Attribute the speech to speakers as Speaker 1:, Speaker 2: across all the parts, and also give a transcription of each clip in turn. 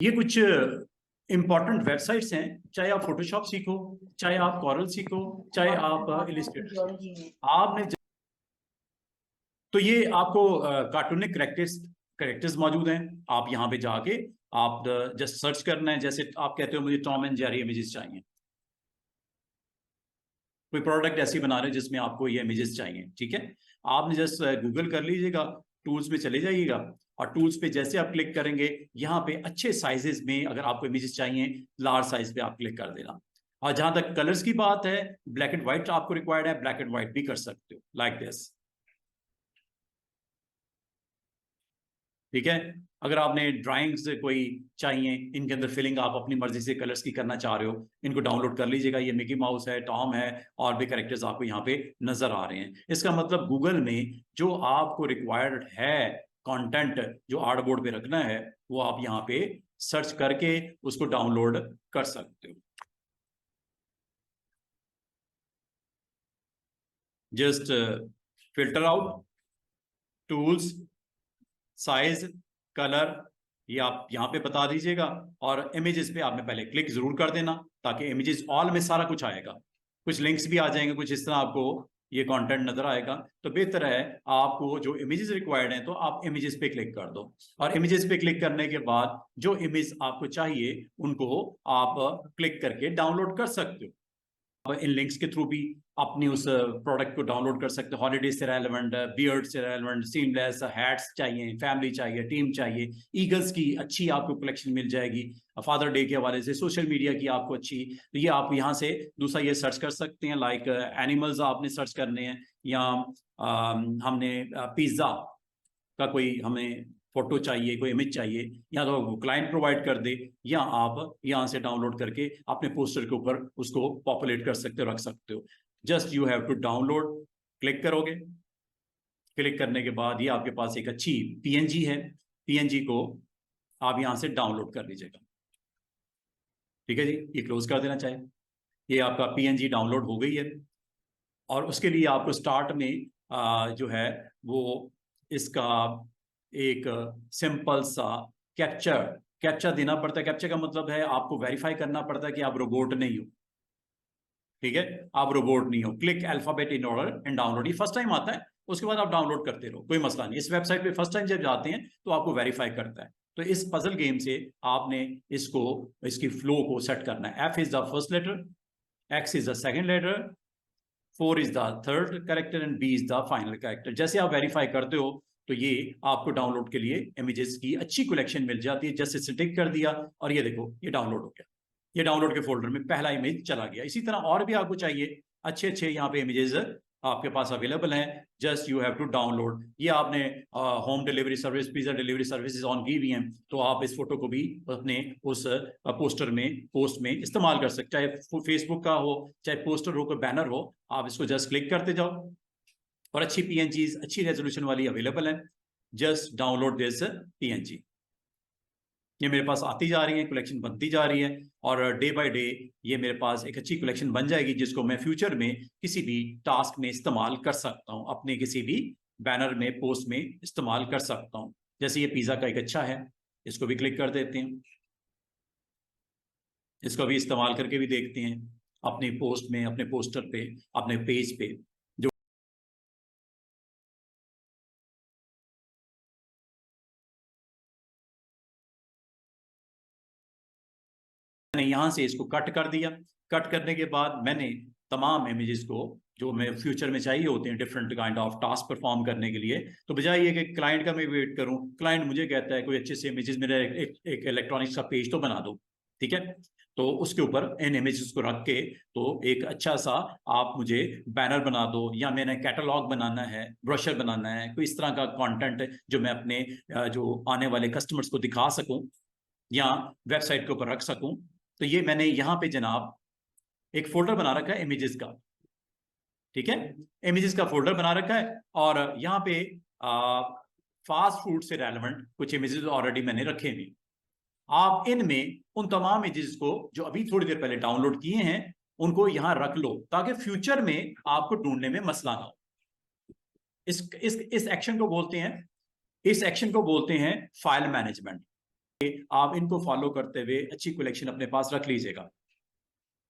Speaker 1: ये कुछ important websites हैं, चाहे आप फोटोशॉप सीखो, चाहे आप कॉरल सीखो, चाहे आप इलिस्ट्रेटर आपने तो ये आपको कार्टूनिक करेक्टर्स मौजूद हैं। आप यहाँ पे जाके आप जस्ट सर्च करना है। जैसे आप कहते हो मुझे टॉम एंड जेरी इमेजेस चाहिए, कोई प्रोडक्ट ऐसी बना रहे हैं जिसमें आपको ये इमेजेस चाहिए, ठीक है। आपने जस्ट गूगल कर लीजिएगा, टूल्स में चले जाइएगा और टूल्स पे जैसे आप क्लिक करेंगे यहाँ पे अच्छे साइजेस में अगर आपको इमेजेस चाहिए लार्ज साइज पे आप क्लिक कर देना। और जहां तक कलर्स की बात है, ब्लैक एंड व्हाइट आपको रिक्वायर्ड है, ब्लैक एंड व्हाइट भी कर सकते हो लाइक दिस, ठीक है। अगर आपने ड्राइंग्स कोई चाहिए, इनके अंदर फिलिंग आप अपनी मर्जी से कलर्स की करना चाह रहे हो, इनको डाउनलोड कर लीजिएगा। ये मिकी माउस है, टॉम है, और भी कैरेक्टर्स आपको यहाँ पे नजर आ रहे हैं। इसका मतलब गूगल में जो आपको रिक्वायर्ड है कंटेंट जो आर्टबोर्ड पे रखना है, वो आप यहाँ पे सर्च करके उसको डाउनलोड कर सकते हो। Just filter out, tools, size, colour, ये आप यहाँ पे बता दीजिएगा। और इमेजेस पे आपने पहले क्लिक जरूर कर देना ताकि इमेजेस ऑल में सारा कुछ आएगा। कुछ लिंक्स भी आ जाएंगे, कुछ इस तरह आपको ये कंटेंट नजर आएगा। तो बेहतर है आपको जो इमेजेस रिक्वायर्ड हैं तो आप इमेजेस पे क्लिक कर दो, और इमेजेस पे क्लिक करने के बाद जो इमेज आपको चाहिए उनको आप क्लिक करके डाउनलोड कर सकते हो। इन लिंक्स के थ्रू भी अपनी उस प्रोडक्ट को डाउनलोड कर सकते हो। हॉलीडे से रेलेवेंट, बियर्ड से रेलेवेंट, सीमलेस हैट्स चाहिए, फैमिली चाहिए, टीम चाहिए, ईगल्स की अच्छी आपको कलेक्शन मिल जाएगी। फादर डे के हवाले से, सोशल मीडिया की आपको अच्छी, तो ये आप यहाँ से दूसरा ये सर्च कर सकते हैं। लाइक एनिमल्स आपने सर्च करने हैं, या हमने पिज्ज़ा का कोई हमें फोटो चाहिए, कोई इमेज चाहिए, या तो क्लाइंट प्रोवाइड कर दे, या आप यहाँ से डाउनलोड करके अपने पोस्टर के ऊपर उसको पॉपुलेट कर सकते हो, रख सकते हो। Just you have to download, click करोगे। क्लिक करने के बाद ये आपके पास एक अच्छी पीएनजी है, पीएनजी को आप यहाँ से डाउनलोड कर लीजिएगा, ठीक है जी। ये क्लोज कर देना चाहे, ये आपका पीएनजी डाउनलोड हो गई है। और उसके लिए आपको स्टार्ट में जो है वो इसका एक सिंपल सा कैप्चर कैप्चा देना पड़ता है। कैप्चा का मतलब है आपको वेरीफाई करना पड़ता है कि आप रोबोट नहीं हो, ठीक है। आप रोबोट नहीं हो। Click alphabet in order and download, ये फर्स्ट टाइम आता है, उसके बाद आप डाउनलोड करते रहो, कोई मसला नहीं। इस वेबसाइट पे फर्स्ट टाइम जब जाते हैं तो आपको वेरीफाई करता है। तो इस पजल गेम से आपने इसको, इसकी फ्लो को सेट करना है। F is the first letter, X is the second letter, 4 is the third character and B is the final character. जैसे आप वेरीफाई करते हो तो ये आपको डाउनलोड के लिए इमेजेस की अच्छी कलेक्शन मिल जाती है। जैसे स्टिक कर दिया और ये देखो ये डाउनलोड हो गया, ये डाउनलोड के फोल्डर में पहला इमेज चला गया। इसी तरह और भी आपको चाहिए अच्छे अच्छे यहाँ पे इमेजेस आपके पास अवेलेबल हैं। Just you have to download. ये आपने home delivery service, pizza delivery services on की हुई हैं, तो आप इस फोटो को भी अपने उस पोस्टर में, पोस्ट में इस्तेमाल कर सकते, चाहे फेसबुक का हो, चाहे पोस्टर हो, कोई बैनर हो। आप इसको जस्ट क्लिक करते जाओ और अच्छी पीएनजीज, अच्छी रेजोल्यूशन वाली अवेलेबल है। Just download this PNG. ये मेरे पास आती जा रही है, कलेक्शन बनती जा रही है, और डे बाय डे ये मेरे पास एक अच्छी कलेक्शन बन जाएगी जिसको मैं फ्यूचर में किसी भी टास्क में इस्तेमाल कर सकता हूँ, अपने किसी भी बैनर में, पोस्ट में इस्तेमाल कर सकता हूँ। जैसे ये पिज्जा का एक अच्छा है, इसको भी क्लिक कर देते हैं, इसको भी इस्तेमाल करके भी देखते हैं अपनी पोस्ट में, अपने पोस्टर पे, अपने पेज पे। जो मैंने यहाँ से इसको कट कर दिया, कट करने के बाद मैंने तमाम इमेजेस को जो मैं फ्यूचर में चाहिए होते हैं different kind of task perform करने के लिए, तो बजाय ये कि क्लाइंट का मैं वेट करूं, क्लाइंट मुझे कहता है कोई अच्छे से इमेजेस मेरा एक इलेक्ट्रॉनिक्स का पेज तो बना दो, ठीक है। तो उसके ऊपर इन इमेजेस को रख के तो एक अच्छा सा आप मुझे बैनर बना दो, या मैंने कैटलॉग बनाना है, ब्रोशर बनाना है, कोई इस तरह का कंटेंट जो मैं अपने जो आने वाले कस्टमर्स को दिखा सकूं या वेबसाइट के ऊपर रख सकूं। तो ये मैंने यहाँ पे जनाब एक फोल्डर बना रखा है इमेजेस का, ठीक है। इमेजेस का फोल्डर बना रखा है, और यहाँ पे फास्ट फूड से रेलेवेंट कुछ इमेजेस ऑलरेडी मैंने रखे हैं। आप इनमें उन तमाम इमेजेस को जो अभी थोड़ी देर पहले डाउनलोड किए हैं उनको यहां रख लो, ताकि फ्यूचर में आपको ढूंढने में मसला ना हो। इस एक्शन को बोलते हैं, इस एक्शन को बोलते हैं फाइल मैनेजमेंट। आप इनको फॉलो करते हुए अच्छी कलेक्शन अपने पास रख लीजिएगा।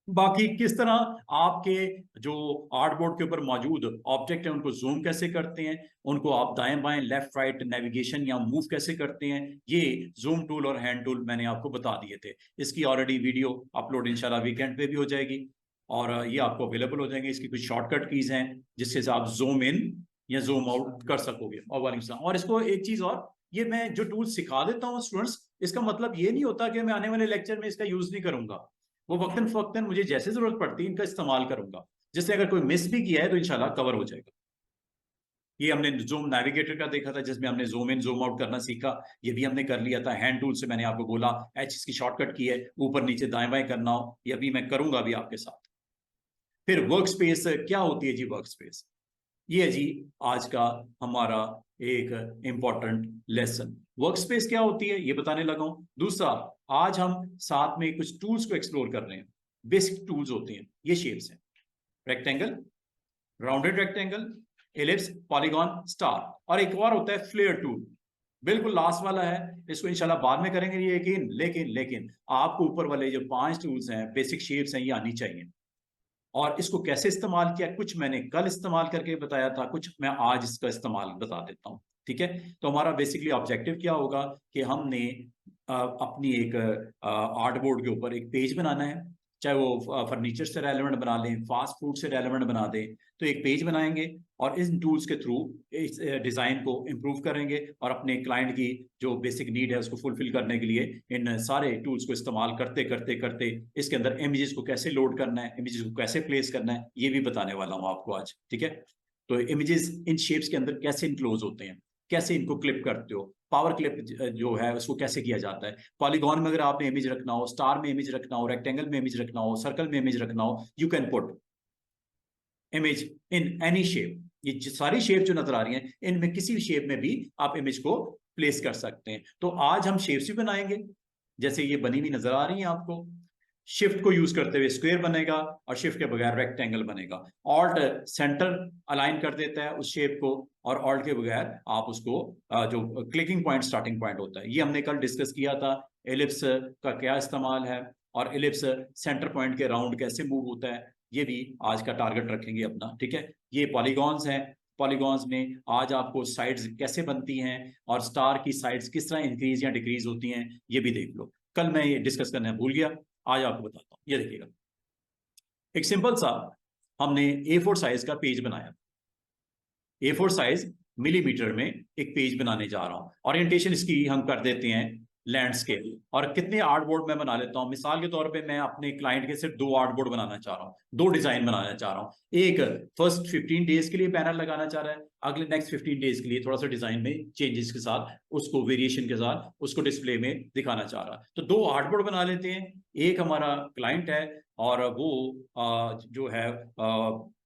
Speaker 1: बाकी किस तरह आपके जो आर्टबोर्ड के ऊपर मौजूद ऑब्जेक्ट है उनको जूम कैसे करते हैं, उनको आप दाएं बाएं लेफ्ट राइट नेविगेशन या मूव कैसे करते हैं, ये जूम टूल और हैंड टूल मैंने आपको बता दिए थे। इसकी ऑलरेडी वीडियो अपलोड इंशाल्लाह वीकेंड पे भी हो जाएगी और ये आपको अवेलेबल हो जाएंगे। इसकी कुछ शॉर्टकट कीज हैं जिससे से आप जूम इन या जूम आउट कर सकोगे। और इसको एक चीज और, ये मैं जो टूल सिखा देता हूँ स्टूडेंट्स, इसका मतलब ये नहीं होता कि मैं आने वाले लेक्चर में इसका यूज नहीं करूंगा। वो वक्तन फवक्तन मुझे जैसे जरूरत पड़ती है इनका इस्तेमाल करूंगा, जिससे अगर कोई मिस भी किया है तो इंशाल्लाह कवर हो जाएगा। ये हमने जूम नेविगेटर का देखा था जिसमें हमने जूम इन जूम आउट करना सीखा, ये भी हमने कर लिया था। हैंड टूल से मैंने आपको बोला एच इसकी शॉर्टकट की है, ऊपर नीचे दाएं बाएं करना हो, ये अभी मैं करूंगा अभी आपके साथ। फिर वर्क स्पेस क्या होती है जी? वर्क स्पेस ये है जी आज का हमारा एक इंपॉर्टेंट लेसन। वर्क स्पेस क्या होती है ये बताने लगा हूं। दूसरा, आज हम साथ में कुछ टूल्स को एक्सप्लोर कर रहे हैं। बेसिक टूल्स होते हैं, ये शेप्स हैं, rectangle, rounded rectangle, ellipse, polygon, star, और एक और होता है फ्लेयर टूल, बिल्कुल लास्ट वाला है, इसको इंशाल्लाह बाद में करेंगे ये यकीन। लेकिन आपको ऊपर वाले जो 5 टूल्स हैं, बेसिक शेप्स हैं, ये आनी चाहिए। और इसको कैसे इस्तेमाल किया, कुछ मैंने कल इस्तेमाल करके बताया था, कुछ मैं आज इसका इस्तेमाल बता देता हूं। ठीक है, तो हमारा बेसिकली ऑब्जेक्टिव क्या होगा कि हमने अपनी एक आर्टबोर्ड के ऊपर एक पेज बनाना है, चाहे वो फर्नीचर से रेलेवेंट बना लें, फास्ट फूड से रेलेवेंट बना दें, तो एक पेज बनाएंगे और इन टूल्स के थ्रू इस डिजाइन को इम्प्रूव करेंगे और अपने क्लाइंट की जो बेसिक नीड है उसको फुलफिल करने के लिए इन सारे टूल्स को इस्तेमाल करते करते करते इसके अंदर इमेजेस को कैसे लोड करना है, इमेजेस को कैसे प्लेस करना है, ये भी बताने वाला हूँ आपको आज। ठीक है, तो इमेजेस इन शेप्स के अंदर कैसे इनक्लोज होते हैं, कैसे इनको क्लिप करते हो, पावर क्लिप जो है उसको कैसे किया जाता है, पॉलीगॉन में अगर आपने इमेज रखना हो, स्टार में इमेज रखना हो, रेक्टेंगल में इमेज रखना हो, सर्कल में इमेज रखना हो, you can put image in any shape. ये सारी शेप जो नजर आ रही हैं इनमें किसी भी शेप में भी आप इमेज को प्लेस कर सकते हैं। तो आज हम शेप्स भी बनाएंगे, जैसे ये बनी हुई नजर आ रही है आपको। शिफ्ट को यूज करते हुए स्क्वायर बनेगा और शिफ्ट के बगैर रेक्टेंगल बनेगा। ऑल्ट सेंटर अलाइन कर देता है उस शेप को, और ऑल्ट के बगैर आप उसको जो क्लिकिंग पॉइंट स्टार्टिंग पॉइंट होता है, ये हमने कल डिस्कस किया था। एलिप्स का क्या इस्तेमाल है और एलिप्स सेंटर पॉइंट के राउंड कैसे मूव होता है, ये भी आज का टारगेट रखेंगे अपना। ठीक है, ये पॉलीगॉन्स हैं, पॉलीगॉन्स में आज आपको साइड्स कैसे बनती हैं और स्टार की साइड्स किस तरह इंक्रीज या डिक्रीज होती हैं, ये भी देख लो। कल मैं ये डिस्कस करना भूल गया, आज आपको बताता हूं। ये देखिएगा, एक सिंपल सा हमने A4 साइज का पेज बनाया। A4 साइज मिलीमीटर में एक पेज बनाने जा रहा हूं। ओरिएंटेशन इसकी हम कर देते हैं लैंडस्केप। और कितने आर्टबोर्ड मैं बना लेता हूं, मिसाल के तौर पे मैं अपने क्लाइंट के सिर्फ 2 आर्टबोर्ड बनाना चाह रहा हूं, 2 डिजाइन बनाना चाह रहा हूं। एक फर्स्ट 15 डेज के लिए पैनल लगाना चाह रहा है, अगले नेक्स्ट 15 डेज के लिए थोड़ा सा डिजाइन में चेंजेस के साथ, उसको वेरिएशन के साथ उसको डिस्प्ले में दिखाना चाह रहा है। तो 2 आर्टबोर्ड बना लेते हैं। एक हमारा क्लाइंट है और वो जो है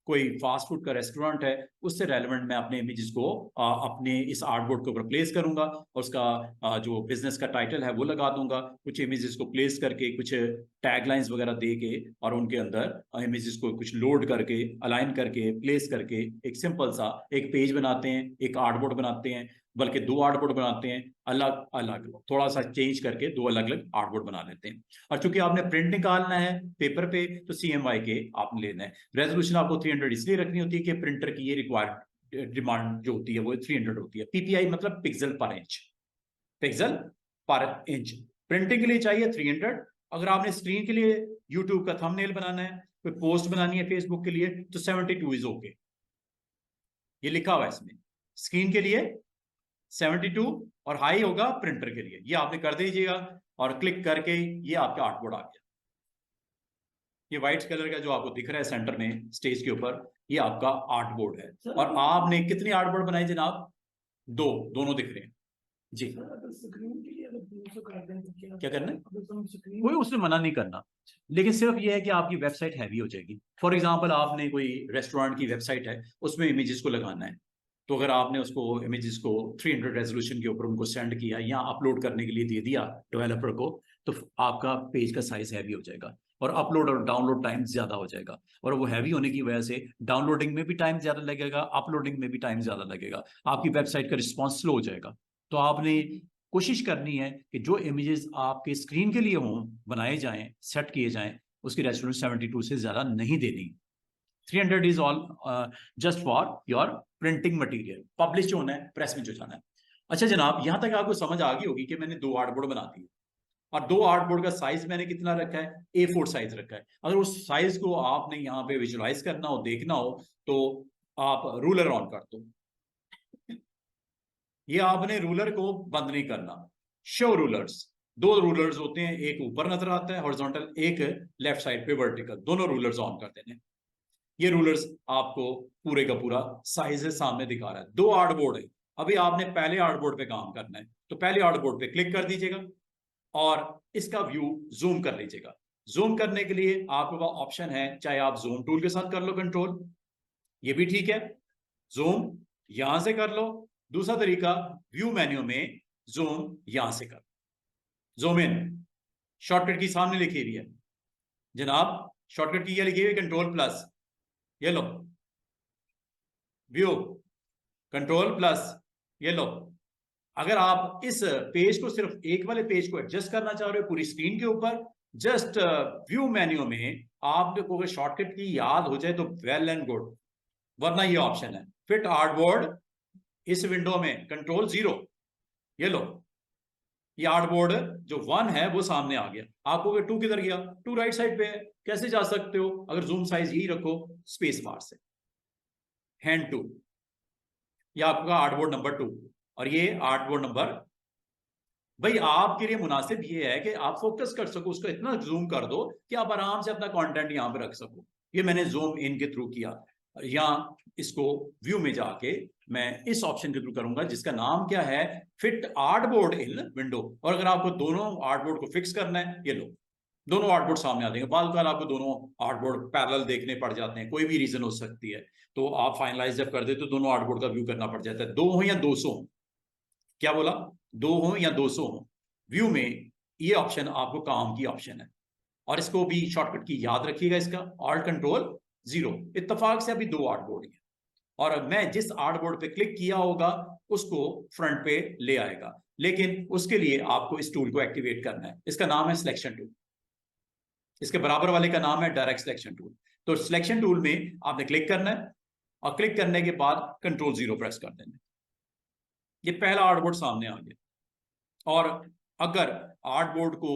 Speaker 1: कोई फास्ट फूड का रेस्टोरेंट है, उससे रेलेवेंट मैं अपने इमेजेस को अपने इस आर्टबोर्ड के ऊपर प्लेस करूंगा और उसका जो बिजनेस का टाइटल है वो लगा दूंगा, कुछ इमेजेस को प्लेस करके, कुछ टैगलाइंस वगैरह दे के और उनके अंदर इमेजेस को कुछ लोड करके, अलाइन करके, प्लेस करके एक सिंपल सा एक पेज बनाते हैं, एक आर्टबोर्ड बनाते हैं, बल्कि 2 आर्टबोर्ड बनाते हैं, अलग अलग थोड़ा सा चेंज करके 2 अलग अलग आर्टबोर्ड बना लेते हैं। और चूंकि आपने प्रिंट निकालना है पेपर पे, तो CMYK आपने लेना है। रेजोल्यूशन आपको 300 इसलिए रखनी होती है कि प्रिंटर की ये रिक्वायर्ड डिमांड जो होती है वो 300 होती है। PPI मतलब पिक्सल पर इंच, पिक्सल पर इंच। प्रिंटिंग के लिए चाहिए 300। अगर आपने स्क्रीन के लिए यूट्यूब का थंबनेल बनाना है, कोई पोस्ट बनानी है फेसबुक के लिए, तो 72 इज ओके। ये लिखा हुआ है इसमें, स्क्रीन के लिए 72 और हाई होगा प्रिंटर के लिए। ये आपने कर दीजिएगा और क्लिक करके ये आपका आर्टबोर्ड आ गया। ये व्हाइट कलर का जो आपको दिख रहा है सेंटर में स्टेज के ऊपर, ये आपका आर्टबोर्ड है। और आपने कितने आर्टबोर्ड बनाए जनाब? 2, दोनों दिख रहे हैं जी। क्या करना है? कोई उसने मना नहीं करना, लेकिन सिर्फ ये है कि आपकी वेबसाइट हैवी हो जाएगी। फॉर एग्जांपल आपने कोई रेस्टोरेंट की वेबसाइट है, उसमें इमेजेस को लगाना है, तो अगर आपने उसको इमेजेस को 300 रेजोल्यूशन के ऊपर उनको सेंड किया या अपलोड करने के लिए दे दिया डेवलपर को, तो आपका पेज का साइज हैवी हो जाएगा और अपलोड और डाउनलोड टाइम ज्यादा हो जाएगा। और वो हैवी होने की वजह से डाउनलोडिंग में भी टाइम ज्यादा लगेगा, अपलोडिंग में भी टाइम ज्यादा लगेगा, आपकी वेबसाइट का रिस्पॉन्स स्लो हो जाएगा। तो आपने कोशिश करनी है कि जो इमेजेस आपके स्क्रीन के लिए हों, बनाए जाएं, सेट किए जाएं, उसकी रेजोल्यूशन 72 से ज़्यादा नहीं देनी। 300 is all just for your printing material, publish होना है, प्रेस में जो जाना है। अच्छा जनाब, यहां तक आपको समझ आ गई होगी कि मैंने 2 आर्टबोर्ड बना दिए और 2 आर्टबोर्ड का साइज मैंने कितना रखा है, A4 साइज रखा है। अगर उस साइज को आपने यहाँ पे विजुलाइज करना हो, देखना हो, तो आप रूलर ऑन कर दो। ये आपने रूलर को बंद नहीं करना। शो रूलर्स, 2 रूलर्स होते हैं, एक ऊपर नजर आता है हॉरिजॉन्टल, एक लेफ्ट साइड पे वर्टिकल, दोनों रूलर्स ऑन कर देने। ये रूलर्स आपको पूरे का पूरा साइज सामने दिखा रहा है। 2 आर्टबोर्ड है, अभी आपने पहले आर्टबोर्ड पे काम करना है, तो पहले आर्टबोर्ड पे क्लिक कर दीजिएगा और इसका व्यू जूम कर लीजिएगा। जूम करने के लिए आपके पास ऑप्शन है, चाहे आप जूम टूल के साथ कर लो कंट्रोल, ये भी ठीक है, जूम यहां से कर लो। दूसरा तरीका, व्यू मेन्यू में जूम यहां से कर, जूम इन, शॉर्टकट की सामने लिखी हुई है जनाब, शॉर्टकट की लिखी हुई कंट्रोल प्लस, ये लो, व्यू कंट्रोल प्लस, ये लो। अगर आप इस पेज को, सिर्फ एक वाले पेज को एडजस्ट करना चाह रहे हो पूरी स्क्रीन के ऊपर, जस्ट व्यू मेन्यू में आपको अगर शॉर्टकट की याद हो जाए तो वेल एंड गुड, वरना ये ऑप्शन है फिट आर्टबोर्ड, इस विंडो में कंट्रोल 0, ये लो, ये आर्टबोर्ड जो 1 है वो सामने आ गया। आपको 2 किधर गया, 2 राइट साइड पे है, कैसे जा सकते हो, अगर जूम साइज यही रखो स्पेस बार से, हैंड 2, ये आपका आर्टबोर्ड नंबर 2 और ये आर्टबोर्ड नंबर। भाई आपके लिए मुनासिब ये है कि आप फोकस कर सको, उसको इतना जूम कर दो कि आप आराम से अपना कंटेंट यहां पे रख सको। ये मैंने जूम इन के थ्रू किया, या इसको व्यू में जाके मैं इस ऑप्शन के थ्रू करूंगा जिसका नाम क्या है, फिट आर्टबोर्ड इन विंडो। और अगर आपको दोनों आर्टबोर्ड को फिक्स करना है, ये लो, दोनों आर्टबोर्ड सामने आ जाएंगे। बाल आपको दोनों आर्टबोर्ड पैरेलल देखने पड़ जाते हैं, कोई भी रीजन हो सकती है, तो आप फाइनलाइज जब कर देते तो दोनों आर्टबोर्ड का व्यू करना पड़ जाता है। 2 हो या 200 हो, क्या बोला, 2 हो या 200 हो, व्यू में ये ऑप्शन आपको काम की ऑप्शन है। और इसको भी शॉर्टकट की याद रखिएगा, इसका ऑल्ट कंट्रोल 0। इत्तेफाक से अभी 2 आर्टबोर्ड है और मैं जिस आर्टबोर्ड पे क्लिक किया होगा उसको फ्रंट पे ले आएगा, लेकिन उसके लिए आपको इस टूल को एक्टिवेट करना है। इसका नाम है सिलेक्शन टूल, इसके बराबर वाले का नाम है डायरेक्ट सिलेक्शन टूल। तो सिलेक्शन टूल में आपने क्लिक करना है और क्लिक करने के बाद कंट्रोल 0 प्रेस कर देना। ये पहला आर्टबोर्ड सामने आ गया। और अगर आर्टबोर्ड को,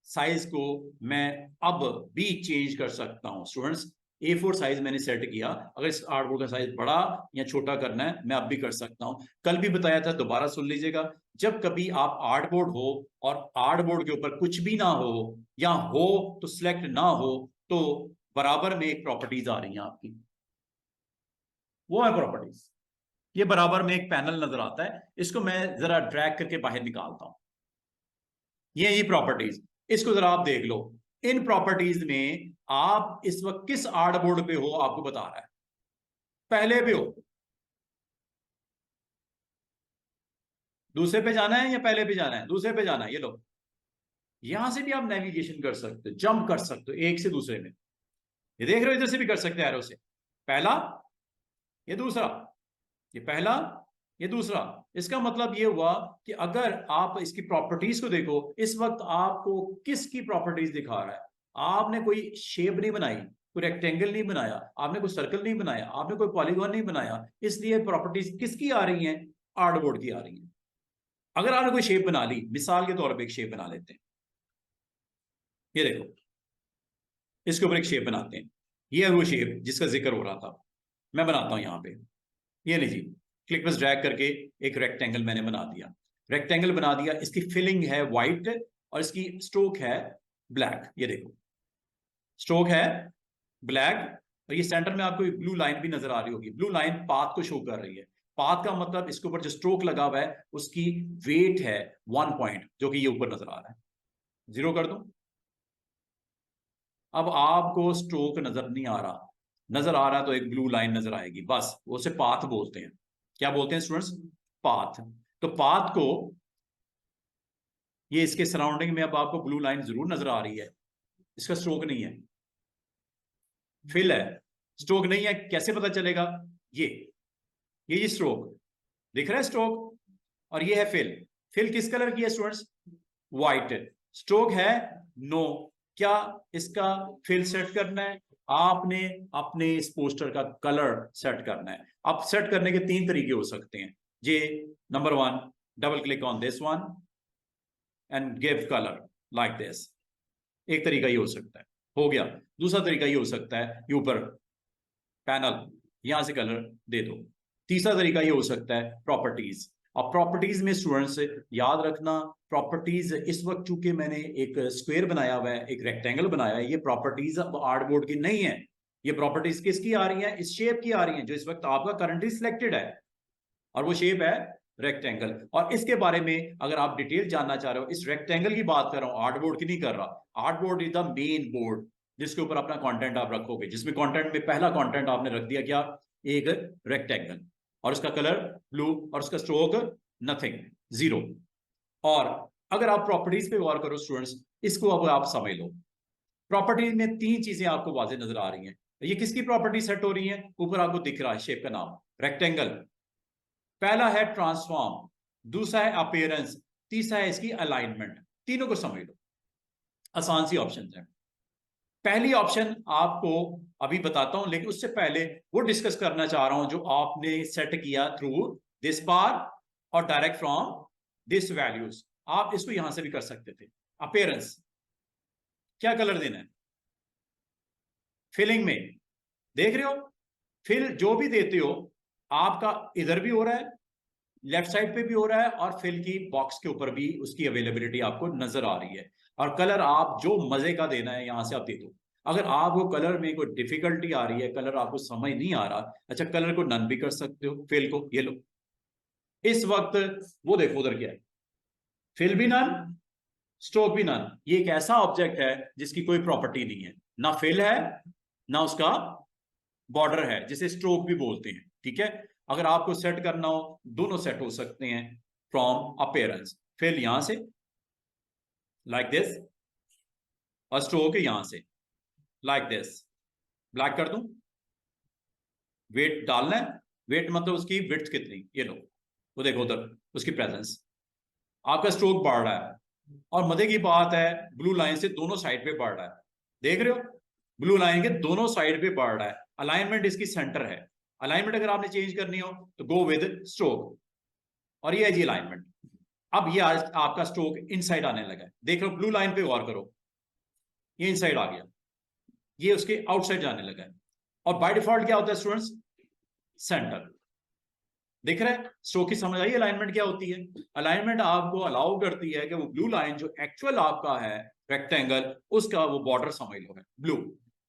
Speaker 1: साइज को मैं अब भी चेंज कर सकता हूं स्टूडेंट्स, A4 साइज मैंने सेट किया, अगर इस आर्टबोर्ड का साइज बड़ा या छोटा करना है मैं अब भी कर सकता हूं। कल भी बताया था, दोबारा सुन लीजिएगा, जब कभी आप आर्टबोर्ड हो और आर्टबोर्ड के ऊपर कुछ भी ना हो या हो तो सिलेक्ट ना हो, तो बराबर में एक प्रॉपर्टीज आ रही है आपकी, वो है प्रॉपर्टीज। ये बराबर में एक पैनल नजर आता है, इसको मैं जरा ड्रैग करके बाहर निकालता हूं। ये प्रॉपर्टीज, इसको जरा आप देख लो। इन प्रॉपर्टीज में आप इस वक्त किस आर्टबोर्ड पे हो आपको बता रहा है, पहले पे हो, दूसरे पे जाना है या पहले पे जाना है, दूसरे पे जाना है, ये लो। यहां से भी आप नेविगेशन कर सकते हो, जंप कर सकते हो एक से दूसरे में, ये देख रहे हो, इधर से भी कर सकते हैं एरो से, पहला, ये दूसरा, ये पहला, ये दूसरा। इसका मतलब ये हुआ कि अगर आप इसकी प्रॉपर्टीज को देखो, इस वक्त आपको किसकी प्रॉपर्टीज दिखा रहा है। आपने कोई शेप नहीं बनाई, कोई रेक्टेंगल नहीं बनाया, आपने कोई सर्कल नहीं बनाया, आपने कोई पॉलीगॉन नहीं बनाया, इसलिए प्रॉपर्टीज किसकी आ रही हैं, आर्टबोर्ड की आ रही हैं। अगर आपने कोई शेप बना ली, मिसाल के तौर पर एक शेप बना लेते हैं, ये देखो, इसके ऊपर एक शेप बनाते हैं, ये है वो शेप जिसका जिक्र हो रहा था, मैं बनाता हूं यहां पे, ये लीजिए, क्लिक बस ड्रैग करके एक रेक्टेंगल मैंने बना दिया, रेक्टेंगल बना दिया, इसकी फिलिंग है व्हाइट और इसकी स्ट्रोक है ब्लैक, ये देखो स्ट्रोक है ब्लैक, और ये सेंटर में आपको ब्लू लाइन भी नजर आ रही होगी, ब्लू लाइन पाथ को शो कर रही है। पाथ का मतलब इसके ऊपर जो स्ट्रोक लगा हुआ है उसकी वेट है 1 पॉइंट, जो कि ये ऊपर नजर आ रहा है, 0 कर दो। अब आपको स्ट्रोक नजर नहीं आ रहा, नजर आ रहा तो एक ब्लू लाइन नजर आएगी, बस उसे पाथ बोलते हैं। क्या बोलते हैं स्टूडेंट्स, पाथ। तो पाथ को, ये इसके सराउंडिंग में अब आपको ब्लू लाइन जरूर नजर आ रही है, इसका स्ट्रोक नहीं है, फिल है, स्ट्रोक नहीं है, कैसे पता चलेगा, ये स्ट्रोक दिख रहा है स्ट्रोक, और ये है फिल। फिल किस कलर की है स्टूडेंट्स? व्हाइट। स्ट्रोक है? नो। क्या इसका फिल सेट करना है? आपने अपने इस पोस्टर का कलर सेट करना है। अब सेट करने के 3 तरीके हो सकते हैं। ये number 1, double click on this one and give colour like this. एक तरीका ये हो सकता है, हो गया। दूसरा तरीका ये हो सकता है, ये ऊपर पैनल यहां से कलर दे दो। तीसरा तरीका ये हो सकता है प्रॉपर्टीज। अब प्रॉपर्टीज में स्टूडेंट्स याद रखना, प्रॉपर्टीज इस वक्त चूंकि मैंने एक स्क्वायर बनाया हुआ है, एक रेक्टेंगल बनाया है, ये प्रॉपर्टीज अब आर्टबोर्ड की नहीं है। ये प्रॉपर्टीज किसकी आ रही है? इस शेप की आ रही है जो इस वक्त आपका करंटली सिलेक्टेड है, और वो शेप है रेक्टेंगल। और इसके बारे में अगर आप डिटेल जानना चाह रहे हो, इस रेक्टेंगल की बात कर रहा हूं, आर्टबोर्ड की नहीं कर रहा। Artboard is the main board जिसके ऊपर अपना कंटेंट आप रखोगे, जिसमें कंटेंट में पहला कंटेंट आपने रख दिया क्या? एक रेक्टेंगल, और उसका कलर ब्लू, और उसका स्ट्रोक नथिंग, 0। और अगर आप प्रॉपर्टीज पे गौर करो स्टूडेंट्स, इसको अब आप समझ लो। प्रॉपर्टीज में 3 चीजें आपको वाजे नजर आ रही हैं। ये किसकी प्रॉपर्टी सेट हो रही है? ऊपर आपको दिख रहा है शेप का नाम, रेक्टेंगल। पहला है ट्रांसफॉर्म, दूसरा है अपीयरेंस, तीसरा है इसकी अलाइनमेंट। तीनों को समझ लो, आसान सी ऑप्शन है। पहली ऑप्शन आपको अभी बताता हूं, लेकिन उससे पहले वो डिस्कस करना चाह रहा हूं जो आपने सेट किया थ्रू दिस बार और डायरेक्ट फ्रॉम दिस वैल्यूज। आप इसको यहां से भी कर सकते थे। अपीयरेंस, क्या कलर देना है? फिलिंग में देख रहे हो, फिल जो भी देते हो आपका इधर भी हो रहा है, लेफ्ट साइड पे भी हो रहा है, और फिल की बॉक्स के ऊपर भी उसकी अवेलेबिलिटी आपको नजर आ रही है। और कलर आप जो मजे का देना है यहां से आप दे दो। अगर आपको कलर में कोई डिफिकल्टी आ रही है, कलर आपको समझ नहीं आ रहा, अच्छा कलर को नन भी कर सकते हो, फिल को ये लो। इस वक्त वो देखो उधर क्या है, फिल भी नन, स्ट्रोक भी नन। ये एक ऐसा ऑब्जेक्ट है जिसकी कोई प्रॉपर्टी नहीं है, ना फिल है ना उसका बॉर्डर है, जिसे स्ट्रोक भी बोलते हैं। ठीक है, अगर आपको सेट करना हो, दोनों सेट हो सकते हैं फ्रॉम अपीयरेंस। फिल यहां से लाइक दिस, और स्ट्रोक यहां से लाइक दिस। ब्लैक कर दूं, वेट डालना है, वेट मतलब उसकी विड्थ कितनी, ये लो, वो देखो उधर उसकी प्रेजेंस। आपका स्ट्रोक बढ़ रहा है, और मजे की बात है ब्लू लाइन से दोनों साइड पे बढ़ रहा है। देख रहे हो, ब्लू लाइन के दोनों साइड पे बढ़ रहा है। अलाइनमेंट इसकी सेंटर है। अलाइनमेंट अगर आपने चेंज करनी हो तो गो विद स्ट्रोक, और ये है जी अलाइनमेंट। अब ये आज आपका स्ट्रोक इनसाइड आने लगा है। देख लो ब्लू लाइन पे गौर करो, ये इनसाइड आ गया, ये उसके आउटसाइड जाने लगा है। और बाय डिफॉल्ट क्या होता है स्टूडेंट्स? सेंटर। दिख रहा है स्ट्रोक की समझ आई अलाइनमेंट क्या होती है? अलाइनमेंट आपको अलाउ करती है कि वो ब्लू लाइन जो एक्चुअल आपका है रेक्टेंगल, उसका वो बॉर्डर समझ लो है ब्लू।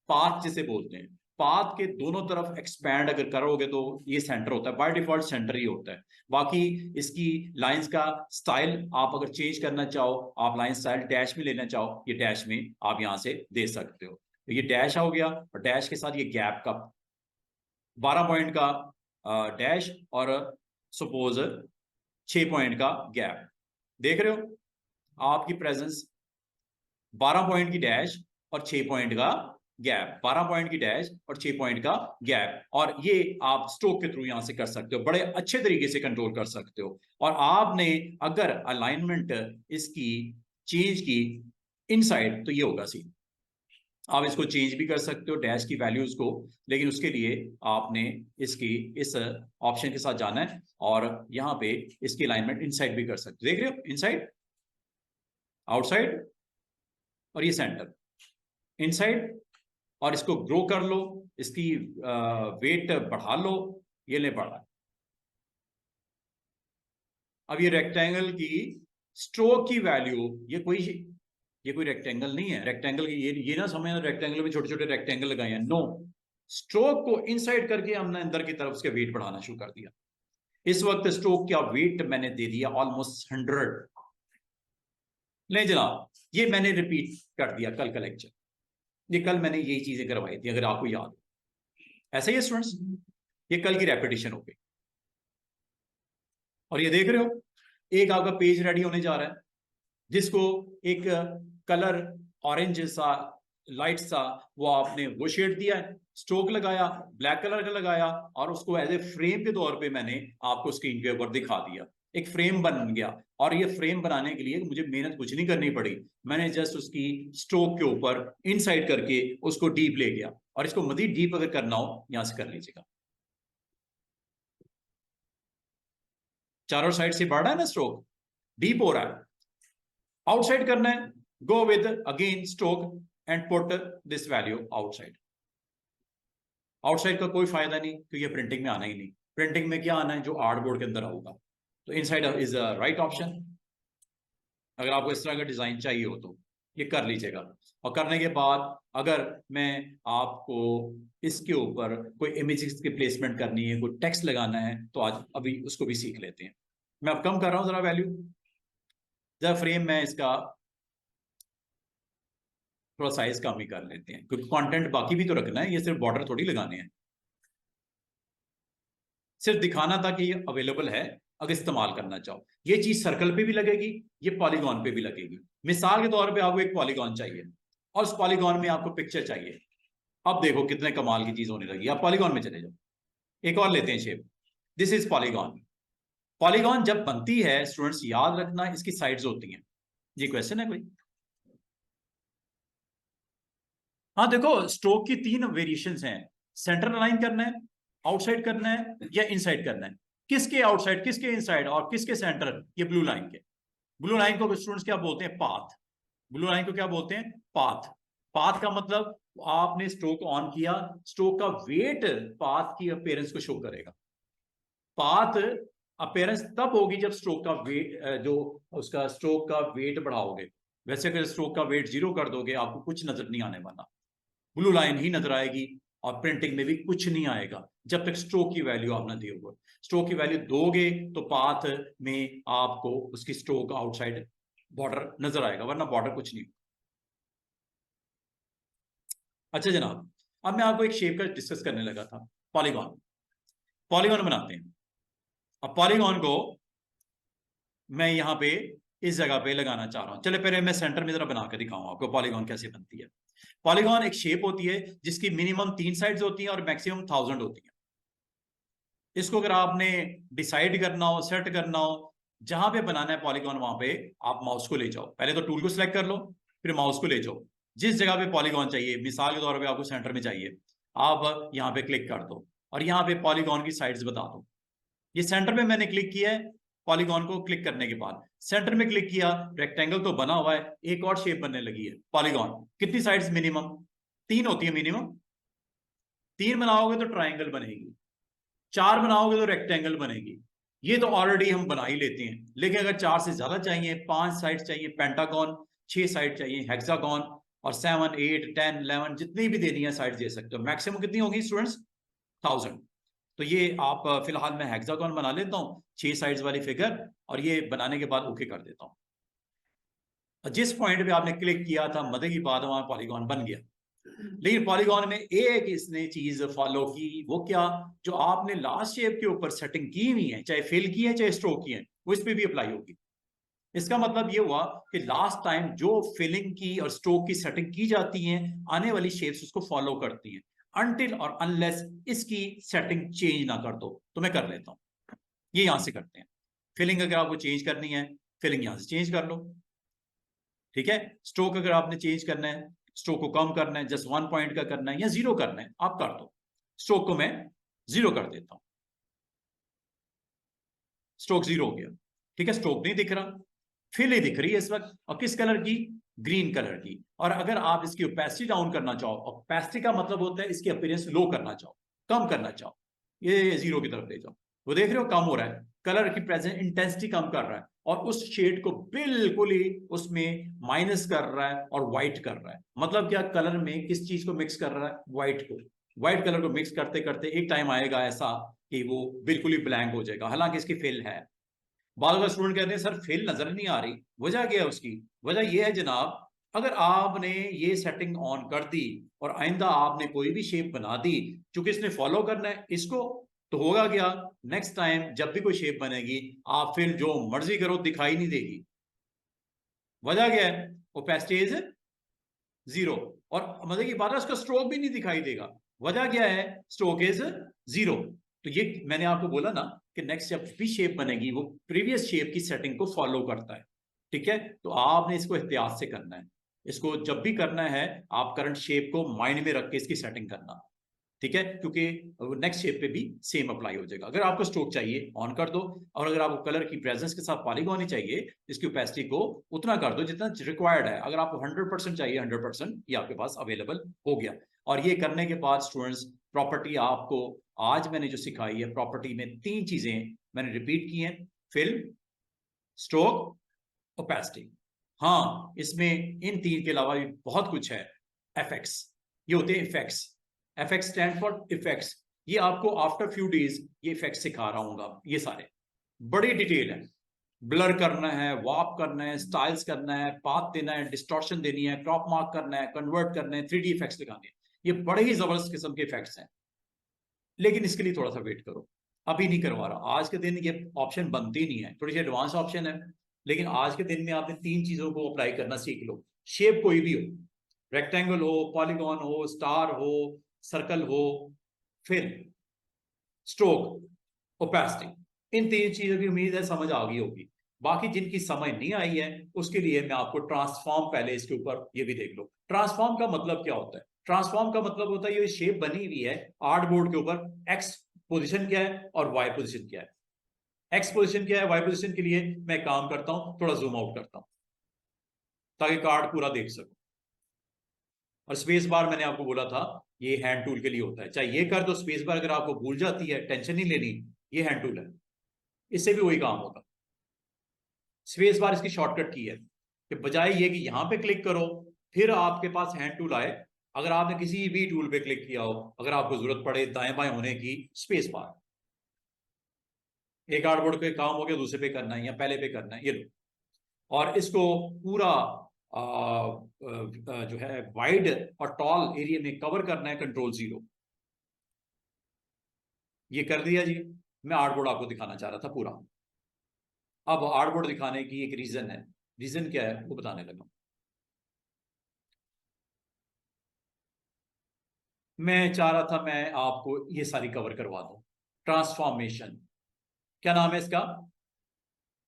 Speaker 1: पाथ जिसे बोलते हैं, पाथ के दोनों तरफ एक्सपैंड अगर करोगे तो ये सेंटर होता है, बाय डिफॉल्ट सेंटर ही होता है। बाकी इसकी लाइंस का स्टाइल आप अगर चेंज करना चाहो, आप लाइन स्टाइल डैश में लेना चाहो, ये डैश में आप यहां से दे सकते हो। तो ये डैश हो गया, और डैश के साथ ये गैप का 12 पॉइंट का डैश, और सपोज 6 पॉइंट का गैप। देख रहे हो आपकी प्रेजेंस, 12 पॉइंट की डैश और 6 पॉइंट का गैप, 12 पॉइंट की डैश और 6 पॉइंट का गैप। और ये आप स्ट्रोक के थ्रू यहां से कर सकते हो, बड़े अच्छे तरीके से कंट्रोल कर सकते हो। और आपने अगर अलाइनमेंट इसकी चेंज की इनसाइड, तो ये होगा सी। आप इसको चेंज भी कर सकते हो डैश की वैल्यूज को, लेकिन उसके लिए आपने इसकी इस ऑप्शन के साथ जाना है, और यहां पे इसकी अलाइनमेंट इनसाइड भी कर सकते हो। देख रहे हो, इनसाइड, आउटसाइड, और ये सेंटर, इनसाइड। और इसको ग्रो कर लो, इसकी वेट बढ़ा लो, ये ले बढ़ा। अब ये रेक्टेंगल की स्ट्रोक की वैल्यू, ये कोई रेक्टेंगल नहीं है। रेक्टेंगल की ये ना समझना रेक्टेंगल में छोटे छोटे रेक्टेंगल लगाए हैं, नो। स्ट्रोक को इनसाइड करके हमने अंदर की तरफ उसके वेट बढ़ाना शुरू कर दिया। इस वक्त स्ट्रोक का वेट मैंने दे दिया ऑलमोस्ट 100। नहीं जनाब, ये मैंने रिपीट कर दिया कल का लेक्चर, ये कल मैंने यही चीजें करवाई थी, अगर आपको याद हो। ऐसा ही है स्टूडेंट्स, ये कल की रेपिटेशन हो गई। और ये देख रहे हो, एक आपका पेज रेडी होने जा रहा है, जिसको एक कलर ऑरेंज सा, लाइट सा, वो आपने वो शेड दिया है, स्ट्रोक लगाया, ब्लैक कलर का लगाया, और उसको एज ए फ्रेम के तौर पे मैंने आपको स्क्रीन के ऊपर दिखा दिया। एक फ्रेम बन गया, और ये फ्रेम बनाने के लिए मुझे मेहनत कुछ नहीं करनी पड़ी, मैंने जस्ट उसकी स्ट्रोक के ऊपर इनसाइड करके उसको डीप ले गया। और इसको मजीद डीप अगर करना हो यहां से कर लीजिएगा, चारों साइड से बढ़ रहा है ना स्ट्रोक, डीप हो रहा है। आउटसाइड करना है, go with again stroke and put this value outside. Outside का कोई फायदा नहीं क्योंकि प्रिंटिंग में आना ही नहीं, प्रिंटिंग में क्या आना है जो आर्टबोर्ड के अंदर आऊगा। तो inside is a right option. अगर आपको इस तरह का डिजाइन चाहिए हो तो ये कर लीजिएगा। और करने के बाद अगर मैं आपको इसके ऊपर कोई इमेजेस की प्लेसमेंट करनी है, कोई टेक्स्ट लगाना है, तो आज अभी उसको भी सीख लेते हैं। मैं अब कम कर रहा हूं जरा वैल्यू, जरा फ्रेम में इसका थोड़ा साइज कम ही कर लेते हैं क्योंकि कंटेंट बाकी भी तो रखना है, ये सिर्फ बॉर्डर थोड़ी लगाने हैं। सिर्फ दिखाना था कि ये अवेलेबल है, अगर इस्तेमाल करना चाहो। ये चीज सर्कल पे भी लगेगी, ये पॉलीगॉन पे भी लगेगी। मिसाल के तौर पे आपको एक पॉलीगॉन चाहिए और उस पॉलीगॉन में आपको पिक्चर चाहिए। अब देखो कितने कमाल की चीज होने लगी। आप पॉलीगॉन में चले जाओ, एक और लेते हैं shape. This is polygon. Polygon जब बनती है स्टूडेंट्स याद रखना इसकी साइड्स होती हैं। ये क्वेश्चन है कोई? हाँ देखो, स्ट्रोक की 3 वेरिएशंस हैं, सेंटर अलाइन करना है, आउटसाइड करना है, या इनसाइड करना है। किसके आउटसाइड, किसके इनसाइड और किसके सेंटर? ये ब्लू लाइन के। ब्लू लाइन को स्टूडेंट्स क्या बोलते हैं? पाथ। ब्लू लाइन को क्या बोलते हैं? पाथ। पाथ का मतलब आपने स्ट्रोक ऑन किया, स्ट्रोक का वेट पाथ की अपीयरेंस को शो करेगा। पाथ अपीयरेंस तब होगी जब स्ट्रोक का वेट जो उसका स्ट्रोक का वेट बढ़ाओगे। वैसे अगर स्ट्रोक का वेट 0 कर दोगे आपको कुछ नजर नहीं आने वाला, ब्लू लाइन ही नजर आएगी। और प्रिंटिंग में भी कुछ नहीं आएगा जब तक स्ट्रोक की वैल्यू आप ना दियोगे। स्ट्रोक की वैल्यू दोगे तो पाथ में आपको उसकी स्ट्रोक आउटसाइड बॉर्डर नजर आएगा, वरना बॉर्डर कुछ नहीं। अच्छा जनाब, अब मैं आपको एक शेप का डिस्कस करने लगा था, पॉलीगॉन। पॉलीगॉन बनाते हैं। अब पॉलीगॉन को मैं यहां पे इस जगह पे लगाना चाह रहा हूं। चले पहले मैं सेंटर में जरा बना के दिखाऊं आपको पॉलीगॉन कैसे बनती है। पॉलीगॉन एक शेप होती है जिसकी मिनिमम 3 साइड्स होती हैं और मैक्सिमम 1000 होती हैं। इसको अगर आपने डिसाइड करना हो, सेट करना हो, जहां पे बनाना है पॉलीगॉन वहां पे आप माउस को ले जाओ। पहले तो टूल को सिलेक्ट कर लो, फिर माउस को ले जाओ जिस जगह पे पॉलीगॉन चाहिए। मिसाल के तौर पे आपको सेंटर में चाहिए, आप यहाँ पे क्लिक कर दो और यहाँ पे पॉलीगॉन की साइड्स बता दो। ये सेंटर में मैंने क्लिक किया है। पॉलीगॉन को क्लिक करने के बाद सेंटर में क्लिक किया, रेक्टेंगल तो बना हुआ है, एक और शेप बनने लगी है पॉलीगॉन। कितनी साइड्स? मिनिमम 3 होती है मिनिमम। 3 बनाओगे तो ट्राइंगल बनेगी, 4 बनाओगे तो रेक्टेंगल बनेगी। ये तो ऑलरेडी हम बना ही लेते हैं, लेकिन अगर 4 से ज्यादा चाहिए, 5 साइड चाहिए पेंटागन, 6 साइड चाहिए हेक्सागन, और 7, 8, 10, 11 जितनी भी देनी है साइड दे सकते हो। मैक्सिमम कितनी होगी स्टूडेंट्स? 1000। तो ये आप फिलहाल मैं हेक्सागन बना लेता हूँ 6 साइड्स वाली फिगर, और ये बनाने के बाद ओके कर देता हूँ। जिस पॉइंट पे आपने क्लिक किया था मजे की बात, वहां पॉलीगॉन बन गया। लेकिन पॉलीगॉन में एक इसने चीज फॉलो की, वो क्या? जो आपने लास्ट शेप के ऊपर सेटिंग की हुई है, चाहे फिल की है चाहे स्ट्रोक की है, वो इस पे भी अप्लाई होगी। इसका मतलब ये हुआ कि लास्ट टाइम जो फिलिंग की और स्ट्रोक की सेटिंग की जाती है, आने वाली शेप्स उसको फॉलो करती हैं अनटिल और अनलेस इसकी सेटिंग चेंज ना कर दो। तो मैं कर लेता हूं, ये यहां से करते हैं। फिलिंग अगर आपको चेंज करनी है, फिलिंग यहां से चेंज कर लो, ठीक है। स्ट्रोक अगर आपने चेंज करना है, स्ट्रोक को कम करना है, जस्ट 1 पॉइंट का करना है या 0 करना है, आप कर दो। स्ट्रोक को मैं 0 कर देता हूं, स्ट्रोक 0 हो गया, ठीक है। स्ट्रोक नहीं दिख रहा, फिल ही दिख रही है इस वक्त, और किस कलर की? ग्रीन कलर की। और अगर आप इसकी ओपेसिटी डाउन करना चाहो, ओपेसिटी का मतलब होता है इसकी अपीयरेंस लो करना चाहो, कम करना चाहो, ये 0 की तरफ ले जाओ। वो देख रहे हो कम हो रहा है, कलर की प्रेजेंट इंटेंसिटी कम कर रहा है, और उस शेड को बिल्कुल ही उसमें माइनस कर रहा है और व्हाइट कर रहा है। मतलब क्या? कलर में किस चीज को मिक्स कर रहा है? व्हाइट को। व्हाइट कलर को मिक्स करते करते एक टाइम आएगा ऐसा कि वो बिल्कुल ही ब्लैंक हो जाएगा, हालांकि इसकी फिल है। बाद में स्टूडेंट कहते हैं सर फिल नजर नहीं आ रही, वजह क्या है उसकी? वजह यह है जनाब, अगर आपने ये सेटिंग ऑन कर दी और आइंदा आपने कोई भी शेप बना दी, चूंकि इसने फॉलो करना है इसको, तो होगा क्या? नेक्स्ट टाइम जब भी कोई शेप बनेगी, आप फिर जो मर्जी करो दिखाई नहीं देगी। वजह क्या है? Opacity is 0। और मजे की बात है उसका स्ट्रोक भी नहीं दिखाई देगा। वजह क्या है? Stroke is 0। तो ये मैंने आपको बोला ना कि नेक्स्ट जब भी शेप बनेगी वो प्रीवियस शेप की सेटिंग को फॉलो करता है, ठीक है। तो आपने इसको एहतियात से करना है, इसको जब भी करना है आप करंट शेप को माइंड में रख के इसकी सेटिंग करना, ठीक है, क्योंकि नेक्स्ट शेप पे भी सेम अप्लाई हो जाएगा। अगर आपको स्ट्रोक चाहिए ऑन कर दो, और अगर आपको कलर की प्रेजेंस के साथ पॉलीगॉन ही चाहिए, इसकी ओपेसिटी को उतना कर दो जितना रिक्वायर्ड है। अगर आपको 100% चाहिए 100% ये आपके पास अवेलेबल हो गया। और ये करने के बाद स्टूडेंट्स प्रॉपर्टी आपको आज मैंने जो सिखाई है, प्रॉपर्टी में 3 चीजें मैंने रिपीट की हैं, फिल, स्ट्रोक, ओपेसिटी। हाँ, इसमें इन 3 के अलावा भी बहुत कुछ है। एफेक्ट्स, ये होते हैं effects. Effects stand for effects. ये आपको आफ्टर फ्यू डेज ये इफेक्ट्स सिखा रहा हूँ, ये सारे बड़ी डिटेल है। ब्लर करना है, वार्प करना है, स्टाइल्स करना है, पाथ देना है, डिस्टॉर्शन देनी है, क्रॉप मार्क करना है, कन्वर्ट करना है, 3D इफेक्ट्स दिखाने हैं। ये बड़े ही जबरदस्त किस्म के इफेक्ट्स हैं, लेकिन इसके लिए थोड़ा सा वेट करो, अभी नहीं करवा रहा। आज के दिन ये ऑप्शन बनती नहीं है, थोड़ी सी एडवांस ऑप्शन है, लेकिन आज के दिन में आपने 3 चीजों को अप्लाई करना सीख लो। शेप कोई भी हो, रेक्टेंगल हो, पॉलीगॉन हो, स्टार हो, सर्कल हो, फिर स्ट्रोक, ओपेसिटी, इन 3 चीजों की उम्मीद है समझ आ गई होगी। बाकी जिनकी समझ नहीं आई है उसके लिए मैं आपको ट्रांसफॉर्म, पहले इसके ऊपर ये भी देख लो। ट्रांसफॉर्म का मतलब क्या होता है? ट्रांसफॉर्म का मतलब होता है ये शेप बनी हुई है आर्ट बोर्ड के ऊपर, एक्स पोजीशन क्या है और वाई पोजीशन क्या है। एक्स पोजीशन क्या है, वाई पोजीशन के लिए मैं काम करता हूं, थोड़ा जूम आउट करता हूं ताकि कार्ड पूरा देख सकूं। और स्पेस बार मैंने आपको बोला था ये हैंड टूल के लिए होता है, चाहे ये कर दो स्पेस बार, अगर आपको भूल जाती है टेंशन नहीं लेनी, ये हैंड टूल है, इससे भी वही काम होगा। स्पेस बार इसकी शॉर्टकट की है कि बजाय ये कि यहां पे क्लिक करो फिर आपके पास हैंड टूल आए, अगर आपने किसी भी टूल पे क्लिक किया हो, अगर आपको जरूरत पड़े दाएं बाएं होने की, स्पेस बार, एक आर्टबोर्ड पे काम हो गया दूसरे पे करना है या पहले पे करना है, ये लो। और इसको पूरा जो है वाइड और टॉल एरिया में कवर करना है, कंट्रोल 0, ये कर दिया जी। मैं आर्टबोर्ड आपको दिखाना चाह रहा था पूरा। अब आर्टबोर्ड दिखाने की एक रीजन है, रीजन क्या है वो बताने लगा। मैं चाह रहा था मैं आपको ये सारी कवर करवा दूं। ट्रांसफॉर्मेशन क्या नाम है इसका,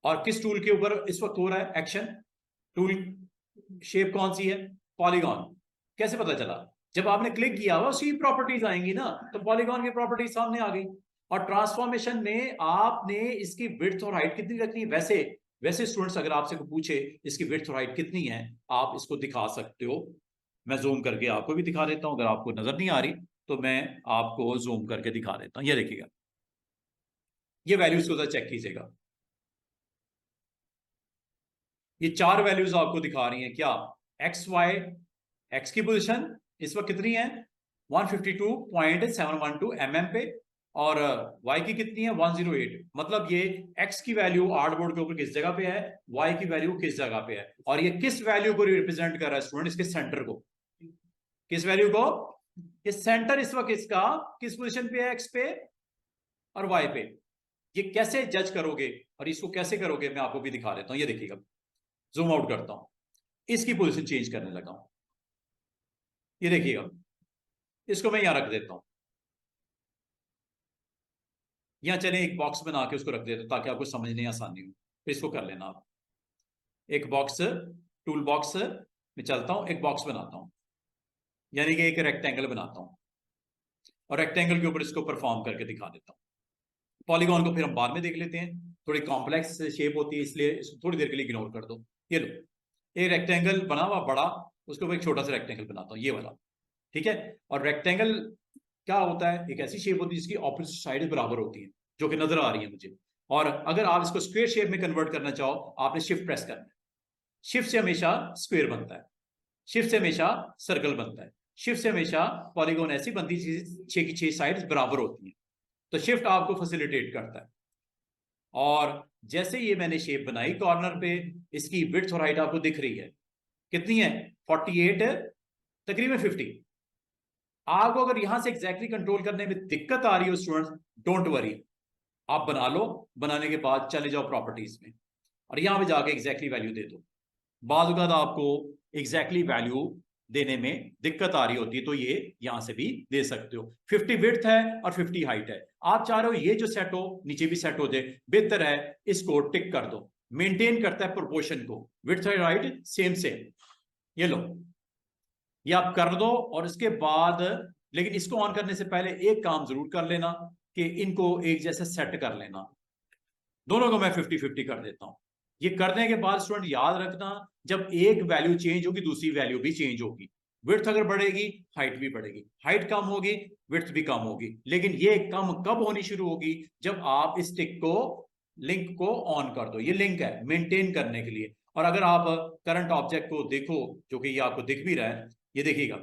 Speaker 1: और किस टूल के ऊपर इस वक्त हो रहा है एक्शन? टूल शेप कौन सी है? पॉलीगॉन। कैसे पता चला? जब आपने क्लिक किया हुआ उसी प्रॉपर्टीज आएंगी ना, तो पॉलीगॉन की प्रॉपर्टीज सामने आ गई। और ट्रांसफॉर्मेशन में आपने इसकी विड्थ और हाइट कितनी रखनी है। वैसे वैसे स्टूडेंट्स अगर आपसे पूछे इसकी विड्थ और हाइट कितनी है, आप इसको दिखा सकते हो। मैं जूम करके आपको भी दिखा देता हूं, अगर आपको नजर नहीं आ रही तो मैं आपको जूम करके दिखा देता हूं। ये देखिएगा, ये वैल्यूज को चेक कीजिएगा, ये 4 वैल्यूज आपको दिखा रही हैं क्या? एक्स वाई, एक्स की पोजीशन इस वक्त कितनी है 152.712 mm पे, और y की कितनी है 108। मतलब ये x की वैल्यू आर्टबोर्ड के ऊपर किस जगह पे है, y की वैल्यू किस जगह पे है, और ये किस वैल्यू को रिप्रेजेंट कर रहा है स्टूडेंट? इसके सेंटर को। किस वैल्यू को? ये सेंटर इस वक्त इसका किस पोजीशन पे है, x पे और y पे। ये कैसे जज करोगे और इसको कैसे करोगे मैं आपको भी दिखा देता हूं। ये देखिएगा, जूम आउट करता हूं, इसकी पोजीशन चेंज करने लगा हूं। ये देखिएगा, इसको मैं यहां रख देता हूं, या चले एक बॉक्स बना के उसको रख देता हूं ताकि आपको समझने आसानी हो। फिर इसको कर लेना आप, एक बॉक्स, टूल बॉक्स में चलता हूं, एक बॉक्स बनाता हूं, यानी कि एक रेक्टेंगल बनाता हूं, और रेक्टेंगल के ऊपर इसको परफॉर्म करके दिखा देता हूं। पॉलीगॉन को फिर हम बाद में देख लेते हैं, थोड़ी कॉम्प्लेक्स शेप होती है इसलिए इसको थोड़ी देर के लिए इग्नोर कर दो। ये लो, एक रेक्टेंगल बना हुआ बड़ा, उसके ऊपर एक छोटा सा रेक्टेंगल बनाता हूं, ये वाला, ठीक है। और रेक्टेंगल क्या होता है? एक ऐसी शेप होती है जिसकी ऑपोजिट साइड बराबर होती है, जो कि नजर आ रही है मुझे। और अगर आप इसको स्क्वायर शेप में कन्वर्ट करना चाहो, आपने शिफ्ट प्रेस करना है। शिफ्ट से हमेशा स्क्वायर बनता है, शिफ्ट से हमेशा सर्कल बनता है, शिफ्ट से हमेशा पॉलीगॉन ऐसी बनती है 6 की 6 साइड्स बराबर होती हैं। तो शिफ्ट आपको फैसिलिटेट करता है। और जैसे ये मैंने शेप बनाई कॉर्नर पे, इसकी विड्थ और हाइट आपको दिख रही है, कितनी है 48, तकरीबन 50। आपको अगर यहां से एग्जैक्टली कंट्रोल करने में दिक्कत आ रही हो स्टूडेंट्स, डोंट वरी, आप बना लो, बनाने के बाद चले जाओ प्रॉपर्टीज में और यहां पे जाके एग्जैक्टली वैल्यू दे दो। बाद आपको एग्जैक्टली वैल्यू देने में दिक्कत आ रही होती है तो ये यहां से भी दे सकते हो। 50 विड्थ है और 50 हाइट है, आप चाह रहे हो ये जो सेट हो नीचे भी सेट हो जाए, बेहतर है इसको टिक कर दो। मेंटेन करता है प्रोपोर्शन को, विड्थ और हाइट सेम सेम, ये लो, ये आप कर दो। और इसके बाद लेकिन इसको ऑन करने से पहले एक काम जरूर कर लेना कि इनको एक जैसे सेट कर लेना। दोनों को मैं 50-50 कर देता हूं। ये करने के बाद स्टूडेंट याद रखना, जब एक वैल्यू चेंज होगी दूसरी वैल्यू भी चेंज होगी। विड्थ अगर बढ़ेगी हाइट भी बढ़ेगी, हाइट कम होगी विड्थ भी कम होगी। लेकिन ये कम कब होनी शुरू होगी, जब आप इस टिक को लिंक को ऑन कर दो। ये लिंक है मेंटेन करने के लिए। और अगर आप करंट ऑब्जेक्ट को देखो, जो कि ये आपको दिख भी रहा है, ये देखिएगा,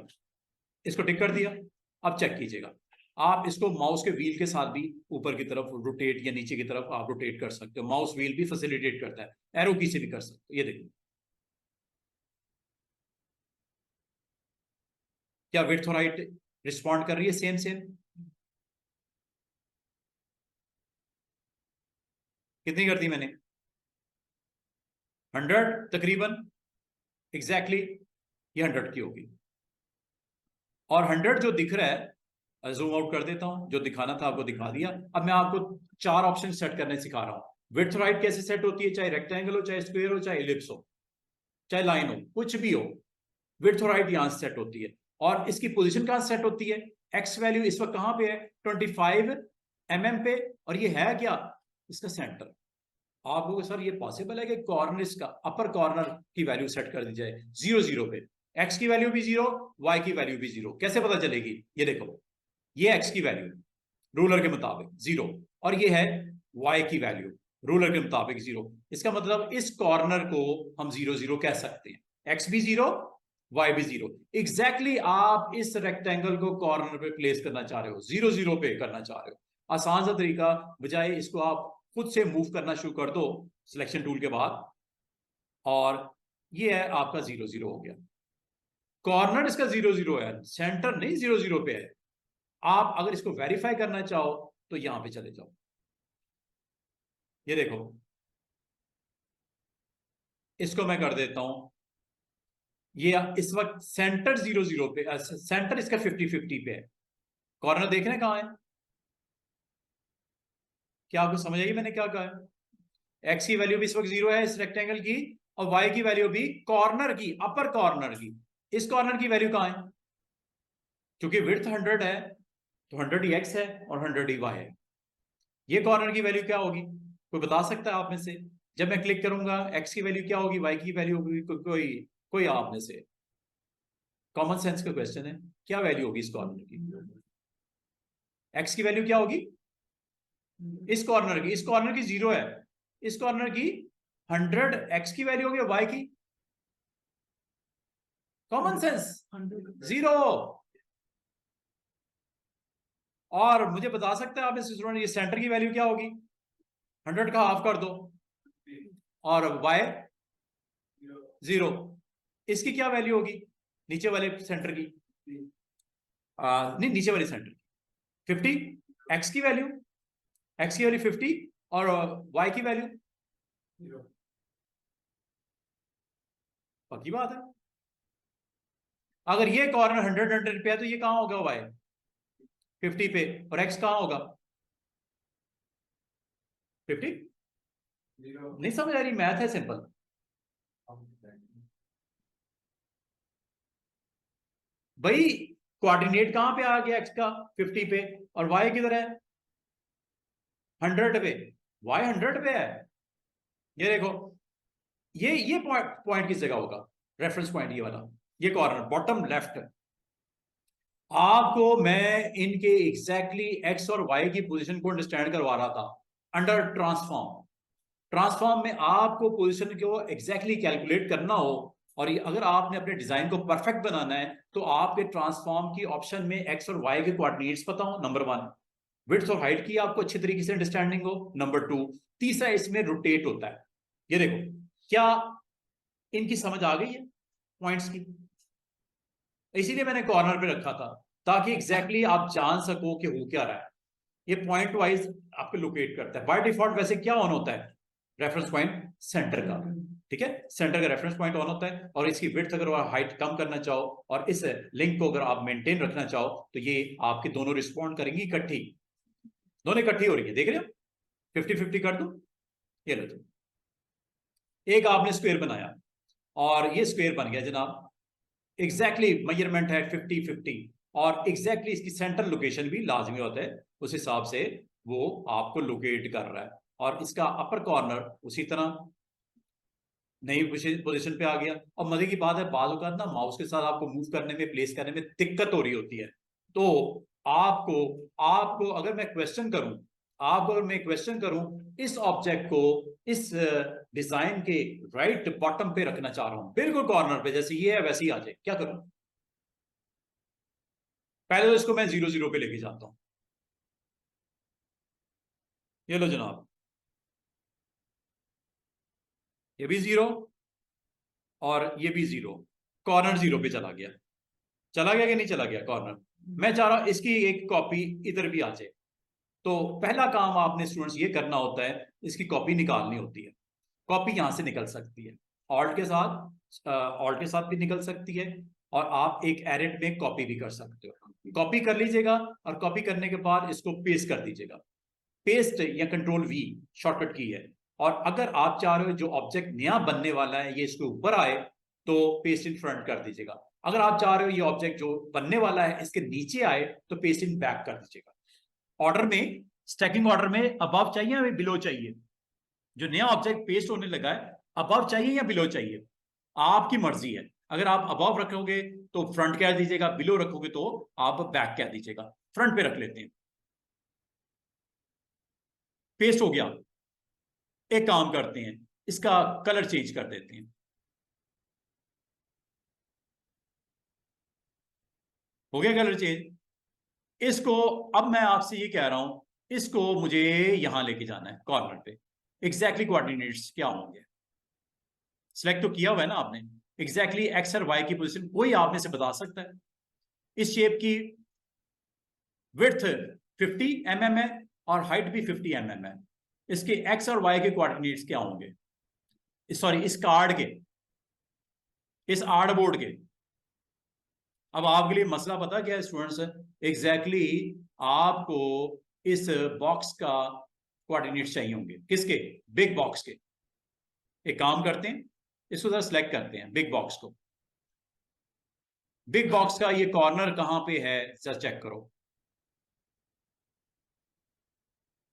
Speaker 1: इसको टिक कर दिया। अब चेक कीजिएगा, आप इसको माउस के व्हील के साथ भी ऊपर की तरफ रोटेट या नीचे की तरफ आप रोटेट कर सकते हो। माउस व्हील भी फैसिलिटेट करता है, एरो की से भी कर सकते हो। ये देखो क्या विड्थ और हाइट रिस्पॉन्ड कर रही है सेम सेम। कितनी कर दी मैंने, 100 तकरीबन, एग्जैक्टली ये 100 की होगी। और 100 जो दिख रहा है, जूम आउट कर देता हूं, जो दिखाना था आपको दिखा दिया। अब मैं आपको 4 ऑप्शन सेट करने सिखा रहा हूं। विड्थ और हाइट कैसे सेट होती है, चाहे रेक्टेंगल हो, चाहे स्क्वायर हो, चाहे इलिप्स हो, चाहे लाइन हो, कुछ भी हो, विड्थ और हाइट यहां से सेट होती है। और इसकी पोजीशन कहां सेट होती है, एक्स वैल्यू इस वक्त कहां पे है, 25 mm पे। और ये है क्या, इसका सेंटर। आप लोग सर ये पॉसिबल है कि कॉर्नर, इसका अपर कॉर्नर की वैल्यू सेट कर दी जाए 0 0 पे, एक्स की वैल्यू भी 0, वाई की वैल्यू भी 0, कैसे पता चलेगी, ये देखो, ये एक्स की वैल्यू रूलर के मुताबिक 0 और ये है वाई की वैल्यू रूलर के मुताबिक 0। इसका मतलब इस कॉर्नर को हम 0 0 कह सकते हैं, एक्स भी 0 वाई भी 0। एग्जैक्टली आप इस रेक्टेंगल को कॉर्नर पे प्लेस करना चाह रहे हो, 0 0 पे करना चाह रहे हो। आसान सा तरीका, बजाय इसको आप खुद से मूव करना शुरू कर दो सिलेक्शन टूल के बाद, और ये है आपका 0 0 हो गया। कॉर्नर इसका 0 0 है, सेंटर नहीं 0 0 पे है। आप अगर इसको वेरीफाई करना चाहो तो यहां पे चले जाओ, ये देखो, इसको मैं कर देता हूं, ये इस वक्त सेंटर 0 0 पे, सेंटर इसका 50-50 पे है। कॉर्नर देख रहे हैं कहां है, क्या आपको समझ आएगी मैंने क्या कहा है। एक्स की वैल्यू भी इस वक्त 0 है इस रेक्टेंगल की, और वाई की वैल्यू भी कॉर्नर की, अपर कॉर्नर की, इस कॉर्नर की वैल्यू कहां है, क्योंकि विड्थ 100 है तो 100 ही एक्स है और 100 ही वाई है। ये कॉर्नर की वैल्यू क्या होगी, कोई बता सकता है आप में से। जब मैं क्लिक करूंगा एक्स की वैल्यू क्या होगी, वाई की वैल्यू होगी, कोई कोई आप में से, कॉमन सेंस का क्वेश्चन है, क्या वैल्यू होगी इस कॉर्नर की, एक्स की वैल्यू क्या होगी इस कॉर्नर की, इस कॉर्नर की 0 है, इस कॉर्नर की 100, एक्स की वैल्यू होगी वाई की, कॉमन सेंस 0। और मुझे बता सकते हैं आप इस स्टूडेंट, ये सेंटर की वैल्यू क्या होगी, 100 का हाफ कर दो, और वाई 0, इसकी क्या वैल्यू होगी नीचे वाले सेंटर की, नहीं नीचे वाले सेंटर की 50, एक्स की वैल्यू, एक्स की वैल्यू 50 और वाई की वैल्यू, पक्की बात है। अगर ये कॉर्नर 100 पे है तो ये कहां होगा वाई 50 पे, और एक्स कहां होगा 50। नहीं समझ आ रही, मैथ है सिंपल। भाई कोऑर्डिनेट कहां पे आ गया एक्स का 50 पे, और वाई किधर है 100 पे, वाई 100 पे है। ये देखो, ये पॉइंट किस जगह होगा, रेफरेंस पॉइंट ये वाला, ये कॉर्नर बॉटम लेफ्ट। आपको मैं इनके एग्जैक्टली एक्स और वाई की पोजीशन को अंडरस्टैंड करवा रहा था अंडर ट्रांसफॉर्म। ट्रांसफॉर्म में आपको पोजीशन को एग्जैक्टली कैलकुलेट करना हो, और ये अगर आपने अपने डिजाइन को परफेक्ट बनाना है तो आपके ट्रांसफॉर्म की ऑप्शन में एक्स और वाई के कोऑर्डिनेट्स पता हो, नंबर 1। विड्थ और हाइट की आपको अच्छी तरीके से अंडरस्टैंडिंग हो, नंबर 2। तीसरा इसमें रोटेट होता है। ये देखो, क्या इनकी समझ आ गई है पॉइंट्स की, इसीलिए मैंने कॉर्नर पे रखा था ताकि एग्जैक्टली आप जान सको कि हो क्या रहा है। ये पॉइंट वाइज आपको लोकेट करता है। बाय डिफॉल्ट वैसे क्या ऑन होता है, रेफरेंस पॉइंट सेंटर का, ठीक है, सेंटर का रेफरेंस पॉइंट ऑन होता है, और इसकी विड्थ अगर हाइट कम करना चाहो और इस लिंक को अगर आप मेंटेन रखना चाहो तो ये आपके दोनों रिस्पॉन्ड करेंगी इकट्ठी, दोनों इकट्ठी हो रही है, देख रहे हो, 50-50 कर दो, ये लो, एक आपने स्क्वायर बनाया और ये स्क्वायर बन गया जनाब, एग्जैक्टली मेजरमेंट है 50-50, और एग्जैक्टली इसकी सेंटर लोकेशन भी लाजमी होता है, उस हिसाब से वो आपको लोकेट कर रहा है, और इसका अपर कॉर्नर उसी तरह नई पोजीशन पे आ गया। और मजे की बात है, बाल औकात ना माउस के साथ आपको मूव करने में, प्लेस करने में दिक्कत हो रही होती है, तो आपको आपको अगर मैं क्वेश्चन करूं, इस ऑब्जेक्ट को इस डिजाइन के राइट बॉटम पे रखना चाह रहा हूं, बिल्कुल कॉर्नर पे, जैसे ये है वैसे ही आ जाए, क्या करूं? पहले तो इसको मैं 0-0 पे लेके जाता हूं, ये लो जनाब, ये भी 0 और ये भी 0, कॉर्नर 0 पे चला गया, चला गया कि नहीं चला गया कॉर्नर? मैं चाह रहा हूं इसकी एक कॉपी इधर भी आ जाए, तो पहला काम आपने स्टूडेंट्स ये करना होता है, इसकी कॉपी निकालनी होती है। कॉपी यहां से निकल सकती है, ऑल्ट के साथ भी निकल सकती है, और आप एक एरेट में कॉपी भी कर सकते हो। कॉपी कर लीजिएगा, और कॉपी करने के बाद इसको पेस्ट कर दीजिएगा, पेस्ट या कंट्रोल वी शॉर्टकट की है। और अगर आप चाह रहे हो जो ऑब्जेक्ट नया बनने वाला है ये इसके ऊपर आए, तो पेस्ट इन फ्रंट कर दीजिएगा। अगर आप चाह रहे हो ये ऑब्जेक्ट जो बनने वाला है इसके नीचे आए, तो पेस्ट इन बैक कर दीजिएगा। ऑर्डर में, स्टैकिंग ऑर्डर में अबव चाहिए या बिलो चाहिए? जो नया ऑब्जेक्ट पेस्ट होने लगा है, अबव चाहिए या बिलो चाहिए? आपकी मर्जी है, अगर आप अबव रखोगे तो फ्रंट कह दीजिएगा, बिलो रखोगे तो आप बैक कह दीजिएगा। फ्रंट पे रख लेते हैं, पेस्ट हो गया। एक काम करते हैं, इसका कलर चेंज कर देते हैं, हो गया कलर चेंज। इसको अब मैं आपसे ये कह रहा हूं, इसको मुझे यहां लेके जाना है कॉर्नर पे, एग्जैक्टली कोऑर्डिनेट्स क्या होंगे? सिलेक्ट तो किया हुआ है ना आपने, एग्जैक्टली एक्स और वाई की पोजीशन कोई आप में से बता सकता है? इस शेप की विड्थ 50 mm है और हाइट भी 50 mm है, इसके एक्स और वाई के कोऑर्डिनेट्स क्या होंगे? सॉरी, इस कार्ड के, इस आर्ड बोर्ड के। अब आपके लिए मसला पता क्या है स्टूडेंट्स? एग्जैक्टली आपको इस बॉक्स का कोऑर्डिनेट चाहिए होंगे, किसके? बिग बॉक्स के। एक काम करते हैं, इसको जरा सिलेक्ट करते हैं, बिग बॉक्स को। बिग बॉक्स का ये कॉर्नर कहां पे है जरा चेक करो।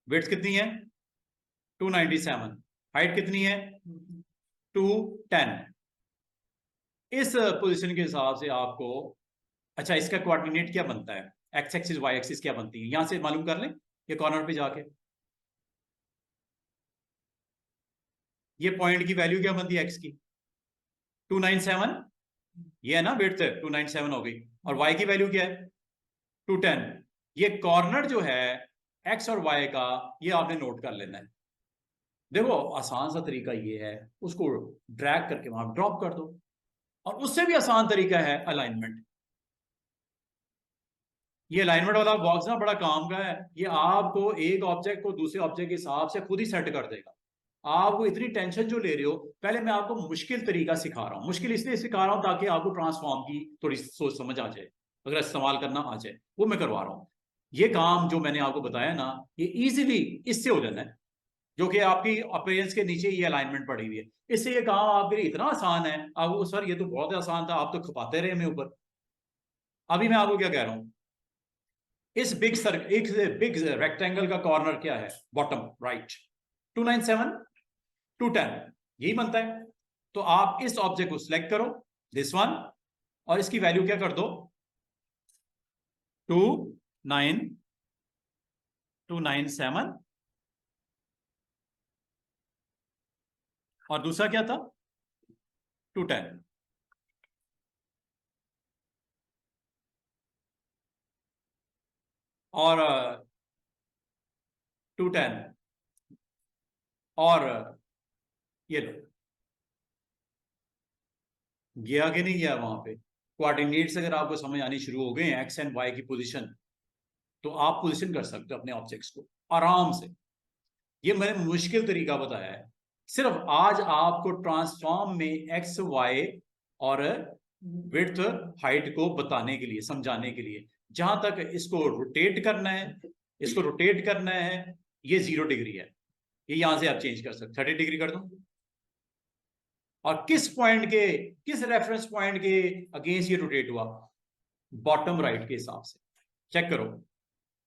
Speaker 1: विड्थ कितनी है? 297। हाइट कितनी है? 210। इस पोजीशन के हिसाब से आपको, अच्छा इसका कोऑर्डिनेट क्या बनता है, एक्स एक्सिस वाई एक्सिस क्या बनती है, यहां से मालूम कर लें ये कॉर्नर पे जाके। ये पॉइंट की वैल्यू क्या बनती है एक्स की? 297, ये है ना विड्थ, 297 हो गई। और वाई की वैल्यू क्या है? 210। ये कॉर्नर जो है एक्स और वाई का, ये आपने नोट कर लेना है। देखो आसान सा तरीका ये है, उसको ड्रैग करके वहां ड्रॉप कर दो। और उससे भी आसान तरीका है अलाइनमेंट। ये अलाइनमेंट वाला बॉक्स ना बड़ा काम का है, ये आपको एक ऑब्जेक्ट को दूसरे ऑब्जेक्ट के हिसाब से खुद ही सेट कर देगा। आपको इतनी टेंशन जो ले रहे हो, पहले मैं आपको मुश्किल तरीका सिखा रहा हूँ, मुश्किल इसलिए सिखा रहा हूँ ताकि आपको ट्रांसफॉर्म की थोड़ी सोच समझ आ जाए, अगर इस्तेमाल करना आ जाए, वो मैं करवा रहा हूँ। ये काम जो मैंने आपको बताया ना, ये इजीली इससे हो जाना है, जो कि आपकी अपीयरेंस के नीचे ये अलाइनमेंट पड़ी हुई है। इससे ये काम आपके लिए इतना आसान है, आपको सर ये तो बहुत आसान था, आप तो खपाते रहे मेरे ऊपर। अभी मैं आपको क्या कह रहा हूँ, इस बिग सर्कल, एक बिग रेक्टेंगल का कॉर्नर क्या है? बॉटम राइट, 297, 210, यही बनता है। तो आप इस ऑब्जेक्ट को सिलेक्ट करो, दिस वन, और इसकी वैल्यू क्या कर दो? 297। और दूसरा क्या था? 210। और 210, और ये लो, गया कि नहीं गया वहां पे? कोऑर्डिनेट्स अगर आपको समझ आनी शुरू हो गए हैं, एक्स एंड वाई की पोजीशन, तो आप पोजीशन कर सकते हो अपने ऑब्जेक्ट्स को आराम से। ये मैंने मुश्किल तरीका बताया है, सिर्फ आज आपको ट्रांसफॉर्म में एक्स वाई और विड्थ हाइट को बताने के लिए, समझाने के लिए। जहां तक इसको रोटेट करना है, इसको रोटेट करना है, ये 0 डिग्री है, ये यहां से आप चेंज कर सकते, 30 डिग्री कर दो। और किस पॉइंट के, किस रेफरेंस पॉइंट के अगेंस्ट ये रोटेट हुआ? बॉटम राइट के हिसाब से। चेक करो,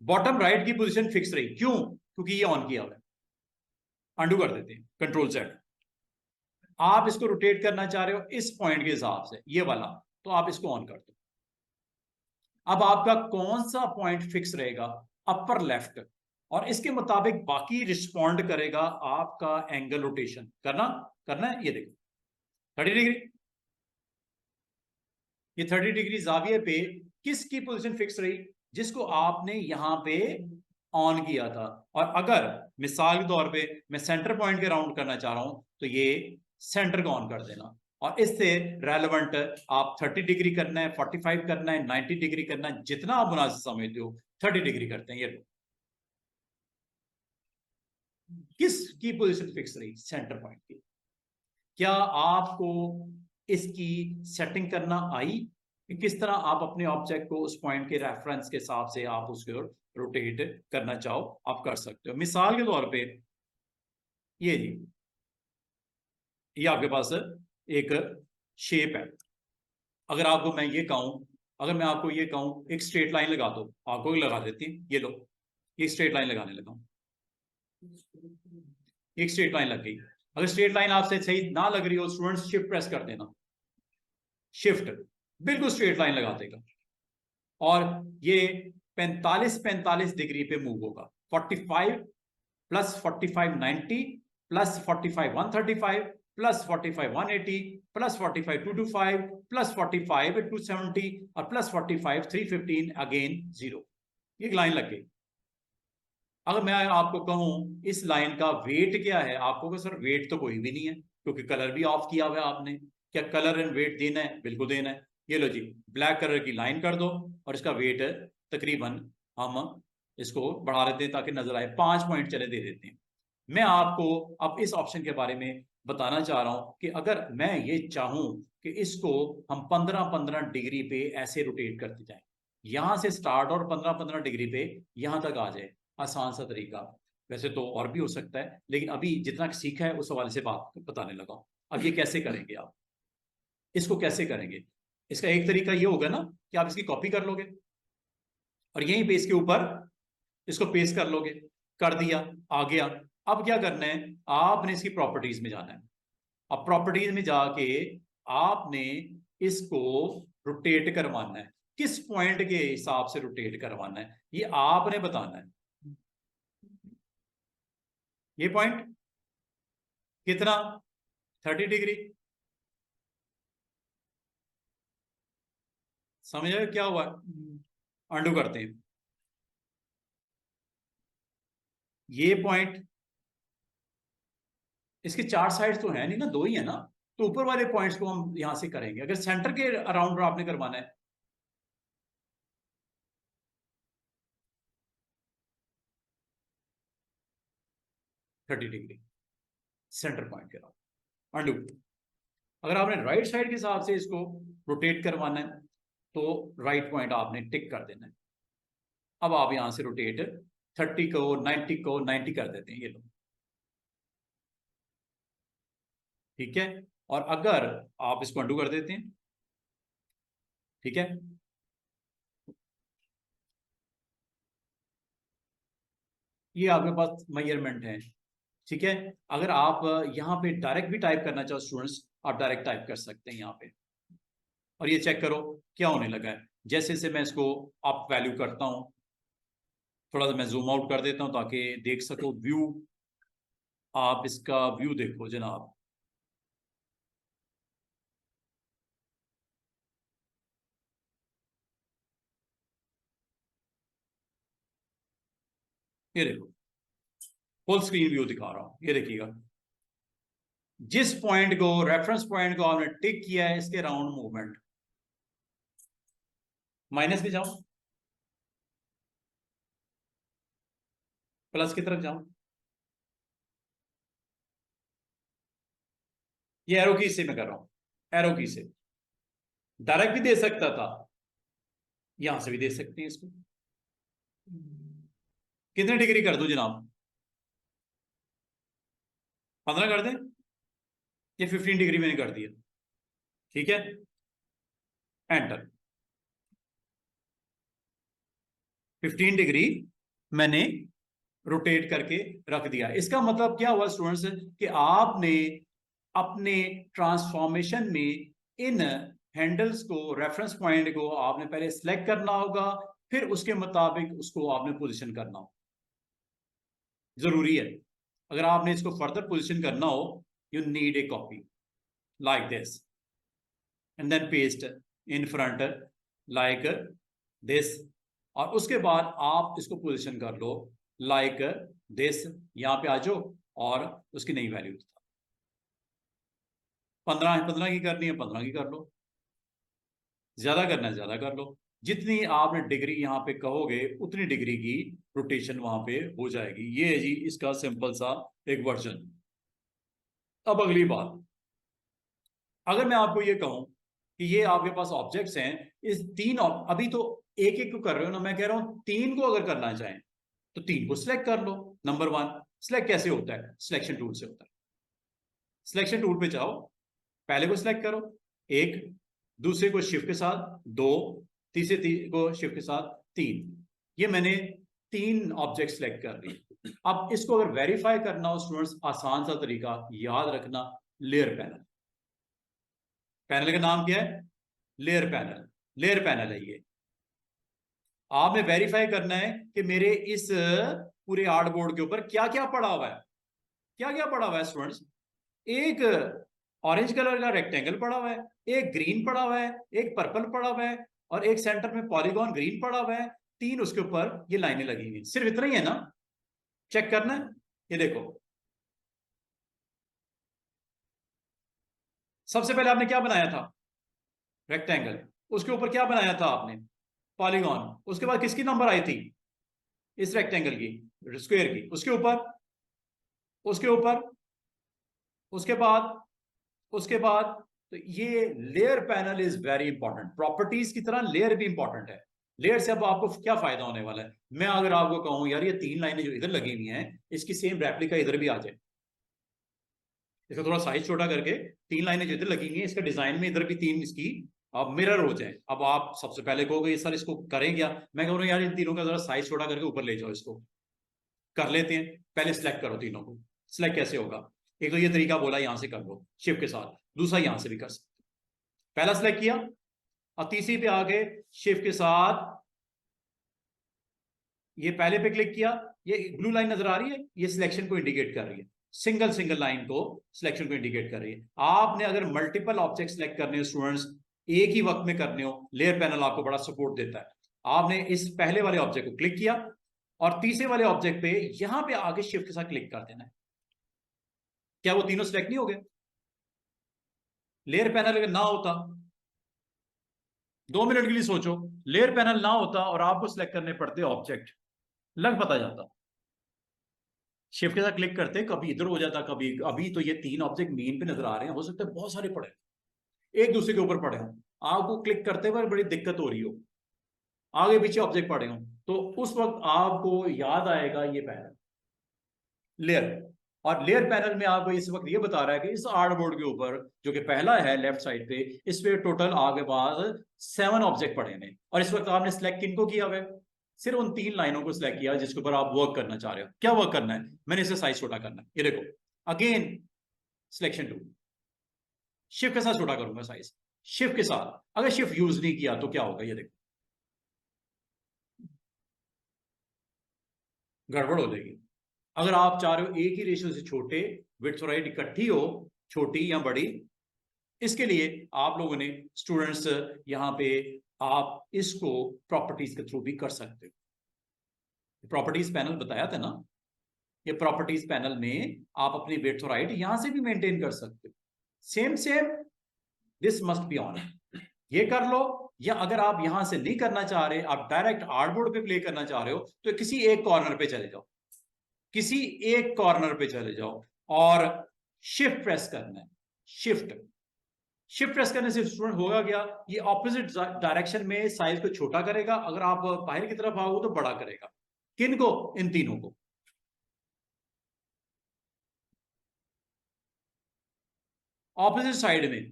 Speaker 1: बॉटम राइट की पोजीशन फिक्स रही। क्यों? क्योंकि ये ऑन किया हुआ है। अंडू कर देते हैं, कंट्रोल सेट। आप इसको रोटेट करना चाह रहे हो इस पॉइंट के हिसाब से, ये वाला, तो आप इसको ऑन कर दो। अब आपका कौन सा पॉइंट फिक्स रहेगा? अपर लेफ्ट, और इसके मुताबिक बाकी रिस्पॉन्ड करेगा आपका एंगल रोटेशन। करना है, ये देखो 30 डिग्री। ये 30 डिग्री जाविये पे किसकी पोजीशन फिक्स रही? जिसको आपने यहां पे ऑन किया था। और अगर मिसाल के तौर पे मैं सेंटर पॉइंट के राउंड करना चाह रहा हूं, तो ये सेंटर को ऑन कर देना। और इससे रेलेवेंट आप 30 डिग्री करना है, 45 करना है, 90 डिग्री करना है, जितना आप मुनासिब समझते हो 30 डिग्री करते हैं। ये किसकी पोजीशन फिक्स रही? सेंटर पॉइंट की। क्या आपको इसकी सेटिंग करना आई कि किस तरह आप अपने ऑब्जेक्ट को उस पॉइंट के रेफरेंस के हिसाब से आप उसको रोटेट करना चाहो, आप कर सकते हो। मिसाल के तौर पे ये जी, ये आपके पास एक शेप है। अगर आपको मैं ये कहूं, अगर मैं आपको ये कहूं एक स्ट्रेट लाइन लगा दो, आपको लगा देती, ये लो, ये स्ट्रेट लाइन लगाने लगा, एक स्ट्रेट लाइन लग गई। अगर स्ट्रेट लाइन आपसे सही ना लग रही हो, स्टूडेंट्स शिफ्ट प्रेस कर देना, शिफ्ट, बिल्कुल स्ट्रेट लाइन लगा देगा। और ये 45 डिग्री पे मूव होगा। 45 plus 45 90 plus 45 135 plus 45 180 plus 45 225 plus 45 270 और प्लस 45 315 अगेन 0। एक लाइन लग गई। अगर मैं आपको कहूं इस लाइन का वेट क्या है, आपको सर वेट तो कोई भी नहीं है, क्योंकि कलर भी ऑफ किया हुआ है आपने। क्या कलर एंड वेट देना है? बिल्कुल देना है। ये लो जी, ब्लैक कलर की लाइन कर दो और इसका वेट तकरीबन हम इसको बढ़ा लेते हैं ताकि नजर आए, 5 पॉइंट चले दे देते हैं। मैं आपको अब इस ऑप्शन के बारे में बताना चाह रहा हूं कि अगर मैं ये चाहूं कि इसको हम 15-15 डिग्री पे ऐसे रोटेट करते जाएं, यहां से स्टार्ट और 15-15 डिग्री पे यहां तक आ जाए, आसान सा तरीका। वैसे तो और भी हो सकता है, लेकिन अभी जितना सीखा है उस हवाले से बात बताने लगा हूं। अब ये कैसे करेंगे आप, इसको कैसे करेंगे? इसका एक तरीका ये होगा ना कि आप इसकी कॉपी कर लोगे और यहीं पे इसके ऊपर इसको पेस्ट कर लोगे। कर दिया, आ गया। अब क्या करना है, आपने इसकी प्रॉपर्टीज में जाना है। अब प्रॉपर्टीज में जाके आपने इसको रोटेट करवाना है। किस पॉइंट के हिसाब से रोटेट करवाना है, ये आपने बताना है। ये पॉइंट कितना? 30 डिग्री। समझ रहे हो क्या हुआ? अंडू करते हैं। ये पॉइंट, इसके 4 साइड्स तो है नहीं ना, 2 ही है ना, तो ऊपर वाले पॉइंट्स को हम यहां से करेंगे। अगर सेंटर के अराउंड आपने करवाना है, 30 डिग्री सेंटर पॉइंट के अराउंड अंडू। अगर आपने राइट साइड के हिसाब से इसको रोटेट करवाना है, तो राइट पॉइंट आपने टिक कर देना है। अब आप यहां से रोटेट 30 को 90 को 90 कर देते हैं, ये लोग, ठीक है। और अगर आप इसको अंडू कर देते हैं, ठीक है, ये आपके पास मेजरमेंट है, ठीक है। अगर आप यहाँ पे डायरेक्ट भी टाइप करना चाहो स्टूडेंट्स, आप डायरेक्ट टाइप कर सकते हैं यहाँ पे। और ये चेक करो क्या होने लगा है। जैसे जैसे मैं इसको अप वैल्यू करता हूँ, थोड़ा सा मैं जूम आउट कर देता हूँ ताकि देख सको व्यू, आप इसका व्यू देखो जनाब। ये देखो, फुल स्क्रीन व्यू दिखा रहा हूं, ये देखिएगा। जिस पॉइंट को, रेफरेंस पॉइंट को आपने टिक किया है, इसके राउंड मूवमेंट। माइनस पे जाओ, प्लस की तरफ जाओ, ये एरो की से मैं कर रहा हूं, एरो की से। डायरेक्ट भी दे सकता था, यहां से भी दे सकते हैं इसको। कितने डिग्री कर दूं जनाब? 15 कर दें? ये 15 डिग्री मैंने कर दिया, ठीक है, एंटर। 15 डिग्री मैंने रोटेट करके रख दिया। इसका मतलब क्या हुआ स्टूडेंट्स कि आपने अपने ट्रांसफॉर्मेशन में इन हैंडल्स को, रेफरेंस पॉइंट को आपने पहले सिलेक्ट करना होगा, फिर उसके मुताबिक उसको आपने पोजीशन करना हो, जरूरी है। अगर आपने इसको फर्दर पोजीशन करना हो, you need a copy like this and then paste in front like this, और उसके बाद आप इसको पोजीशन कर लो लाइक दिस। यहां पे आ जाओ और उसकी नई वैल्यू 15 की करनी है 15 की कर लो, ज्यादा करना है ज्यादा कर लो। जितनी आपने डिग्री यहां पे कहोगे उतनी डिग्री की रोटेशन वहां पे हो जाएगी। ये है जी इसका सिंपल सा एक वर्जन। अब अगली बात, अगर मैं आपको ये कहूं कि ये आपके पास ऑब्जेक्ट्स हैं, इस तीन अभी तो एक एक को कर रहे हो ना, मैं कह रहा हूं तीन को अगर करना चाहें तो तीन को सिलेक्ट कर लो। नंबर वन, सिलेक्ट कैसे होता है? सिलेक्शन टूल से होता है। सिलेक्शन टूल पे जाओ, पहले को सिलेक्ट करो एक, दूसरे को शिफ्ट के साथ दो, तीसरे को शिफ्ट के साथ तीन। ये मैंने तीन ऑब्जेक्ट सिलेक्ट कर लिए। अब इसको अगर वेरीफाई करना हो स्टूडेंट्स, आसान सा तरीका याद रखना, लेयर पैनल। पैनल का नाम क्या है? Layer panel. लेयर पैनल है ये। आपने वेरीफाई करना है कि मेरे इस पूरे आर्टबोर्ड के ऊपर क्या क्या पड़ा हुआ है। क्या क्या पड़ा हुआ है स्टूडेंट्स? एक ऑरेंज कलर का रेक्टेंगल पड़ा हुआ है, एक ग्रीन पड़ा हुआ है, एक पर्पल पड़ा हुआ है, और एक सेंटर में पॉलीगॉन ग्रीन पड़ा हुआ है। तीन उसके ऊपर ये लाइनें लगी हुई, सिर्फ इतना ही है ना? चेक करना है। ये देखो, सबसे पहले आपने क्या बनाया था? रेक्टेंगल। उसके ऊपर क्या बनाया था आपने? पॉलीगॉन। उसके बाद किसकी नंबर आई थी? इस रेक्टेंगल की, स्क्वायर की। उसके ऊपर, उसके ऊपर, उसके बाद, उसके बाद। तो ये layer panel is very important. Properties की तरह लेयर भी इंपॉर्टेंट है। लेयर से अब आपको क्या फायदा होने वाला है? मैं अगर आपको कहूं यार ये तीन लाइनें जो इधर लगी हुई हैं, इसकी सेम रेप्लिका इधर भी आ जाए, इसका थोड़ा साइज छोटा करके तीन लाइनें जो इधर लगी हुई हैं इसका डिजाइन में इधर भी तीन इसकी अब मिरर हो जाए। अब आप सबसे पहले कहोगे ये सर इसको करें क्या? मैं कह रहा हूं यार इन तीनों का जरा साइज छोटा करके ऊपर ले जाओ, इसको कर लेते हैं। पहले सिलेक्ट करो तीनों को। सिलेक्ट कैसे होगा? एक तो ये तरीका बोला यहां से कर लो शिफ्ट के साथ, दूसरा यहां से भी कर सकते। पहला सिलेक्ट किया और तीसरी पे आके शिफ्ट के साथ ये पहले पे क्लिक किया। ये ब्लू लाइन नजर आ रही है, ये सिलेक्शन को इंडिकेट कर रही है। सिंगल सिंगल लाइन को सिलेक्शन को इंडिकेट कर रही है। आपने अगर मल्टीपल ऑब्जेक्ट सिलेक्ट करने हो स्टूडेंट्स, एक ही वक्त में करने हो, लेयर पैनल आपको बड़ा सपोर्ट देता है। आपने इस पहले वाले ऑब्जेक्ट को क्लिक किया और तीसरे वाले ऑब्जेक्ट पे यहां पे आगे शिफ्ट के साथ क्लिक कर देना है। क्या वो तीनों सिलेक्ट नहीं हो गए? लेयर पैनल अगर ना होता, 2 मिनट के लिए सोचो, लेयर पैनल ना होता और आपको सिलेक्ट करने पड़ते ऑब्जेक्ट, लग पता जाता। शिफ्ट के साथ क्लिक करते कभी इधर हो जाता कभी। अभी तो ये तीन ऑब्जेक्ट मेन पे नजर आ रहे हैं, हो सकता है बहुत सारे पड़े एक दूसरे के ऊपर पड़े हों, आपको क्लिक करते हुए बड़ी दिक्कत हो रही हो, आगे पीछे ऑब्जेक्ट पड़े हों, तो उस वक्त आपको याद आएगा ये पैनल, लेयर। और लेयर पैनल में आपको इस वक्त ये बता रहा है कि इस आर्टबोर्ड के ऊपर जो कि पहला है लेफ्ट साइड पे, इस पे टोटल आगे बाद 7 ऑब्जेक्ट पड़े हैं। और इस वक्त आपने सिलेक्ट किनको किया हुआ है? सिर्फ उन तीन लाइनों को सिलेक्ट किया जिसके ऊपर आप वर्क करना चाह रहे हो। क्या वर्क करना है? मैंने इसे साइज छोटा करना है। ये देखो, अगेन सिलेक्शन टूल, शिफ्ट के साथ छोटा करूंगा साइज। शिफ्ट के साथ, अगर शिफ्ट यूज नहीं किया तो क्या होगा? ये देखो, गड़बड़ हो जाएगी। अगर आप चाह रहे हो एक ही रेशियो से छोटे, विड्थ और हाइट इकट्ठी हो, छोटी या बड़ी, इसके लिए आप लोगों ने स्टूडेंट्स यहां पे आप इसको प्रॉपर्टीज के थ्रू भी कर सकते हो। प्रॉपर्टीज पैनल बताया था ना, ये प्रॉपर्टीज पैनल में आप अपनी विड्थ और हाइट यहां से भी मेंटेन कर सकते हो। Same same, this must be on, ये कर लो। या अगर आप यहां से नहीं करना चाह रहे, आप डायरेक्ट आर्टबोर्ड पे प्ले करना चाह रहे हो, तो किसी एक कॉर्नर पे चले जाओ, किसी एक कॉर्नर पे चले जाओ और शिफ्ट प्रेस करना है। शिफ्ट। शिफ्ट प्रेस करने से स्टूडेंट होगा क्या, ये ऑपोजिट डायरेक्शन में साइज को छोटा करेगा, अगर आप बाहर की तरफ आओगे तो बड़ा करेगा। किन को? इन तीनों को। ऑपोजिट साइड में।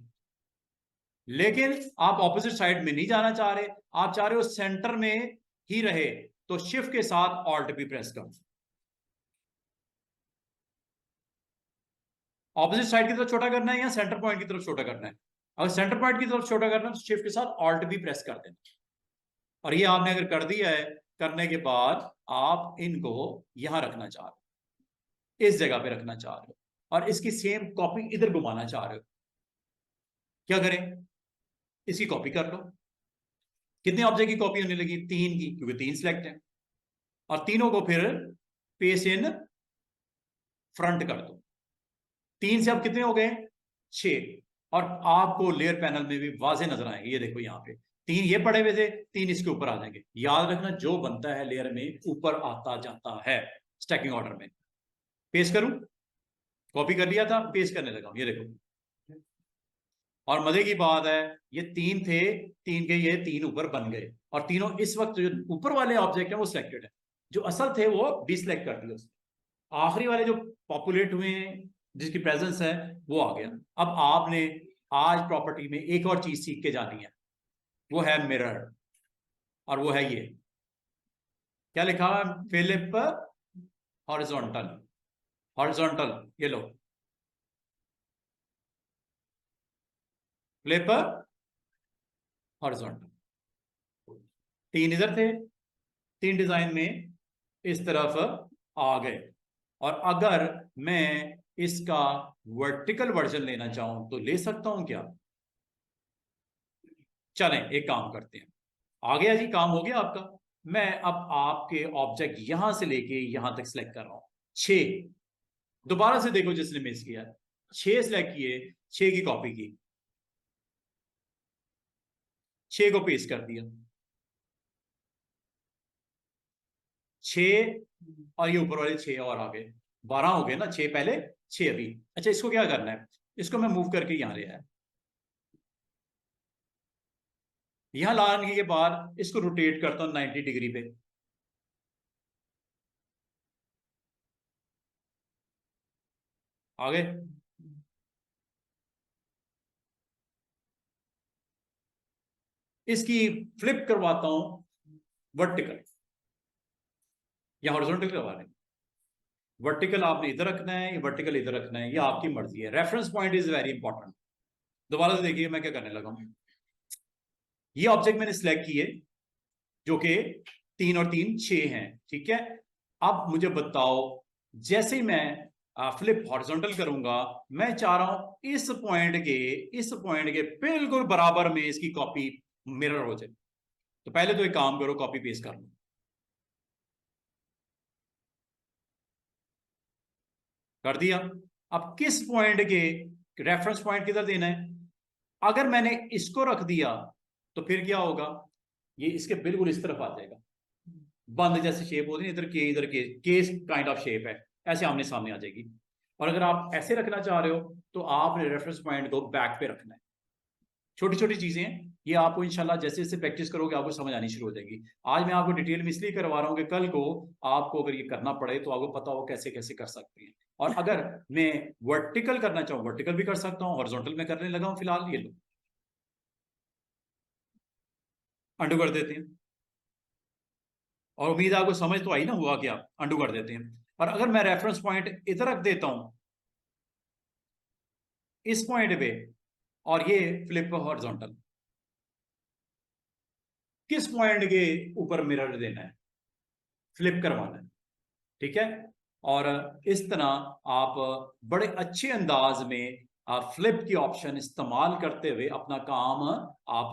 Speaker 1: लेकिन आप ऑपोजिट साइड में नहीं जाना चाह रहे, आप चाह रहे हो सेंटर में ही रहे, तो शिफ्ट के साथ ऑल्ट भी प्रेस करो। ऑपोजिट साइड की तरफ छोटा करना है या सेंटर पॉइंट की तरफ छोटा करना है? अगर सेंटर पॉइंट की तरफ छोटा करना है तो शिफ्ट के साथ ऑल्ट भी प्रेस कर देना। और ये आपने अगर कर दिया है, करने के बाद आप इनको यहां रखना चाह रहे हो, इस जगह पे रखना चाह रहे हो, और इसकी सेम कॉपी इधर घुमाना चाह रहे हो। क्या करें? इसकी कॉपी कर लो। कितने ऑब्जेक्ट की कॉपी होने लगी? 3 की, क्योंकि 3 सिलेक्ट है। और तीनों को फिर पेस्ट इन फ्रंट कर दो। 3 से अब कितने हो गए? 6। और आपको लेयर पैनल में भी वाजे नजर आएंगे, ये देखो यहाँ पे 3 ये पड़े हुए थे, 3 इसके ऊपर आ जाएंगे। याद रखना, जो बनता है लेयर में ऊपर आता जाता है स्टैकिंग ऑर्डर में। पेस्ट करूं? कॉपी कर लिया था, पेस्ट करने लगा, ये देखो। और मजे की बात है, ये 3 थे, 3 के ये 3 ऊपर बन गए, और तीनों इस वक्त जो ऊपर वाले ऑब्जेक्ट है वो सिलेक्टेड है, जो असल थे वो डिसलेक्ट कर दिए। आखिरी वाले जो पॉपुलेट हुए हैं, जिसकी प्रेजेंस है, वो आ गया। अब आपने आज प्रॉपर्टी में एक और चीज सीख के जानी है, वो है मिरर। और वो है ये, क्या लिखा है? Philip horizontal. हॉरिजॉन्टल, ये लो, फिलिप हॉरिजॉन्टल। 3 इधर थे, 3 डिजाइन में इस तरफ आ गए। और अगर मैं इसका वर्टिकल वर्जन लेना चाहूं तो ले सकता हूं क्या? चलें एक काम करते हैं। आ गया जी, काम हो गया आपका। मैं अब आपके ऑब्जेक्ट यहां से लेके यहां तक सिलेक्ट कर रहा हूं। 6 दोबारा से देखो, जिसने मिस किया, 6 सिलेक्ट किए, 6 की कॉपी की, 6 को पेस्ट कर दिया। 6 और ये ऊपर वाले 6 और आ गए, 12 हो गए ना। 6 पहले, 6 अभी। अच्छा, इसको क्या करना है? इसको मैं मूव करके यहां ले आया। यहां लाने के बाद इसको रोटेट करता हूं 90 डिग्री पे। आगे इसकी फ्लिप करवाता हूं वर्टिकल, या हॉरिजॉन्टल करवा रहे हैं। वर्टिकल आपने इधर रखना है, वर्टिकल इधर रखना है, ये आपकी मर्जी है। Reference point is very important. दोबारा से देखिए मैं क्या करने लगा हूं। ये ऑब्जेक्ट मैंने सिलेक्ट किए, जो कि 3 और 3 6 हैं, ठीक है। अब मुझे बताओ, जैसे ही मैं फ्लिप हॉरिजॉन्टल करूंगा, मैं चाह रहा हूं इस पॉइंट के बिल्कुल बराबर में इसकी कॉपी मिरर हो जाए। तो पहले तो एक काम करो, कॉपी पेस्ट कर लो। कर दिया। अब किस पॉइंट के रेफरेंस पॉइंट किधर देना है? अगर मैंने इसको रख दिया तो फिर क्या होगा? ये इसके बिल्कुल इस तरफ आ जाएगा। बंद जैसी शेप होती है, इधर के केस काइंड ऑफ शेप है, ऐसे आमने सामने आ जाएगी। और अगर आप ऐसे रखना चाह रहे हो तो आपने रेफरेंस पॉइंट को बैक पे रखना है। छोटी छोटी चीजें हैं, ये आपको इंशाल्लाह जैसे जैसे प्रैक्टिस करोगे आपको समझ आनी शुरू हो जाएगी। आज मैं आपको डिटेल में इसलिए करवा रहा हूँ कि कल को आपको अगर ये करना पड़े तो आपको पता हो कैसे कैसे कर सकते हैं। और अगर मैं वर्टिकल करना चाहूँ, वर्टिकल भी कर सकता हूँ, हॉरिजॉन्टल में करने लगा हूँ फिलहाल। ये लो, अंडू कर देते हैं। और उम्मीद आपको समझ तो आई ना, हुआ क्या? अंडू कर देते हैं। और अगर मैं रेफरेंस पॉइंट इधर रख देता हूं, इस पॉइंट पे, और ये फ्लिप हॉरिजॉन्टल, किस पॉइंट के ऊपर मिरर देना है? फ्लिप करवाना है, ठीक है। और इस तरह आप बड़े अच्छे अंदाज में फ्लिप की ऑप्शन इस्तेमाल करते हुए अपना काम आप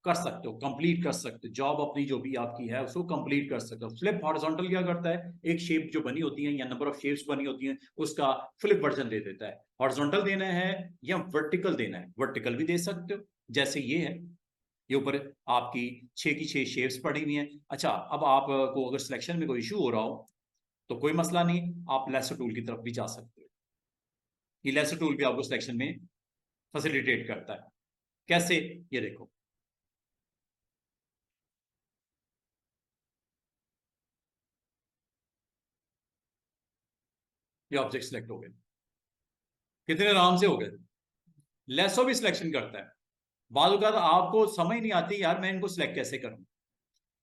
Speaker 1: कर सकते हो, कंप्लीट कर सकते हो। जॉब अपनी जो भी आपकी है उसको कंप्लीट कर सकते हो। फ्लिप हॉरिजॉन्टल क्या करता है? एक शेप जो बनी होती है या नंबर ऑफ शेप्स बनी होती हैं, उसका फ्लिप वर्जन दे देता है। हॉरिजॉन्टल देना है या वर्टिकल देना है, वर्टिकल भी दे सकते हो, जैसे ये है। ये ऊपर आपकी 6 की 6 शेप्स पड़ी हुई हैं। अच्छा, अब आपको अगर सिलेक्शन में कोई इशू हो रहा हो तो कोई मसला नहीं, आप लेसर टूल की तरफ भी जा सकते हो। ये लेसर टूल भी आपको सिलेक्शन में फैसिलिटेट करता है। कैसे, ये देखो, ये ऑब्जेक्ट सिलेक्ट हो गए, कितने आराम से हो गए। लेसो भी सिलेक्शन करता है। बाद का आपको समझ नहीं आती यार मैं इनको सिलेक्ट कैसे करूं,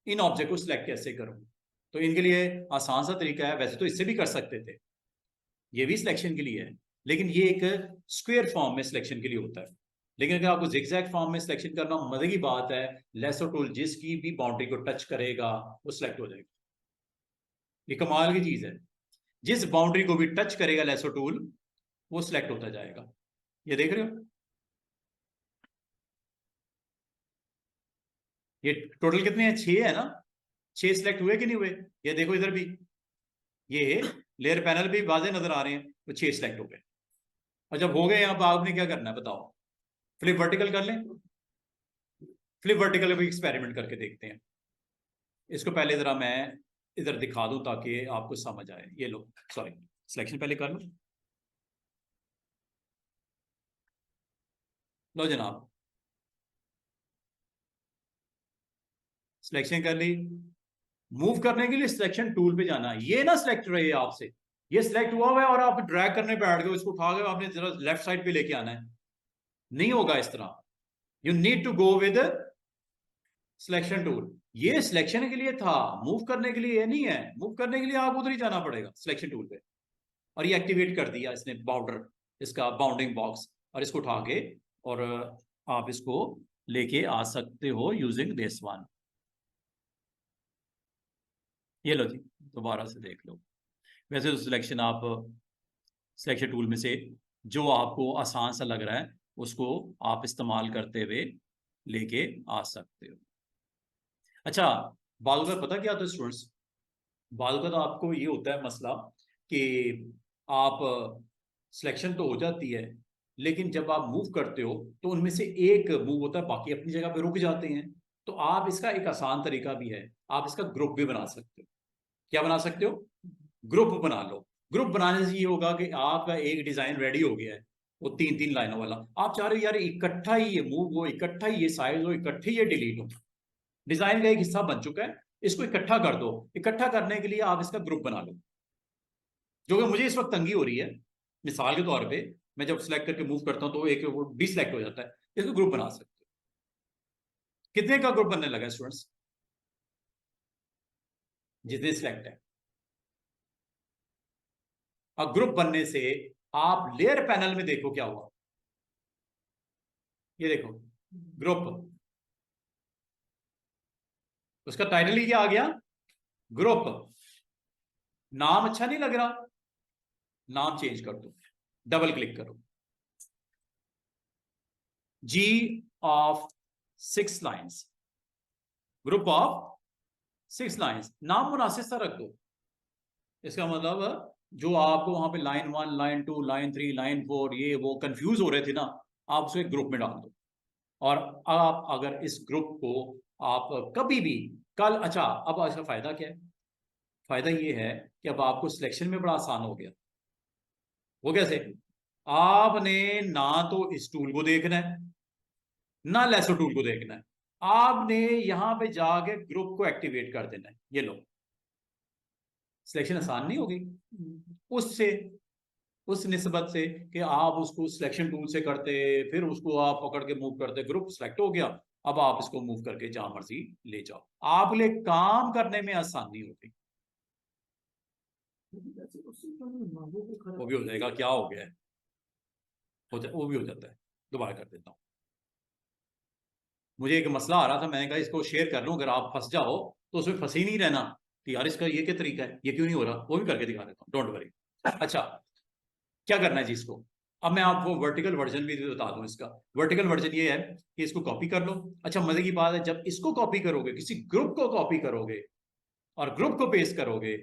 Speaker 1: इन ऑब्जेक्ट को सिलेक्ट कैसे करूं। तो इनके लिए आसान सा तरीका है, वैसे तो इससे भी कर सकते थे, ये भी सिलेक्शन के लिए है, लेकिन ये एक स्क्वायर फॉर्म में सिलेक्शन के लिए होता है। लेकिन अगर आपको जिगजैग फॉर्म में सिलेक्शन करना, मजे की बात है, लेसो टूल जिसकी भी बाउंड्री को टच करेगा वो सिलेक्ट हो जाएगा। ये कमाल की चीज है, जिस बाउंड्री को भी टच करेगा लेसो टूल वो सिलेक्ट होता जाएगा। ये देख रहे हो, ये टोटल कितने हैं, 6 है ना, 6 सिलेक्ट हुए कि नहीं हुए। ये देखो इधर भी, ये लेयर पैनल भी वाजे नजर आ रहे हैं, तो 6 सिलेक्ट हो गए। और जब हो गए यहाँ पर आपने क्या करना है बताओ, फ्लिप वर्टिकल कर लें। फ्लिप वर्टिकल भी एक्सपेरिमेंट करके देखते हैं। इसको पहले जरा मैं इधर दिखा दूं ताकि आपको समझ आए। ये लो, सॉरी, सिलेक्शन पहले कर लो। लो जनाब, सिलेक्शन कर ली। मूव करने के लिए सिलेक्शन टूल पे जाना है, ये ना सिलेक्ट रहे आपसे, ये सिलेक्ट हुआ हुआ है और आप ड्रैग करने बैठ गए, इसको उठा के आपने जरा लेफ्ट साइड पे लेके आना है, नहीं होगा इस तरह। You need to go with selection tool. ये सिलेक्शन के लिए था, मूव करने के लिए ये नहीं है। मूव करने के लिए आप उधर ही जाना पड़ेगा सिलेक्शन टूल पे। और ये एक्टिवेट कर दिया इसने बाउंडर, इसका बाउंडिंग बॉक्स, और इसको उठा के और आप इसको लेके आ सकते हो यूजिंग दिस वन। ये लो जी, दोबारा से देख लो। वैसे तो सिलेक्शन आप सिलेक्शन टूल में से जो आपको आसान सा लग रहा है उसको आप इस्तेमाल करते हुए लेके आ सकते हो। अच्छा, बाल का पता क्या होता है स्टूडेंट्स, बाल का तो आपको ये होता है मसला कि आप सिलेक्शन तो हो जाती है, लेकिन जब आप मूव करते हो तो उनमें से एक मूव होता है, बाकी अपनी जगह पे रुक जाते हैं। तो आप इसका एक आसान तरीका भी है, आप इसका ग्रुप भी बना सकते हो। क्या बना सकते हो, ग्रुप बना लो। ग्रुप बनाने से ये होगा कि आपका एक डिजाइन रेडी हो गया है, वो 3-3 लाइनों वाला। आप चाह रहे हो यार इकट्ठा ही ये मूव हो, इकट्ठा ही ये साइज हो, इकट्ठे ही ये डिलीट हो, डिजाइन का एक हिस्सा बन चुका है, इसको इकट्ठा कर दो। इकट्ठा करने के लिए आप इसका ग्रुप बना लो। जो कि मुझे इस वक्त तंगी हो रही है, मिसाल के तौर पे मैं जब सिलेक्ट करके मूव करता हूं तो एक वो डिसलेक्ट हो जाता है, इसको ग्रुप बना सकते हो। कितने का ग्रुप बनने लगा स्टूडेंट्स, जितने सिलेक्ट है। और ग्रुप बनने से आप लेयर पैनल में देखो क्या हुआ, ये देखो ग्रुप, उसका टाइटल ही क्या आ गया, ग्रुप। नाम अच्छा नहीं लग रहा, नाम चेंज कर दो, डबल क्लिक करो, जी of 6 lines, group of 6 lines, नाम मुनासिब सा रख दो। इसका मतलब जो आपको वहां पे लाइन 1, लाइन 2, लाइन 3, लाइन 4 ये वो कंफ्यूज हो रहे थे ना, आप उसको एक ग्रुप में डाल दो। और आप अगर इस ग्रुप को आप कभी भी कल, अच्छा अब इसका फायदा क्या है, फायदा ये है कि अब आपको सिलेक्शन में बड़ा आसान हो गया। वो कैसे, आपने ना तो इस टूल को देखना है ना लेसो टूल को देखना है, आपने यहां पे जाके ग्रुप को एक्टिवेट कर देना है। ये लो, सिलेक्शन आसान नहीं होगी उससे, उस निस्बत से कि आप उसको सिलेक्शन टूल से करते, फिर उसको आप पकड़ के मूव करते, ग्रुप सेलेक्ट हो गया, अब आप इसको मूव करके जहां मर्जी ले जाओ, आप लिए काम करने में आसानी होगी। वो भी हो जाएगा, क्या हो गया है, वो भी हो जाता है। दोबारा कर देता हूँ, मुझे एक मसला आ रहा था, मैंने कहा इसको शेयर कर लूं, अगर आप फंस जाओ तो उसमें फंसे ही नहीं रहना कि यार इसका ये क्या तरीका है, ये क्यों नहीं हो रहा, वो भी करके दिखा देता हूँ, डोंट वरी। अच्छा, क्या करना है जी इसको, अब मैं आपको वर्टिकल वर्जन भी बता दूं इसका। वर्टिकल वर्जन ये है कि इसको कॉपी कर लो। अच्छा, मजे की बात है, जब इसको कॉपी करोगे, किसी ग्रुप को कॉपी करोगे और ग्रुप को पेस्ट करोगे,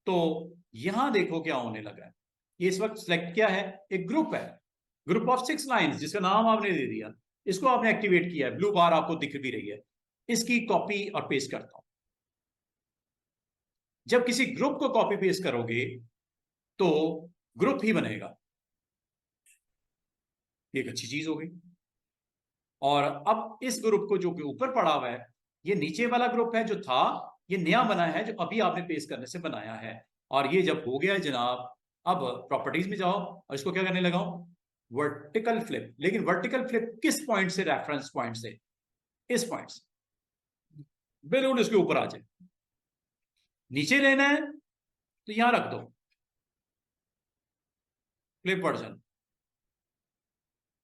Speaker 1: तो यहां देखो क्या होने लगा है। ये इस वक्त सिलेक्ट क्या है, एक ग्रुप है, ग्रुप ऑफ 6 लाइंस, जिसका नाम आपने दे दिया, इसको आपने एक्टिवेट किया है, ब्लू बार आपको दिख भी रही है। इसकी कॉपी और पेस्ट करता हूं। जब किसी ग्रुप को कॉपी पेस्ट करोगे तो ग्रुप ही बनेगा। एक अच्छी चीज हो गई। और अब इस ग्रुप को जो कि ऊपर पड़ा हुआ है, ये नीचे वाला ग्रुप है जो था, ये नया बना है जो अभी आपने पेस्ट करने से बनाया है। और ये जब हो गया है जनाब, अब प्रॉपर्टीज में जाओ और इसको क्या करने लगाओ, वर्टिकल फ्लिप। लेकिन वर्टिकल फ्लिप किस पॉइंट से, रेफरेंस पॉइंट से, इस पॉइंट से बिल्कुल इसके ऊपर आ जाए। नीचे लेना है तो यहां रख दो फ्लिप वर्जन,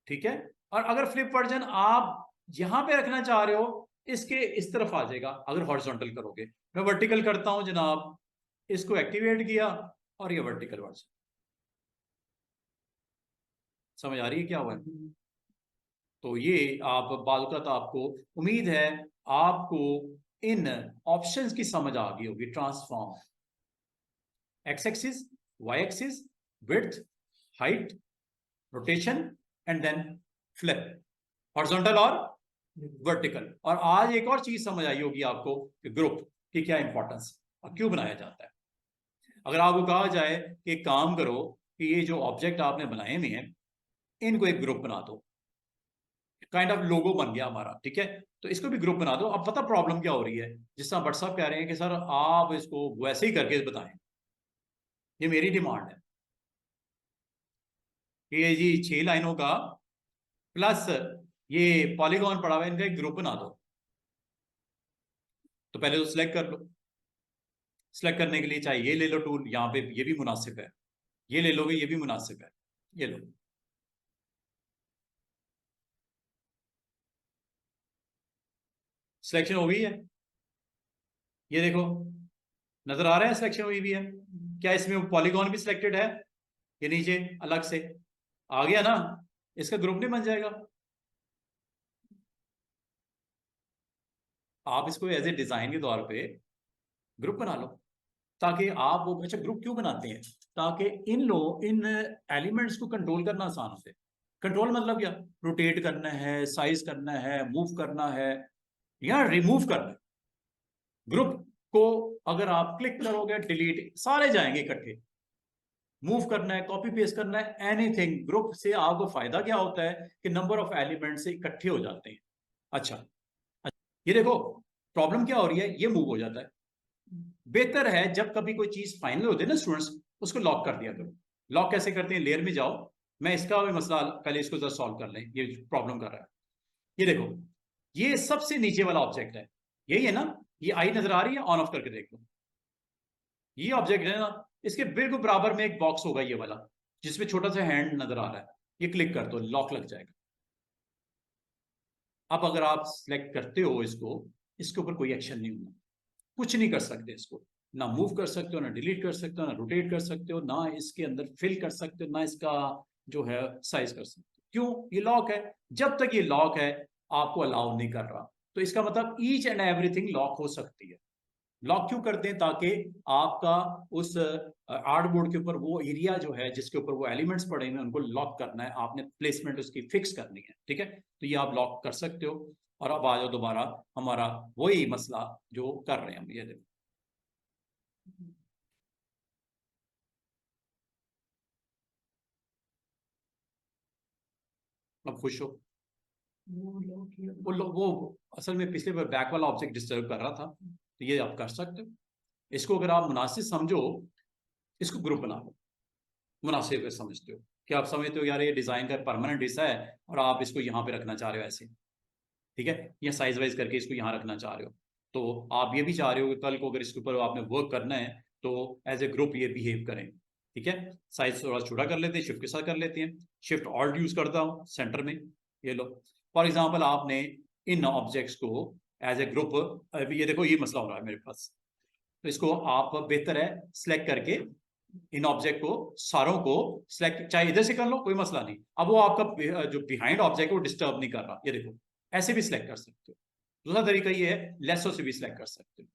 Speaker 1: ठीक है। और अगर फ्लिप वर्जन आप यहां पे रखना चाह रहे हो, इसके इस तरफ आ जाएगा अगर हॉरिजॉन्टल करोगे। मैं वर्टिकल करता हूं जनाब, इसको एक्टिवेट किया और ये वर्टिकल वर्जन। समझ आ रही है क्या हुआ है? तो ये आप बालकत, आपको उम्मीद है आपको इन ऑप्शंस की समझ आ गई होगी। Transform, X axis, Y axis, width, height, rotation and then flip, horizontal और वर्टिकल। और आज एक और चीज समझ आई होगी आपको कि ग्रुप की क्या इंपॉर्टेंस और क्यों बनाया जाता है। अगर आपको कहा जाए कि काम करो कि ये जो ऑब्जेक्ट आपने बनाए हुए हैं इनको एक ग्रुप बना दो, काइंड ऑफ लोगो बन गया हमारा, ठीक है। तो इसको भी ग्रुप बना दो। अब पता प्रॉब्लम क्या हो रही है, जिस तरह भट्ट साहब कह रहे हैं कि सर आप इसको वैसे ही करके बताएं, ये मेरी डिमांड है कि ये जी 6 लाइनों का प्लस ये पॉलीगॉन पड़ा हुआ है, इनका एक ग्रुप बना दो। तो पहले तो सिलेक्ट कर लो। सिलेक्ट करने के लिए चाहे ये ले लो टूल, यहाँ पे ये भी मुनासिब है, ये ले लोगे ये भी मुनासिब है, ये लो। सिलेक्शन हो गई है, ये देखो नजर आ रहा है सिलेक्शन हुई भी है। क्या इसमें पॉलीगॉन भी सिलेक्टेड है? ये नीचे अलग से आ गया ना, इसका ग्रुप नहीं बन जाएगा। आप इसको एज ए डिजाइन के तौर पे ग्रुप बना लो, ताकि आप वो, अच्छा ग्रुप क्यों बनाते हैं, ताकि इन एलिमेंट्स को कंट्रोल करना आसान हो। कंट्रोल मतलब क्या, रोटेट करना है, साइज करना है, मूव करना है या रिमूव करना है। ग्रुप को अगर आप क्लिक करोगे डिलीट सारे जाएंगे इकट्ठे। मूव करना है, कॉपी पेस्ट करना है, एनीथिंग। ग्रुप से आपको फायदा क्या होता है कि नंबर ऑफ एलिमेंट से इकट्ठे हो जाते हैं। अच्छा, ये देखो प्रॉब्लम क्या हो रही है, ये मूव हो जाता है। बेहतर है जब कभी कोई चीज फाइनल होती है ना स्टूडेंट्स, उसको लॉक कर दिया करो। लॉक कैसे करते हैं, लेयर में जाओ। मैं इसका भी मसला पहले इसको जरा सॉल्व कर लें, ये प्रॉब्लम कर रहा है। ये देखो, ये सबसे नीचे वाला ऑब्जेक्ट है, यही है ना, ये आई नजर आ रही है, ऑन ऑफ करके देख लो। ये ऑब्जेक्ट है ना, इसके बिल्कुल बराबर में एक बॉक्स होगा ये वाला, जिसमें छोटा सा हैंड नजर आ रहा है। ये क्लिक कर दो, लॉक लग जाएगा। अब अगर आप सिलेक्ट करते हो इसको, इसके ऊपर कोई एक्शन नहीं होगा, कुछ नहीं कर सकते इसको। ना मूव कर सकते हो, ना डिलीट कर सकते हो, ना रोटेट कर सकते हो, ना इसके अंदर फिल कर सकते हो, ना इसका जो है साइज कर सकते हो। क्यों? ये लॉक है। जब तक ये लॉक है आपको अलाउ नहीं कर रहा। तो इसका मतलब ईच एंड एवरीथिंग लॉक हो सकती है। लॉक क्यों करते हैं? ताकि आपका उस आर्टबोर्ड के ऊपर वो एरिया जो है जिसके ऊपर वो एलिमेंट्स पड़े हैं उनको लॉक करना है, आपने प्लेसमेंट उसकी फिक्स करनी है, ठीक है। तो ये आप लॉक कर सकते हो। और अब आ जाओ दोबारा हमारा वही मसला जो कर रहे हैं हम, ये देखो। अब खुश हो? वो असल में पिछले बार बैक वाला ऑब्जेक्ट डिस्टर्ब कर रहा था, तो ये आप कर सकते हो। इसको अगर आप मुनासिब समझो, इसको ग्रुप बना लो। मुनासिब है समझते हो कि आप समझते हो यार ये डिजाइन का परमानेंट हिस्सा है और आप इसको यहाँ पे रखना चाह रहे हो ऐसे, ठीक है, या साइज वाइज करके इसको यहाँ रखना चाह रहे हो। तो आप ये भी चाह रहे हो कि कल को अगर इसके ऊपर आपने वर्क करना है तो एज ए ग्रुप ये बिहेव करें, ठीक है। साइज थोड़ा छोटा कर लेते हैं, शिफ्ट के साथ कर लेते हैं। शिफ्ट ऑल्ट यूज करता हूँ सेंटर में, ये लो। फॉर एग्जाम्पल आपने इन ऑब्जेक्ट्स को एज ए ग्रुप, अभी ये देखो ये मसला हो रहा है मेरे पास, तो इसको आप बेहतर है सिलेक्ट करके इन ऑब्जेक्ट को सारों को सिलेक्ट, चाहे इधर से कर लो कोई मसला नहीं। अब वो आपका जो बिहाइंड ऑब्जेक्ट वो डिस्टर्ब नहीं कर रहा, ये देखो ऐसे भी सिलेक्ट कर सकते हो। दूसरा तरीका ये है लेसो से भी सिलेक्ट कर सकते हो।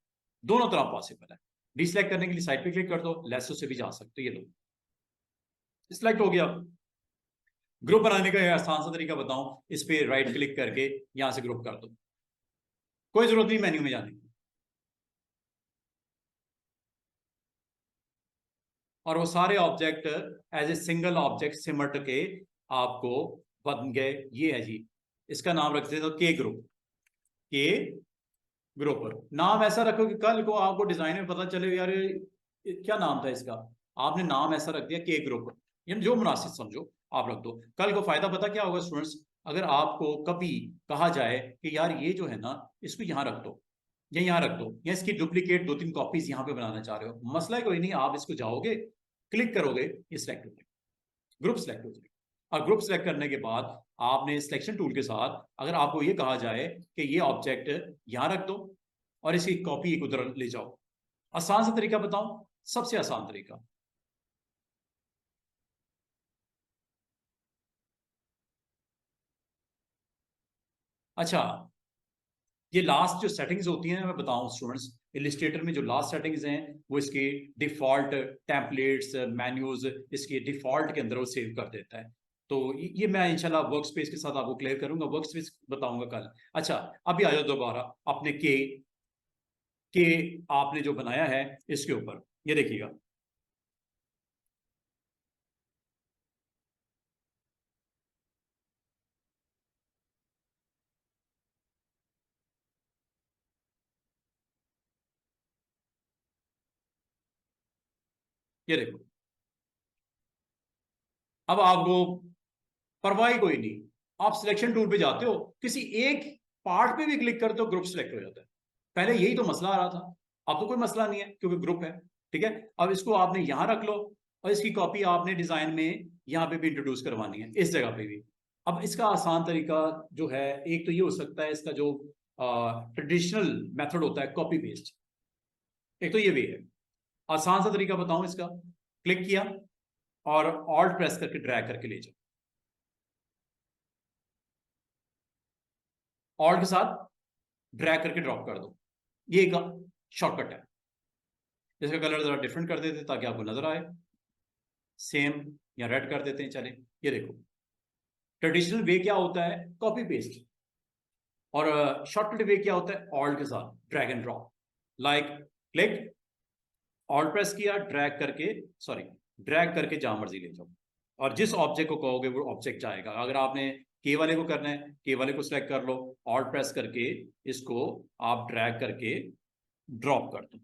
Speaker 1: दोनों तरह पॉसिबल है। डिसलेक्ट करने के लिए साइड पे क्लिक कर दो, लेसो से भी जा सकते हो, ये लो सिलेक्ट हो गया। ग्रुप बनाने का आसान सा तरीका बताऊं, इस पे राइट क्लिक करके यहां से ग्रुप कर दो, कोई जरूरत नहीं मेन्यू में जाने की। और वो सारे object as a single object सिमट के आपको बन गए, ये है जी, इसका नाम रखते हैं तो के ग्रुप, के ग्रुपर। नाम ऐसा रखो कि कल को आपको डिजाइन में पता चले यार ये क्या नाम था इसका, आपने नाम ऐसा रख दिया के ग्रुपर, यानी जो मुनासिब समझो आप रख दो। कल को फायदा पता क्या होगा स्टूडेंट्स, अगर आपको कभी कहा जाए कि यार ये जो है ना इसको यहाँ रख दो या यहाँ रख दो, या इसकी डुप्लीकेट 2-3 कॉपीज यहाँ पे बनाना चाह रहे हो, मसला है कोई नहीं, आप इसको जाओगे क्लिक करोगे, ये सिलेक्ट हो जाएगा, ग्रुप सेलेक्ट हो जाएगा। और ग्रुप सेलेक्ट करने के बाद आपने सिलेक्शन टूल के साथ अगर आपको ये कहा जाए कि ये ऑब्जेक्ट यहां रख दो और इसकी कॉपी एक उधर ले जाओ, आसान सा तरीका बताऊं, सबसे आसान तरीका, अच्छा ये लास्ट जो सेटिंग्स होती हैं मैं बताऊं स्टूडेंट्स, इलिस्ट्रेटर में जो लास्ट सेटिंग्स हैं वो इसके डिफॉल्ट टेम्पलेट्स मेन्यूज इसके डिफॉल्ट के अंदर वो सेव कर देता है। तो ये मैं इंशाल्लाह वर्क स्पेस के साथ आपको क्लियर करूंगा, वर्क स्पेस बताऊंगा कल। अच्छा अभी आ जाओ दोबारा अपने के आपने जो बनाया है इसके ऊपर, ये देखिएगा, ये देखो, अब आपको परवाह ही कोई नहीं, आप सिलेक्शन टूल पे जाते हो, किसी एक पार्ट पे भी क्लिक करते हो ग्रुप सिलेक्ट हो जाता है। पहले यही तो मसला आ रहा था, अब तो कोई मसला नहीं है क्योंकि ग्रुप है। ठीक है, अब इसको आपने यहां रख लो और इसकी कॉपी आपने डिजाइन में यहां पे भी इंट्रोड्यूस करवानी है, इस जगह पे भी। अब इसका आसान तरीका जो है, एक तो ये हो सकता है, इसका जो ट्रेडिशनल मेथड होता है कॉपी पेस्ट, एक तो ये वे है। आसान सा तरीका बताऊं इसका, क्लिक किया और ऑल्ट प्रेस करके ड्रैग करके ले जाओ, ऑल्ट के साथ ड्रैग करके ड्रॉप कर दो, ये एक शॉर्टकट है। इसका कलर जरा डिफरेंट कर देते ताकि आपको नजर आए, सेम या रेड कर देते हैं, चले। ये देखो, ट्रेडिशनल वे क्या होता है कॉपी पेस्ट, और शॉर्टकट वे क्या होता है ऑल्ट के साथ drag and drop, like click, alt press किया, ड्रैग करके, सॉरी ड्रैग करके जहां मर्जी ले जाओ, और जिस ऑब्जेक्ट को कहोगे वो ऑब्जेक्ट जाएगा। अगर आपने के वाले को करना है, के वाले को सिलेक्ट कर लो, ऑल्ट प्रेस करके इसको आप ड्रैग करके ड्रॉप कर दो,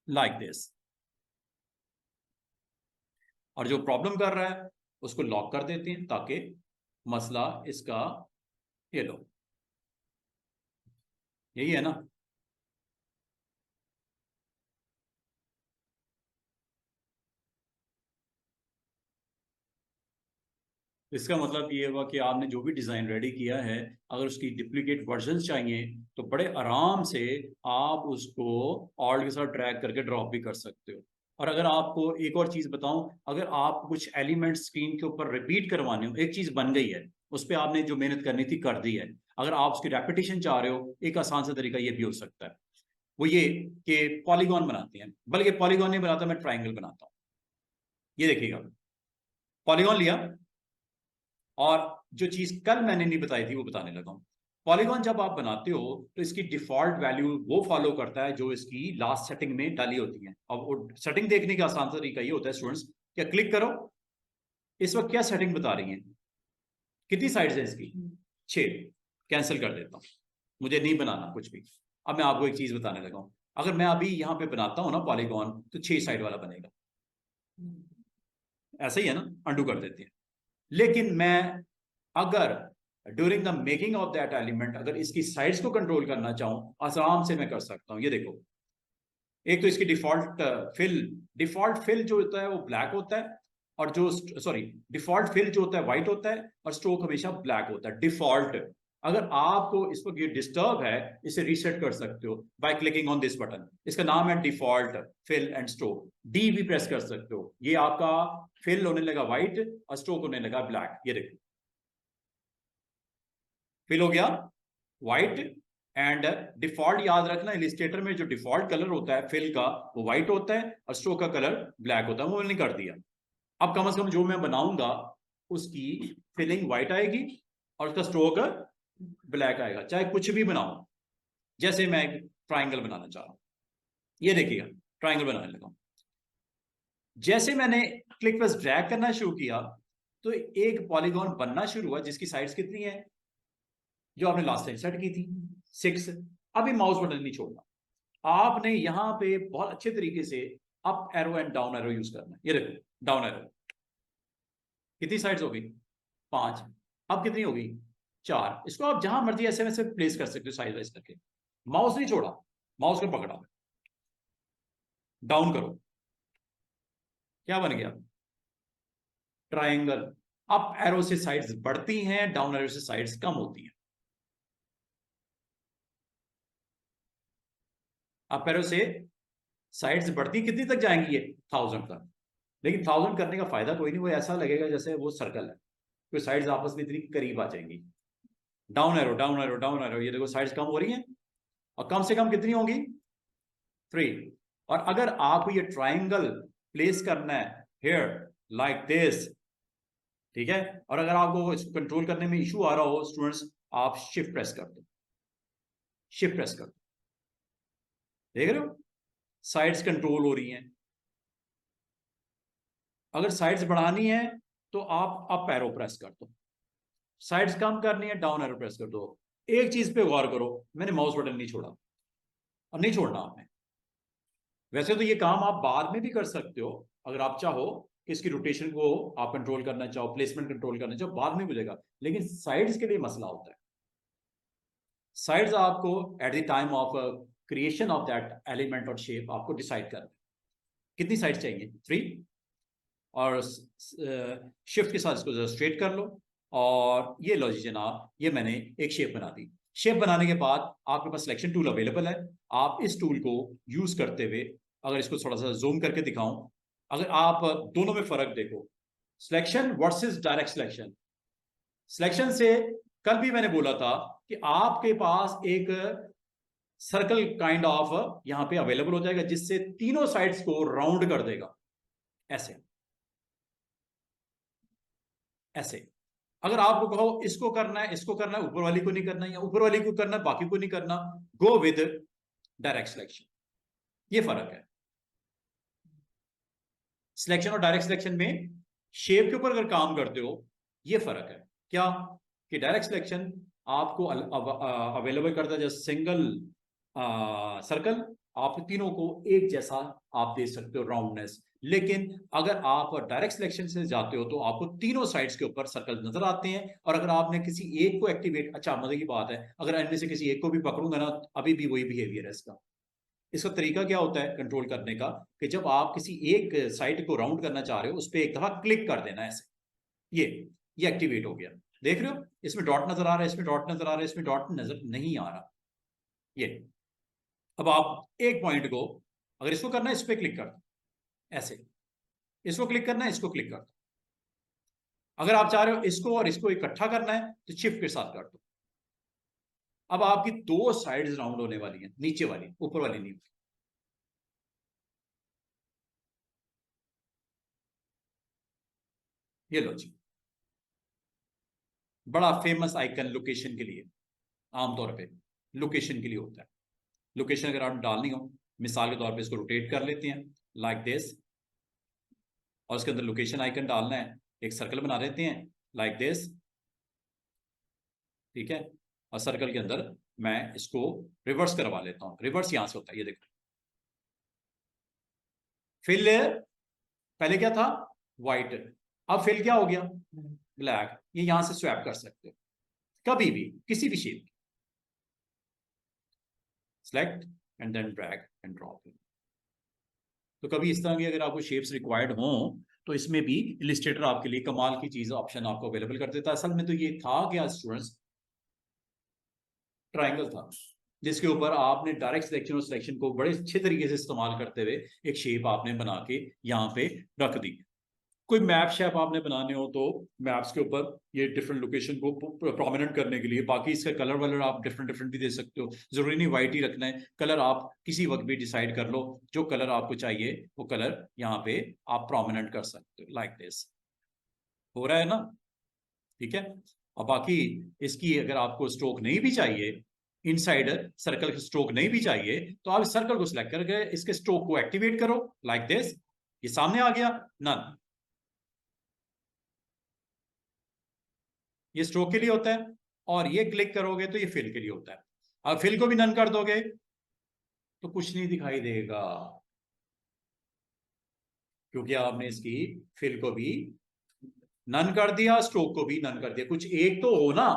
Speaker 1: लाइक दिस। और जो प्रॉब्लम कर रहा है उसको लॉक कर देते हैं ताकि मसला इसका, ये लो, यही है ना। इसका मतलब ये हुआ कि आपने जो भी डिजाइन रेडी किया है, अगर उसकी डुप्लीकेट वर्जन चाहिए तो बड़े आराम से आप उसको ऑल्ट के साथ ड्रैग करके ड्रॉप भी कर सकते हो। और अगर आपको एक और चीज बताऊं, अगर आप कुछ एलिमेंट स्क्रीन के ऊपर रिपीट करवाने हो, एक चीज बन गई है उस पर आपने जो मेहनत करनी थी कर दी है, अगर आप उसकी रेपिटेशन चाह रहे हो, एक आसान सा तरीका ये भी हो सकता है, वो ये कि पॉलीगॉन बनाते हैं, बल्कि पॉलीगॉन नहीं बनाता, मैं ट्राइंगल बनाता हूँ। ये देखिएगा, पॉलीगॉन लिया और जो चीज कल मैंने नहीं बताई थी वो बताने लगा हूं। पॉलीगॉन जब आप बनाते हो तो इसकी डिफॉल्ट वैल्यू वो फॉलो करता है जो इसकी लास्ट सेटिंग में डाली होती है। अब वो सेटिंग देखने का आसान तरीका ये होता है स्टूडेंट्स, क्या क्लिक करो, इस वक्त क्या सेटिंग बता रही है, कितनी साइड्स है इसकी, 6, कैंसिल कर देता हूं, मुझे नहीं बनाना कुछ भी। अब मैं आपको एक चीज बताने लगा हूं, अगर मैं अभी यहां पे बनाता हूं ना पॉलीगॉन तो 6 साइड वाला बनेगा, ऐसा ही है ना, अंडू कर देते हैं। लेकिन मैं अगर during the making of that element अगर इसकी साइड्स को कंट्रोल करना चाहूं, आराम से मैं कर सकता हूं। ये देखो, एक तो इसकी डिफॉल्ट फिल जो होता है वो ब्लैक होता है, और जो, सॉरी, डिफॉल्ट फिल जो होता है व्हाइट होता है और स्ट्रोक हमेशा ब्लैक होता है डिफॉल्ट। अगर आपको इस वक्त ये डिस्टर्ब है, इसे रीसेट कर सकते हो by clicking on this button, इसका नाम है default fill and stroke, D भी प्रेस कर सकते हो, ये आपका फिल होने लगा व्हाइट और स्ट्रोक होने लगा ब्लैक। ये देखो, फिल हो गया व्हाइट एंड डिफॉल्ट, याद रखना इलिस्ट्रेटर में जो डिफॉल्ट कलर होता है फिल का वो व्हाइट होता है और स्ट्रोक का कलर ब्लैक होता है, वो मैंने कर दिया। अब कम से कम जो मैं बनाऊंगा उसकी फिलिंग व्हाइट आएगी और उसका स्ट्रोक ब्लैक आएगा, चाहे कुछ भी बनाओ। जैसे मैं एक ट्राइंगल बनाना चाह रहा हूं, ये देखिएगा ट्राइंगल बनाने लगा, जैसे मैंने क्लिक बस ड्रैग करना शुरू किया तो एक पॉलीगॉन बनना शुरू हुआ जिसकी साइड्स कितनी है, जो आपने लास्ट टाइम सेट की थी 6। अभी माउस बटन नहीं छोड़ना, आपने यहां पे बहुत अच्छे तरीके से up arrow and down arrow use करना है। ये देखो डाउन एरो, कितनी साइड्स हो गई 5, अब कितनी होगी 4। इसको आप जहां मर्जी ऐसे वैसे प्लेस कर सकते हो साइड वाइज करके, माउस नहीं छोड़ा, माउस को पकड़ा, डाउन करो, क्या बन गया ट्राइंगल। अप एरो से साइड्स बढ़ती हैं, डाउन एरो से साइड्स कम होती हैं। अप एरो से साइड्स बढ़ती कितनी तक जाएंगी, ये 1000 तक। लेकिन 1000 करने का फायदा कोई नहीं, वो ऐसा लगेगा जैसे वो सर्कल है, तो साइड्स आपस में इतनी करीब आ जाएंगी। Down arrow down arrow down arrow, ये देखो साइड्स कम हो रही हैं, और कम से कम कितनी होंगी 3। और अगर आपको ये ट्राइंगल प्लेस करना है हियर लाइक दिस, ठीक है, और अगर आपको इसको कंट्रोल करने में इशू आ रहा हो स्टूडेंट्स, आप शिफ्ट प्रेस कर दो, शिफ्ट प्रेस कर दो, देख रहे हो साइड्स कंट्रोल हो रही हैं। अगर साइड्स बढ़ानी है तो आप अप एरो प्रेस कर दो, साइड्स कम करनी है डाउन एरो प्रेस कर दो। एक चीज पे गौर करो, मैंने माउस बटन नहीं छोड़ा, और नहीं छोड़ना आपने। वैसे तो ये काम आप बाद में भी कर सकते हो, अगर आप चाहो कि इसकी रोटेशन को आप कंट्रोल करना चाहो, प्लेसमेंट कंट्रोल करना चाहो, बाद में मिलेगा। लेकिन साइड्स के लिए मसला होता है, साइड्स आपको at the time of creation of that element और शेप आपको डिसाइड करना है कितनी साइड्स चाहिए 3, और शिफ्ट के साथ इसको स्ट्रेट कर लो, और ये लो जी जनाब, ये मैंने एक शेप बना दी। शेप बनाने के बाद आपके पास सिलेक्शन टूल अवेलेबल है, आप इस टूल को यूज करते हुए, अगर इसको थोड़ा सा जूम करके दिखाऊं, अगर आप दोनों में फर्क देखो, selection versus direct selection. Selection से कल भी मैंने बोला था कि आपके पास एक सर्कल काइंड ऑफ यहां पे अवेलेबल हो जाएगा, जिससे तीनों साइड्स को राउंड कर देगा, ऐसे ऐसे। अगर आपको कहो इसको करना है, इसको करना है, ऊपर वाली को नहीं करना, या ऊपर वाली को करना है बाकी को नहीं करना, गो विद डायरेक्ट सिलेक्शन। ये फर्क है सिलेक्शन और डायरेक्ट सिलेक्शन में। शेप के ऊपर अगर काम करते हो, ये फर्क है क्या, कि डायरेक्ट सिलेक्शन आपको अवेलेबल करता है जैसे सिंगल सर्कल, आप तीनों को एक जैसा आप दे सकते हो राउंडनेस। लेकिन अगर आप डायरेक्ट सिलेक्शन से जाते हो तो आपको तीनों साइड्स के ऊपर सर्कल नजर आते हैं, और अगर आपने किसी एक को एक्टिवेट, अच्छा मजे की बात है, अगर इनमें से किसी एक को भी पकड़ूंगा ना, अभी भी वही बिहेवियर है इसका। इसका तरीका क्या होता है कंट्रोल करने का, कि जब आप किसी एक साइड को राउंड करना चाह रहे हो, उस पर एक दफा क्लिक कर देना ऐसे, ये एक्टिवेट हो गया। देख रहे हो इसमें डॉट नजर आ रहा है, इसमें डॉट नजर आ रहा है, इसमें डॉट नजर नहीं आ रहा। ये अब आप एक पॉइंट को, अगर इसको करना है इस पर क्लिक कर दो ऐसे, इसको क्लिक करना है, इसको क्लिक कर दो। अगर आप चाह रहे हो इसको और इसको इकट्ठा करना है तो शिफ्ट के साथ कर दो। अब आपकी दो साइड्स राउंड होने वाली हैं, नीचे वाली, ऊपर वाली नहीं। ये लो जी, बड़ा फेमस आइकन लोकेशन के लिए, आमतौर पे लोकेशन के लिए होता है। लोकेशन अगर आप डालनी हो, मिसाल के तौर पे इसको रोटेट कर लेते हैं लाइक दिस, और उसके अंदर लोकेशन आइकन डालना है, एक सर्कल बना देते हैं लाइक दिस, ठीक है, और सर्कल के अंदर मैं इसको रिवर्स करवा लेता हूं। रिवर्स यहां से होता है, ये देखो, फिल लेयर पहले क्या था व्हाइट, अब फिल क्या हो गया ब्लैक। ये यहां से स्वैप कर सकते हो कभी भी किसी भी shape, select and then drag and drop. तो कभी इस तरह की अगर आपको शेप्स रिक्वायर्ड हो, तो इसमें भी इलिस्ट्रेटर आपके लिए कमाल की चीज ऑप्शन आपको अवेलेबल कर देता है। असल में तो ये था क्या स्टूडेंट्स, ट्राइंगल था, जिसके ऊपर आपने डायरेक्ट सिलेक्शन और सिलेक्शन को बड़े अच्छे तरीके से इस्तेमाल करते हुए एक शेप आपने बना के यहाँ पे रख दी। कोई मैप शैप आपने बनाने हो तो मैप्स के ऊपर ये डिफरेंट लोकेशन को प्रोमिनेंट करने के लिए, बाकी इसका कलर वलर आप डिफरेंट डिफरेंट भी दे सकते हो, जरूरी नहीं व्हाइट ही रखना है। कलर आप किसी वक्त भी डिसाइड कर लो, जो कलर आपको चाहिए वो कलर यहाँ पे आप प्रोमिनेंट कर सकते हो लाइक दिस। हो रहा है ना, ठीक है। और बाकी इसकी अगर आपको स्ट्रोक नहीं भी चाहिए, इनसाइड सर्कल स्ट्रोक नहीं भी चाहिए, तो आप इस सर्कल को सिलेक्ट करके इसके स्ट्रोक को एक्टिवेट करो लाइक दिस, ये सामने आ गया नन। ये स्ट्रोक के लिए होता है, और ये क्लिक करोगे तो ये फिल के लिए होता है। अब फिल को भी नन कर दोगे तो कुछ नहीं दिखाई देगा, क्योंकि आपने इसकी फिल को भी नन कर दिया, स्ट्रोक को भी नन कर दिया। कुछ एक तो हो ना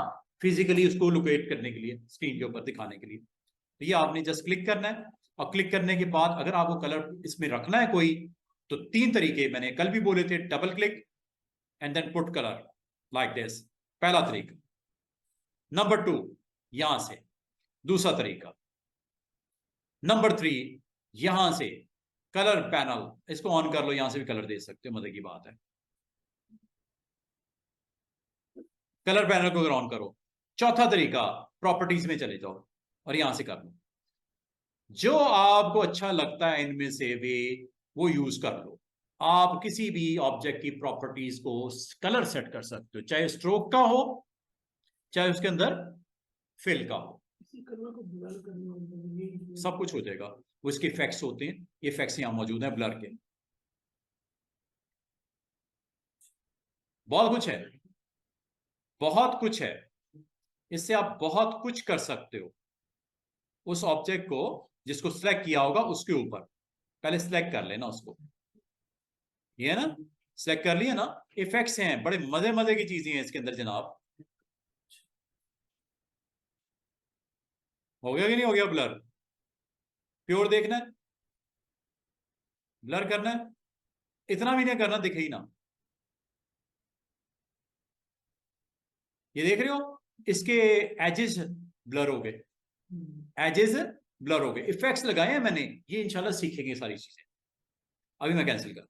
Speaker 1: फिजिकली उसको लोकेट करने के लिए, स्क्रीन के ऊपर दिखाने के लिए। तो ये आपने जस्ट क्लिक करना है, और क्लिक करने के बाद अगर आपको कलर इसमें रखना है कोई, तो 3 तरीके मैंने कल भी बोले थे, double click and then put colour like this, पहला तरीका। नंबर 2 यहां से, दूसरा तरीका। नंबर 3 यहां से कलर पैनल, इसको ऑन कर लो, यहां से भी कलर दे सकते हो, मजे की बात है। कलर पैनल को अगर ऑन करो। चौथा तरीका, प्रॉपर्टीज में चले जाओ और यहां से कर लो। जो आपको अच्छा लगता है इनमें से भी वो यूज कर लो। आप किसी भी ऑब्जेक्ट की प्रॉपर्टीज को कलर सेट कर सकते हो, चाहे स्ट्रोक का हो चाहे उसके अंदर फिल का हो, सब कुछ हो जाएगा। वो इसके इफेक्ट्स होते हैं, ये इफेक्ट्स यहां मौजूद है ब्लर के। बहुत कुछ है, बहुत कुछ है, इससे आप बहुत कुछ कर सकते हो। उस ऑब्जेक्ट को जिसको सिलेक्ट किया होगा उसके ऊपर पहले सिलेक्ट कर लेना उसको, ये है ना, सिलेक्ट कर लिया ना। इफेक्ट्स हैं, बड़े मजे मजे की चीजें हैं इसके अंदर जनाब। हो गया कि नहीं हो गया ब्लर? प्योर देखना है, ब्लर करना है, इतना भी नहीं करना दिखे ही ना। ये देख रहे हो, इसके एजेस ब्लर हो गए, एजेस ब्लर हो गए। इफेक्ट्स लगाए हैं मैंने, ये इंशाल्लाह सीखेंगे सारी चीजें। अभी मैं कैंसिल कर।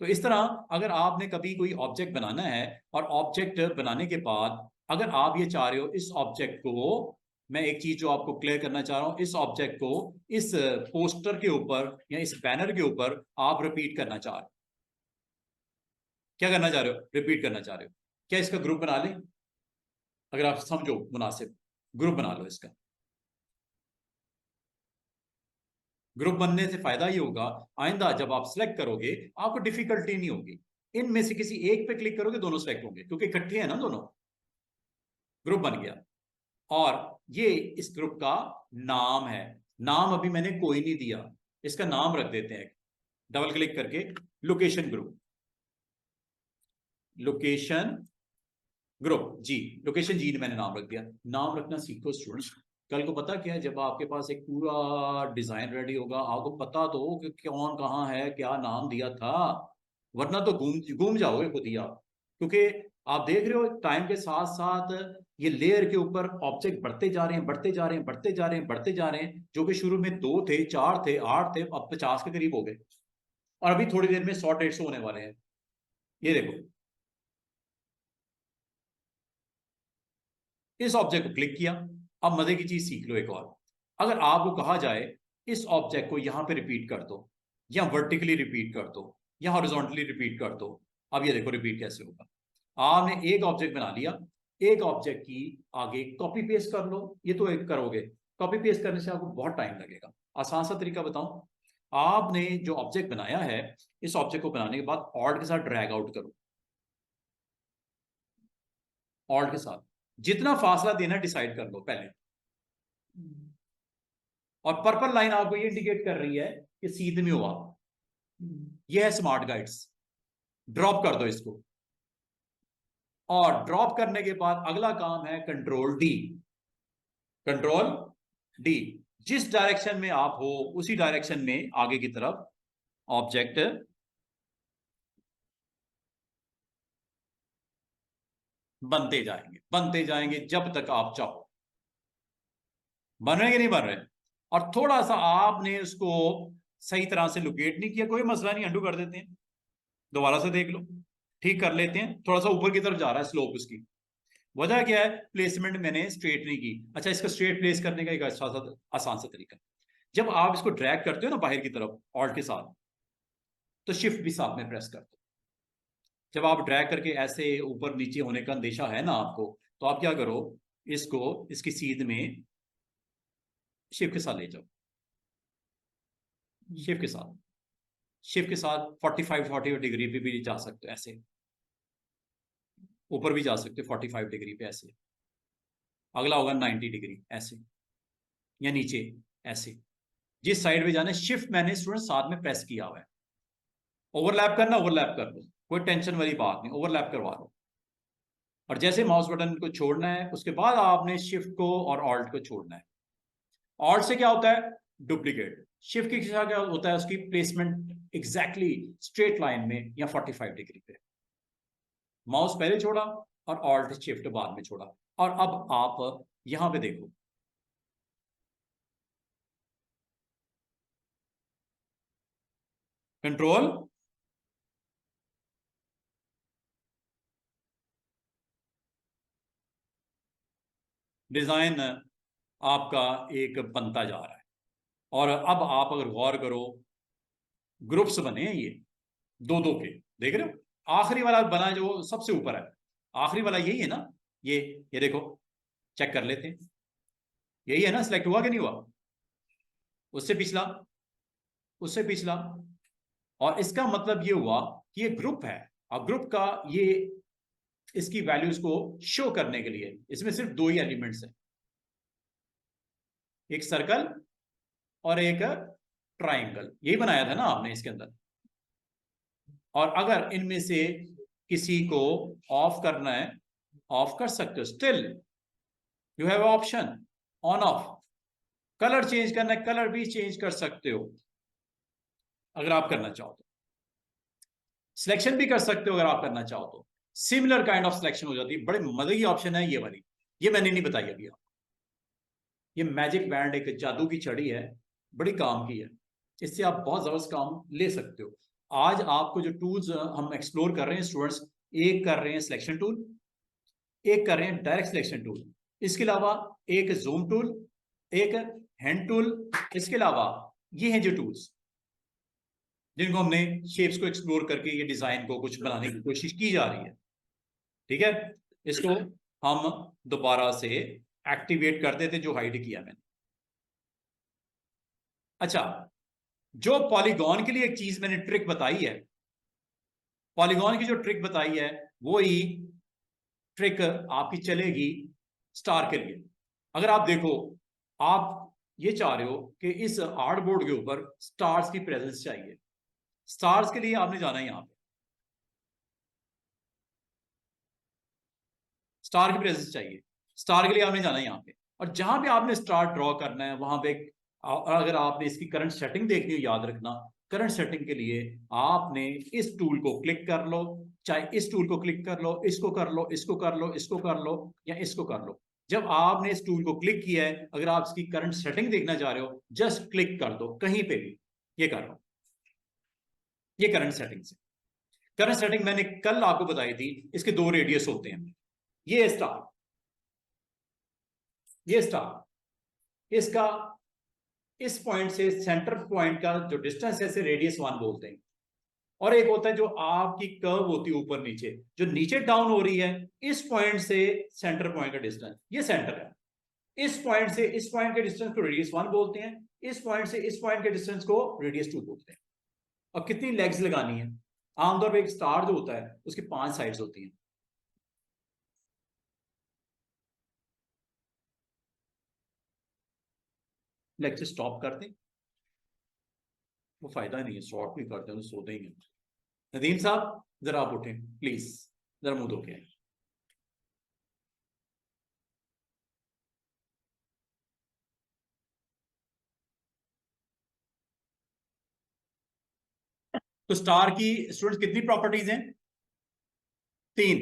Speaker 1: तो इस तरह अगर आपने कभी कोई ऑब्जेक्ट बनाना है, और ऑब्जेक्ट बनाने के बाद अगर आप ये चाह रहे हो इस ऑब्जेक्ट को, मैं एक चीज जो आपको क्लियर करना चाह रहा हूं, इस ऑब्जेक्ट को इस पोस्टर के ऊपर या इस बैनर के ऊपर आप रिपीट करना चाह रहे हो। क्या करना चाह रहे हो? रिपीट करना चाह रहे हो। क्या इसका ग्रुप बना लें? अगर आप समझो मुनासिब, ग्रुप बना लो इसका। ग्रुप बनने से फायदा ही होगा, आइंदा जब आप सिलेक्ट करोगे आपको डिफिकल्टी नहीं होगी। इनमें से किसी एक पे क्लिक करोगे दोनों सिलेक्ट होंगे, क्योंकि इकट्ठे हैं ना दोनों। ग्रुप बन गया, और ये इस ग्रुप का नाम है। नाम अभी मैंने कोई नहीं दिया, इसका नाम रख देते हैं डबल क्लिक करके, लोकेशन ग्रुप। लोकेशन ग्रुप जी, लोकेशन जी ने मैंने नाम रख दिया। नाम रखना सीखो स्टूडेंट्स। कल को पता क्या है, जब आपके पास एक पूरा डिजाइन रेडी होगा, आपको पता तो हो कि कौन कहाँ है, क्या नाम दिया था। वरना तो घूम घूम जाओगे खुद ही आप। क्योंकि आप देख रहे हो टाइम के साथ साथ ये लेयर के ऊपर ऑब्जेक्ट बढ़ते जा रहे हैं, बढ़ते जा रहे हैं, बढ़ते जा रहे हैं, बढ़ते जा रहे हैं। जो कि शुरू में 2 थे, 4 थे, 8 थे, अब 50 के करीब हो गए। और अभी थोड़ी देर में 100-150 होने वाले हैं। ये देखो, इस ऑब्जेक्ट को क्लिक किया। अब मजे की चीज सीख लो एक और। अगर आपको कहा जाए इस ऑब्जेक्ट को यहां पे रिपीट कर दो, या वर्टिकली रिपीट कर दो, या हॉरिजॉन्टली रिपीट कर दो। अब ये देखो रिपीट कैसे होगा। आपने एक ऑब्जेक्ट बना लिया, एक ऑब्जेक्ट की आगे कॉपी पेस्ट कर लो। ये तो एक करोगे, कॉपी पेस्ट करने से आपको बहुत टाइम लगेगा। आसान सा तरीका बताऊं, आपने जो ऑब्जेक्ट बनाया है, इस ऑब्जेक्ट को बनाने के बाद ऑल्ट के साथ ड्रैग आउट करो। ऑल्ट के साथ जितना फासला देना डिसाइड कर लो पहले। और पर्पल लाइन आपको ये इंडिकेट कर रही है कि सीध में हुआ। ये है स्मार्ट गाइड्स। ड्रॉप कर दो इसको, और ड्रॉप करने के बाद अगला काम है कंट्रोल डी। कंट्रोल डी, जिस डायरेक्शन में आप हो उसी डायरेक्शन में आगे की तरफ ऑब्जेक्ट बनते जाएंगे जब तक आप चाहो। बन रहे कि नहीं बन रहे? और थोड़ा सा आपने उसको सही तरह से लोकेट नहीं किया, कोई मसला नहीं, अंडू कर देते हैं, दोबारा से देख लो, ठीक कर लेते हैं। थोड़ा सा ऊपर की तरफ जा रहा है स्लोप उसकी, वजह क्या है? प्लेसमेंट मैंने स्ट्रेट नहीं की। अच्छा, इसका स्ट्रेट प्लेस करने का एक अच्छा सा आसान सा तरीका, जब आप इसको ड्रैग करते हो ना बाहर की तरफ ऑल्ट के साथ, तो शिफ्ट भी साथ में प्रेस कर दो। जब आप ड्रैग करके ऐसे ऊपर नीचे होने का अंदेशा है ना आपको, तो आप क्या करो, इसको इसकी सीध में शिफ्ट के साथ ले जाओ। शिफ्ट के साथ, शिफ्ट के साथ 45-40 डिग्री पे भी जा सकते हो ऐसे। ऊपर भी जा सकते हो 45 डिग्री पे ऐसे, अगला होगा 90 डिग्री ऐसे, या नीचे ऐसे, जिस साइड पे जाना है। शिफ्ट मैंने स्टूडेंट साथ में प्रेस किया हुआ है। ओवरलैप करना, ओवरलैप कर लो, कोई टेंशन वाली बात नहीं, ओवरलैप करवा लो। और जैसे माउस बटन को छोड़ना है उसके बाद आपने शिफ्ट को और ऑल्ट को छोड़ना है। ऑल्ट से क्या होता है? डुप्लीकेट। शिफ्ट की क्या होता है? उसकी प्लेसमेंट एग्जैक्टली स्ट्रेट लाइन में या 45 डिग्री पे। माउस पहले छोड़ा और ऑल्ट शिफ्ट बाद में छोड़ा। और अब आप यहां पे देखो, कंट्रोल डिजाइन आपका एक बनता जा रहा है। और अब आप अगर गौर करो, ग्रुप्स बने हैं ये दो दो के, देख रहे हो? आखिरी वाला बना जो सबसे ऊपर है, आखिरी वाला यही है ना? ये देखो, चेक कर लेते हैं, यही है ना? सिलेक्ट हुआ कि नहीं हुआ? उससे पिछला, उससे पिछला। और इसका मतलब ये हुआ कि ये ग्रुप है। अब ग्रुप का ये, इसकी वैल्यूज को शो करने के लिए इसमें सिर्फ दो ही एलिमेंट्स हैं, एक सर्कल और एक ट्राइंगल। यही बनाया था ना आपने इसके अंदर। और अगर इनमें से किसी को ऑफ करना है, ऑफ कर सकते हो। Still you have option on off. Colour change करना है, कलर भी चेंज कर सकते हो अगर आप करना चाहो तो। सिलेक्शन भी कर सकते हो अगर आप करना चाहो तो। सिमिलर काइंड ऑफ सिलेक्शन हो जाती है। बड़े मजे की ऑप्शन है ये वाली, ये मैंने नहीं बताई अभी आपको। ये मैजिक बैंड एक जादू की छड़ी है, बड़ी काम की है। इससे आप बहुत जबरदस्त काम ले सकते हो। आज आपको जो टूल्स हम एक्सप्लोर कर रहे हैं स्टूडेंट्स, एक कर रहे हैं सिलेक्शन टूल, एक कर रहे हैं डायरेक्ट सिलेक्शन टूल, इसके अलावा एक जूम टूल, एक हैंड टूल। इसके अलावा ये हैं जो टूल्स जिनको हमने शेप्स को एक्सप्लोर करके ये डिजाइन को कुछ बनाने की कोशिश की जा रही है। ठीक है, इसको हम दोबारा से एक्टिवेट कर देते जो हाइड किया मैंने। अच्छा, जो पॉलीगॉन के लिए एक चीज मैंने ट्रिक बताई है, पॉलीगॉन की जो ट्रिक बताई है वो ही ट्रिक आपकी चलेगी स्टार के लिए। अगर आप देखो, आप ये चाह रहे हो कि इस आर्ट बोर्ड के ऊपर स्टार्स की प्रेजेंस चाहिए। स्टार्स के लिए आपने जाना है यहां पे, स्टार की प्रेजेंस चाहिए। स्टार के लिए आपने जाना है यहाँ पे, और जहां पे आपने स्टार ड्रॉ करना है वहां पे अगर आपने इसकी करंट सेटिंग देखनी हो, याद रखना करंट सेटिंग के लिए आपने इस टूल को क्लिक कर लो, चाहे इस टूल को क्लिक कर लो, इसको कर लो, इसको कर लो, इसको कर लो, या इसको कर लो। जब आपने इस टूल को क्लिक किया है, अगर आप इसकी करंट सेटिंग देखना चाह रहे हो, जस्ट क्लिक कर दो कहीं पे भी। ये कर लो, ये करंट सेटिंग से। करंट सेटिंग मैंने कल आपको बताई थी, इसके दो रेडियस होते हैं। ये स्टार, ये स्टार, इसका इस पॉइंट से सेंटर पॉइंट का जो डिस्टेंस है इसे रेडियस 1 बोलते हैं। और एक होता है जो आपकी कर्व होती है ऊपर नीचे, जो नीचे डाउन हो रही है, इस पॉइंट से सेंटर पॉइंट का डिस्टेंस, ये सेंटर है। इस पॉइंट से इस पॉइंट के डिस्टेंस को रेडियस 1 बोलते हैं, इस पॉइंट से इस पॉइंट के डिस्टेंस को रेडियस 2 बोलते हैं। और कितनी लेग्स लगानी है? आमतौर पर एक स्टार जो होता है उसकी 5 साइड्स होती हैं। लेक्चर स्टॉप कर दें, वो फायदा नहीं है, शॉर्ट भी करते हैं तो सोते ही हैं। नदीम साहब जरा आप उठें प्लीज, जरा मुंह धो के आए। तो स्टार की स्टूडेंट कितनी प्रॉपर्टीज हैं? 3।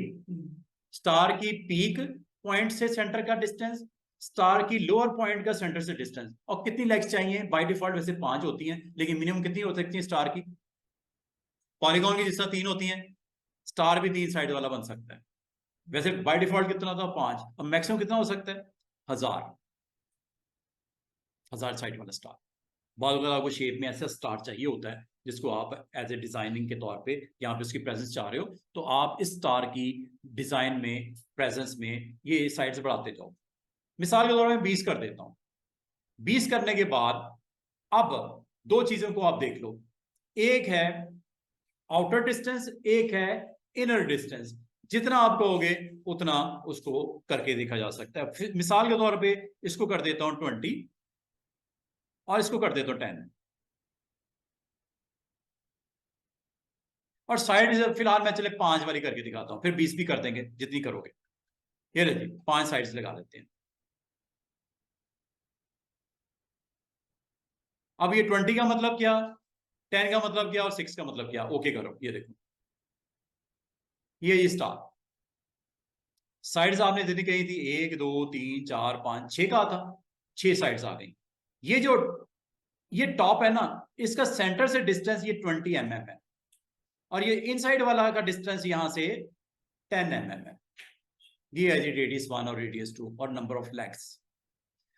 Speaker 1: स्टार की पीक पॉइंट से सेंटर का डिस्टेंस, स्टार की लोअर पॉइंट का सेंटर से डिस्टेंस, और कितनी लेग्स चाहिए? बाय डिफॉल्ट वैसे 5 होती हैं, लेकिन मिनिमम कितनी हो सकती है स्टार की? पॉलीगॉन की जिस तरह 3 होती हैं, स्टार भी 3 साइड वाला बन सकता है। वैसे बाय डिफॉल्ट कितना था? 5। अब मैक्सिमम कितना हो सकता है? 1000, 1000 साइड वाला स्टार। बहुत अगर आपको शेप में ऐसा स्टार चाहिए होता है जिसको आप एज ए डिजाइनिंग के तौर पे यहाँ पे उसकी प्रेजेंस चाह रहे हो, तो आप इस स्टार की डिजाइन में, प्रेजेंस में ये साइड से बढ़ाते जाओ। मिसाल के तौर पर 20 कर देता हूं। 20 करने के बाद अब दो चीजों को आप देख लो, एक है आउटर डिस्टेंस, एक है इनर डिस्टेंस। जितना आप कहोगे उतना उसको करके देखा जा सकता है। फिर मिसाल के तौर पे इसको कर देता हूं 20 और इसको कर देता हूं 10, और साइड फिलहाल मैं चले 5 वाली करके दिखाता हूं, फिर 20 भी कर देंगे जितनी करोगे। ये रही 5 साइड्स लगा देते हैं। अब ये 20 का मतलब क्या, 10 का मतलब क्या और 6 का मतलब क्या, ओके करो। ये देखो ये स्टार साइड्स आपने जितनी कही थी 1 2 3 4 5 6 का था, 6 साइड्स आ गई। ये जो ये टॉप है ना, इसका सेंटर से डिस्टेंस ये 20 mm है, और ये इनसाइड वाला का डिस्टेंस यहां से 10 mm है। ये है जी रेडियस 1 और रेडियस 2 और नंबर ऑफ लेग्स।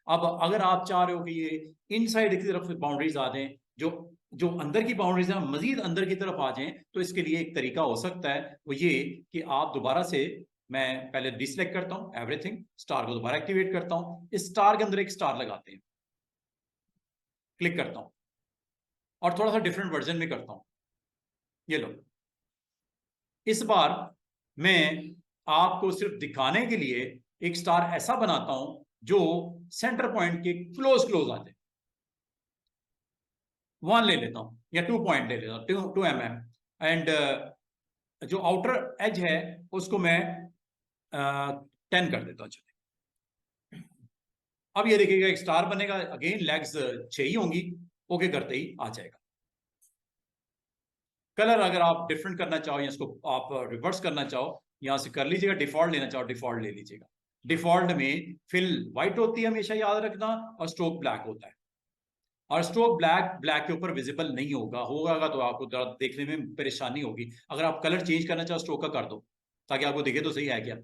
Speaker 1: अब अगर आप चाह रहे हो कि ये इनसाइड की तरफ बाउंड्रीज आ जाएं, जो जो अंदर की बाउंड्रीज है मजीद अंदर की तरफ आ जाएं, तो इसके लिए एक तरीका हो सकता है, वो ये कि आप दोबारा से, मैं पहले डिसलेक्ट करता हूं एवरीथिंग, स्टार को दोबारा एक्टिवेट करता हूं, इस स्टार के अंदर एक स्टार लगाते हैं, क्लिक करता हूं और थोड़ा सा डिफरेंट वर्जन में करता हूं। ये लो, इस बार मैं आपको सिर्फ दिखाने के लिए एक स्टार ऐसा बनाता हूं जो सेंटर पॉइंट के क्लोज क्लोज आ जाए। 1 ले लेता हूं या 2 पॉइंट ले लेता हूं, 2 mm, एंड जो आउटर एज है उसको मैं 10 कर देता हूं। चलिए अब ये देखिएगा एक स्टार बनेगा, अगेन लेग्स 6 ही होंगी, ओके करते ही आ जाएगा। कलर अगर आप डिफरेंट करना चाहो या इसको आप रिवर्स करना चाहो, यहां से कर लीजिएगा, डिफॉल्ट लेना चाहो डिफॉल्ट ले लीजिएगा। डिफॉल्ट में फिल व्हाइट होती है हमेशा, याद रखना, और स्ट्रोक ब्लैक होता है, और स्ट्रोक ब्लैक ब्लैक के ऊपर विजिबल नहीं होगा, होगा तो आपको देखने में परेशानी होगी। अगर आप कलर चेंज करना चाहो स्ट्रोक का कर दो, ताकि आपको दिखे तो सही है क्या।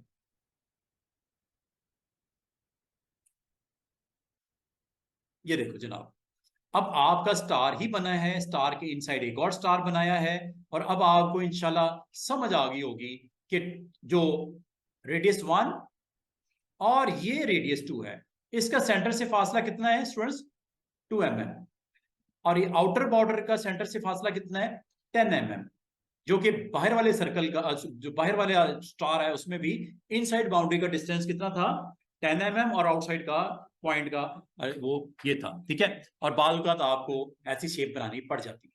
Speaker 1: ये देखो जनाब, अब आपका स्टार ही बना है, स्टार के इनसाइड एक और स्टार बनाया है, और अब आपको इंशाल्लाह समझ आ गई होगी कि जो रेडियस 1 और ये रेडियस 2 है, इसका सेंटर से फासला कितना है स्टूडेंट्स, 2 mm, और ये आउटर बॉर्डर का सेंटर से फासला कितना है, 10 mm, जो कि बाहर वाले सर्कल का, जो बाहर वाले स्टार है उसमें भी इनसाइड बाउंड्री का डिस्टेंस कितना था, 10 mm, और आउटसाइड का पॉइंट का वो ये था। ठीक है, और बाल का तो आपको ऐसी शेप बनानी पड़ जाती है।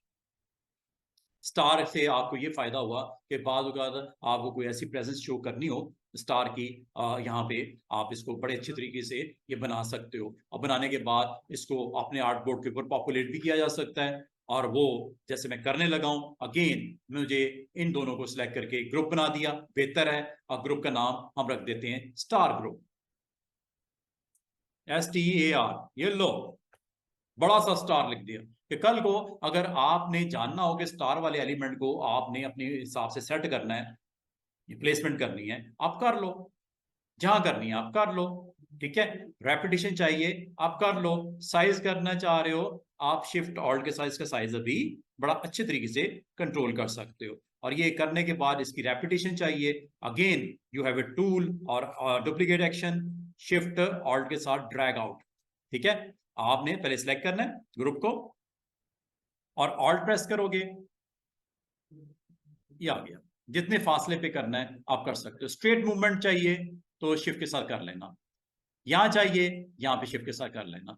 Speaker 1: स्टार से आपको ये फायदा हुआ कि बाद आपको कोई ऐसी प्रेजेंस शो करनी हो स्टार की, यहाँ पे आप इसको बड़े अच्छे तरीके से ये बना सकते हो, और बनाने के बाद इसको अपने आर्ट बोर्ड के ऊपर पॉपुलेट भी किया जा सकता है। और वो जैसे मैं करने लगा हूं, अगेन मुझे इन दोनों को सिलेक्ट करके ग्रुप बना दिया, बेहतर है, और ग्रुप का नाम हम रख देते हैं स्टार ग्रुप, STAR। ये लो, बड़ा सा स्टार लिख दिया, कि कल को अगर आपने जानना हो कि स्टार वाले एलिमेंट को आपने अपने हिसाब से सेट करना है, प्लेसमेंट करनी है, आप कर लो, जहां करनी है आप कर लो। ठीक है, रेपिटेशन चाहिए आप कर लो, साइज करना चाह रहे हो आप शिफ्ट ऑल्ट के साथ इसका साइज अभी बड़ा अच्छे तरीके से कंट्रोल कर सकते हो। और ये करने के बाद इसकी रेपिटेशन चाहिए, again you have a tool और डुप्लीकेट एक्शन, शिफ्ट ऑल्ट के साथ ड्रैग आउट। ठीक है, आपने पहले सिलेक्ट करना है ग्रुप को और ऑल्ट प्रेस करोगे, ये आ गया। जितने फासले पे करना है आप कर सकते हो। स्ट्रेट मूवमेंट चाहिए तो शिफ्ट के साथ कर लेना, यहां चाहिए यहां पे शिफ्ट के साथ कर लेना,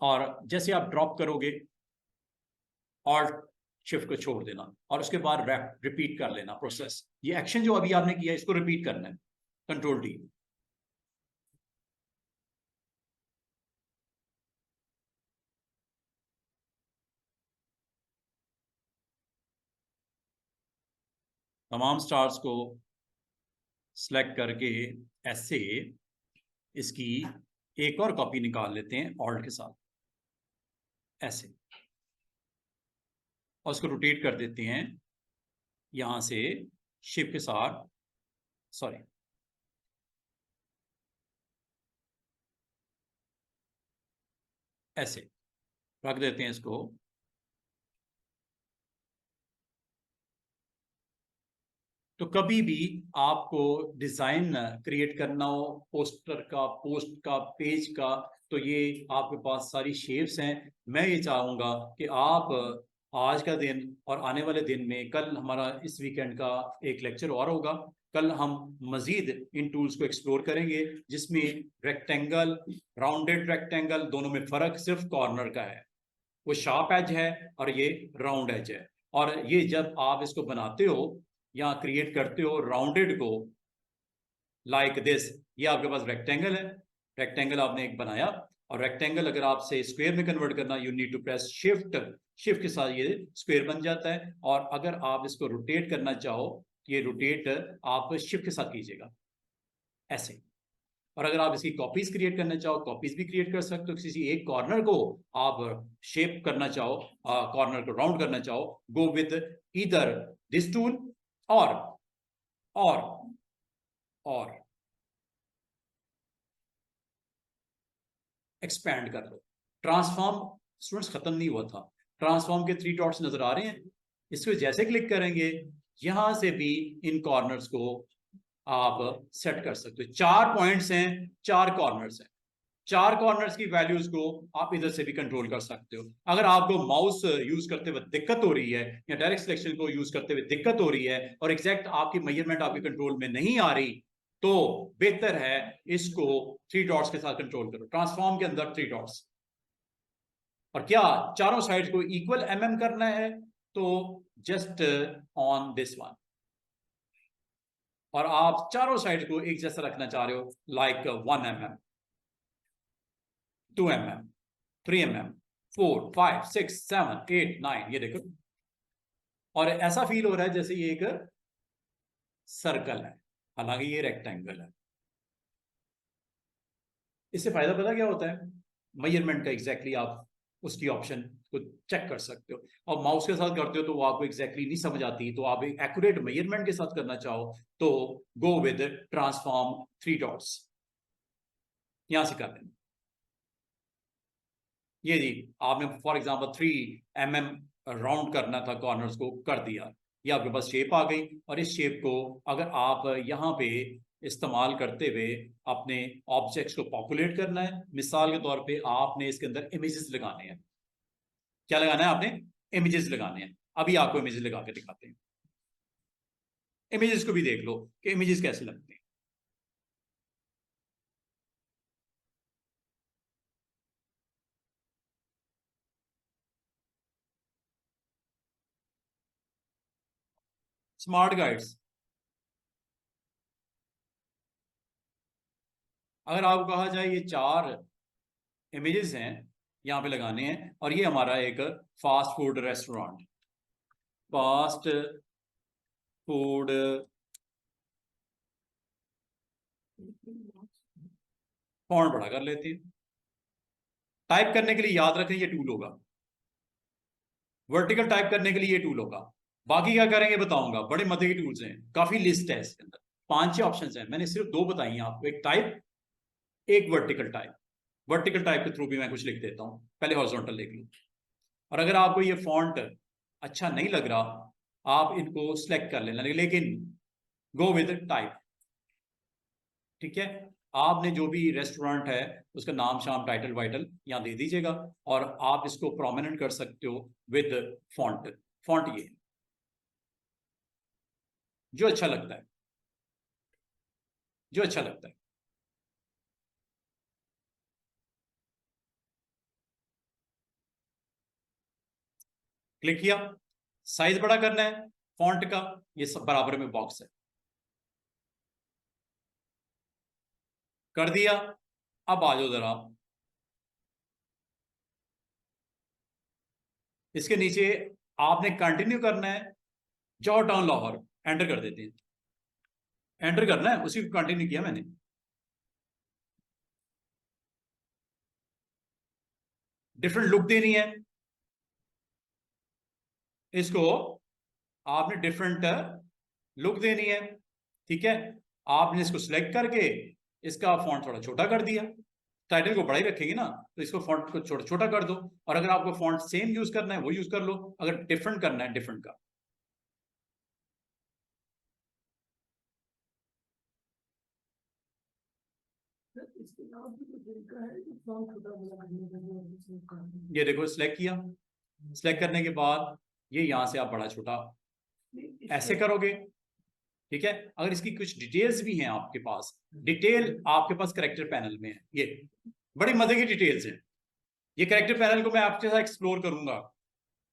Speaker 1: और जैसे आप ड्रॉप करोगे ऑल्ट शिफ्ट को छोड़ देना, और उसके बाद रिपीट कर लेना प्रोसेस। ये एक्शन जो अभी आपने किया इसको रिपीट करना है, कंट्रोल टी। तमाम स्टार्स को सिलेक्ट करके ऐसे इसकी एक और कॉपी निकाल लेते हैं ऑल्ट के साथ, ऐसे, और उसको रोटेट कर देते हैं यहां से शिफ्ट के साथ, सॉरी, ऐसे रख देते हैं इसको। तो कभी भी आपको डिजाइन क्रिएट करना हो पोस्टर का, पोस्ट का, पेज का, तो ये आपके पास सारी शेप्स हैं। मैं ये चाहूंगा कि आप आज का दिन और आने वाले दिन में कल हमारा इस वीकेंड का एक लेक्चर और होगा। कल हम मजीद इन टूल्स को एक्सप्लोर करेंगे, जिसमें रेक्टेंगल, राउंडेड रेक्टेंगल, दोनों में फर्क सिर्फ कॉर्नर का है। वो शार्प एज है और ये राउंड एज है। और ये जब आप इसको बनाते हो या क्रिएट करते हो राउंडेड को, लाइक दिस, ये आपके पास रेक्टेंगल है, रेक्टेंगल आपने एक बनाया, और रेक्टेंगल अगर आपसे स्क्वायर में कन्वर्ट करना, you need to press shift, shift के साथ ये स्क्वायर बन जाता है। और अगर आप इसको रोटेट करना चाहो, ये रोटेट आप शिफ्ट के साथ कीजिएगा ऐसे। और अगर आप इसकी कॉपीज क्रिएट करना चाहो, कॉपीज भी क्रिएट कर सकते हो। किसी एक कॉर्नर को आप शेप करना चाहो, कॉर्नर को राउंड करना चाहो, go with either this tool और और और एक्सपैंड कर लो। ट्रांसफॉर्म स्टूडेंट्स खत्म नहीं हुआ था, ट्रांसफॉर्म के 3 डॉट्स नजर आ रहे हैं, इसको जैसे क्लिक करेंगे यहां से भी इन कॉर्नर्स को आप सेट कर सकते हो। 4 पॉइंट्स हैं, 4 कॉर्नर्स हैं, 4 कॉर्नर्स की वैल्यूज को आप इधर से भी कंट्रोल कर सकते हो। अगर आपको माउस यूज करते हुए दिक्कत हो रही है या डायरेक्ट सिलेक्शन को यूज करते हुए दिक्कत हो रही है और एग्जैक्ट आपकी मेजरमेंट आपके कंट्रोल में नहीं आ रही, तो बेहतर है इसको 3 डॉट्स के साथ कंट्रोल करो। ट्रांसफॉर्म के अंदर 3 डॉट्स, और क्या चारों साइड को इक्वल करना है, तो जस्ट ऑन दिस वन। और आप चारों साइड को एक जैसा रखना चाह रहे हो, लाइक 1 2 3 4 5 6 7 8 9, ये देखो। और ऐसा फील हो रहा है जैसे ये एक सर्कल है, हालांकि ये रेक्टेंगल है। इससे फायदा पता क्या होता है, मेजरमेंट का एग्जैक्टली आप उसकी ऑप्शन को चेक कर सकते हो। और माउस के साथ करते हो तो वो आपको एग्जैक्टली नहीं समझ आती, तो आप एक एक्यूरेट मेजरमेंट के साथ करना चाहो तो गो विद ट्रांसफॉर्म 3 डॉट्स, यहां से कर लेना। ये जी, आपने फॉर एग्जांपल 3 राउंड करना था, कॉर्नर्स को कर दिया, ये आपके पास शेप आ गई। और इस शेप को अगर आप यहाँ पे इस्तेमाल करते हुए अपने ऑब्जेक्ट्स को पॉपुलेट करना है, मिसाल के तौर पे आपने इसके अंदर इमेजेस लगाने हैं। क्या लगाना है आपने? इमेजेस लगाने हैं। अभी आपको इमेजेस लगा के दिखाते हैं। इमेजेस को भी देख लो कि इमेजेस कैसे लगते हैं। स्मार्ट गाइड्स, अगर आपको कहा जाए ये 4 इमेजेस हैं यहाँ पे लगाने हैं, और ये हमारा एक fast food restaurant, fast food font बड़ा कर लेते हैं। टाइप करने के लिए याद रखें ये टूल होगा, वर्टिकल टाइप करने के लिए ये टूल होगा। बाकी क्या करेंगे बताऊंगा, बड़े मजे के टूल्स हैं, काफी लिस्ट है इसके अंदर, 5-6 ऑप्शंस हैं, मैंने सिर्फ 2 बताई हैं आपको, एक टाइप, एक वर्टिकल टाइप। वर्टिकल टाइप के थ्रू भी मैं कुछ लिख देता हूं, पहले हॉरिजॉन्टल लिख लो। और अगर आपको ये फॉन्ट अच्छा नहीं लग रहा, आप इनको सिलेक्ट कर लेना, लेकिन गो विद टाइप, ठीक है। आपने जो भी रेस्टोरेंट है उसका नाम शाम टाइटल वाइटल यहाँ दे दीजिएगा, और आप इसको प्रोमिनेंट कर सकते हो विद फॉन्ट। फॉन्ट ये जो अच्छा लगता है, जो अच्छा लगता है। क्लिक किया, साइज बड़ा करना है फॉन्ट का, ये सब बराबर में बॉक्स है, कर दिया। अब आ जाओ जरा, इसके नीचे आपने कंटिन्यू करना है, जॉर्ज टाउन लाहौर, एंटर कर देते हैं। एंटर करना है, उसी को कंटिन्यू किया मैंने। डिफरेंट लुक देनी है इसको, आपने डिफरेंट लुक देनी है, ठीक है। आपने इसको सिलेक्ट करके इसका फॉन्ट थोड़ा छोटा कर दिया, टाइटल को बड़ा ही रखेंगे ना, तो इसको फॉन्ट को छोटा छोटा कर दो। और अगर आपको फॉन्ट सेम यूज करना है वो यूज कर लो, अगर डिफरेंट करना है डिफरेंट का। ये देखो सिलेक्ट किया, सिलेक्ट करने के बाद ये यहां से आप बड़ा छोटा ऐसे करोगे, ठीक है। अगर इसकी कुछ डिटेल्स भी हैं आपके पास, डिटेल आपके पास करेक्टर पैनल में है, ये बड़ी मजे की डिटेल्स है। ये करेक्टर पैनल को मैं आपके साथ एक्सप्लोर करूंगा।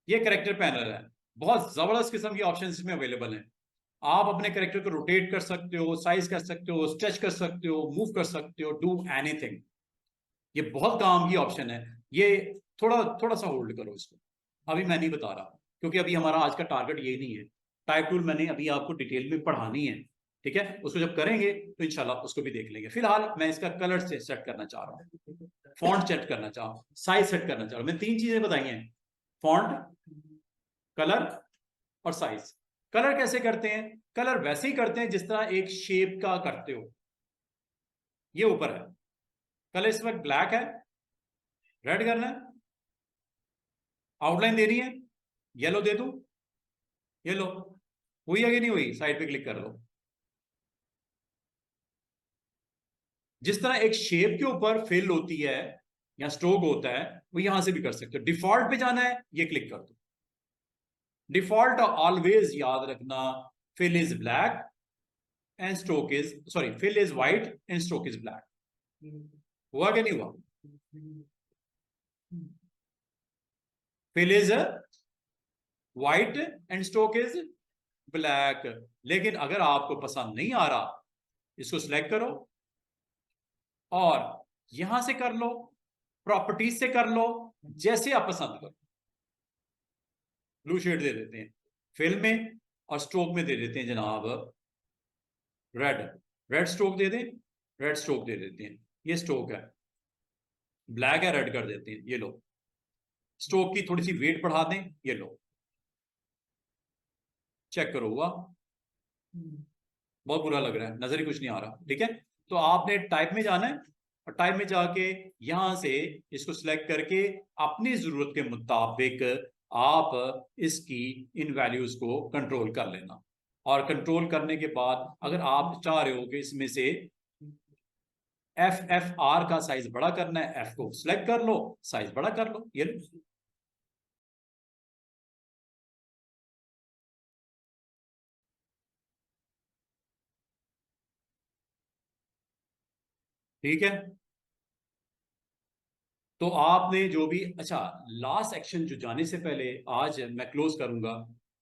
Speaker 1: ये करेक्टर पैनल है, बहुत जबरदस्त किस्म की ऑप्शन इसमें अवेलेबल हैं। आप अपने करेक्टर को रोटेट कर सकते हो, साइज कर सकते हो, स्ट्रेच कर सकते हो, मूव कर सकते हो, डू एनीथिंग। ये बहुत काम की ऑप्शन है। ये थोड़ा थोड़ा सा होल्ड करो इसको, अभी मैं नहीं बता रहा, क्योंकि अभी हमारा आज का टारगेट ये नहीं है। टाइप टूल मैंने अभी आपको डिटेल में पढ़ानी है, ठीक है। उसको जब करेंगे तो इंशाल्लाह उसको भी देख लेंगे। फिलहाल मैं इसका कलर से सेट करना चाह रहा हूँ, फॉन्ट सेट करना चाह रहा हूँ, साइज सेट करना चाह रहा हूँ। मैंने 3 चीजें बताई हैं, फॉन्ट, कलर और साइज। कलर कैसे करते हैं? कलर वैसे ही करते हैं जिस तरह एक शेप का करते हो। ये ऊपर है, कलर इस वक्त ब्लैक है, रेड करना है, आउटलाइन दे रही है, येलो दे दूं, येलो हुई है कि नहीं हुई, साइड पे क्लिक कर लो। जिस तरह एक शेप के ऊपर फिल होती है या स्ट्रोक होता है, वो यहां से भी कर सकते हो। डिफॉल्ट पे जाना है, ये क्लिक कर दो। डिफॉल्ट ऑलवेज याद रखना, fill is black and stroke is, sorry, fill is white and stroke is black. हुआ कि नहीं हुआ? Fill is white and stroke is black. लेकिन अगर आपको पसंद नहीं आ रहा, इसको सिलेक्ट करो और यहां से कर लो, प्रॉपर्टीज से कर लो, जैसे आप पसंद करो। ब्लू शेड दे देते हैं फिल में, और स्ट्रोक में दे देते हैं जनाब रेड। रेड स्ट्रोक दे दें, रेड स्ट्रोक दे देते हैं। ये स्ट्रोक है, ब्लैक है, रेड कर देते हैं। ये लो, स्ट्रोक की थोड़ी सी वेट बढ़ा दें, ये लो, चेक करो, हुआ? बहुत बुरा लग रहा है, नजर ही कुछ नहीं आ रहा, ठीक है। तो आपने टाइप में जाना है, और टाइप में जाके यहां से इसको सिलेक्ट करके अपनी जरूरत के मुताबिक आप इसकी इन वैल्यूज को कंट्रोल कर लेना। और कंट्रोल करने के बाद अगर आप चाह रहे हो कि इसमें से FFR का साइज बड़ा करना है, F को सिलेक्ट कर लो, साइज बड़ा कर लो, ये लो। ठीक है। तो आपने जो भी, अच्छा, लास्ट एक्शन जो जाने से पहले आज मैं क्लोज करूंगा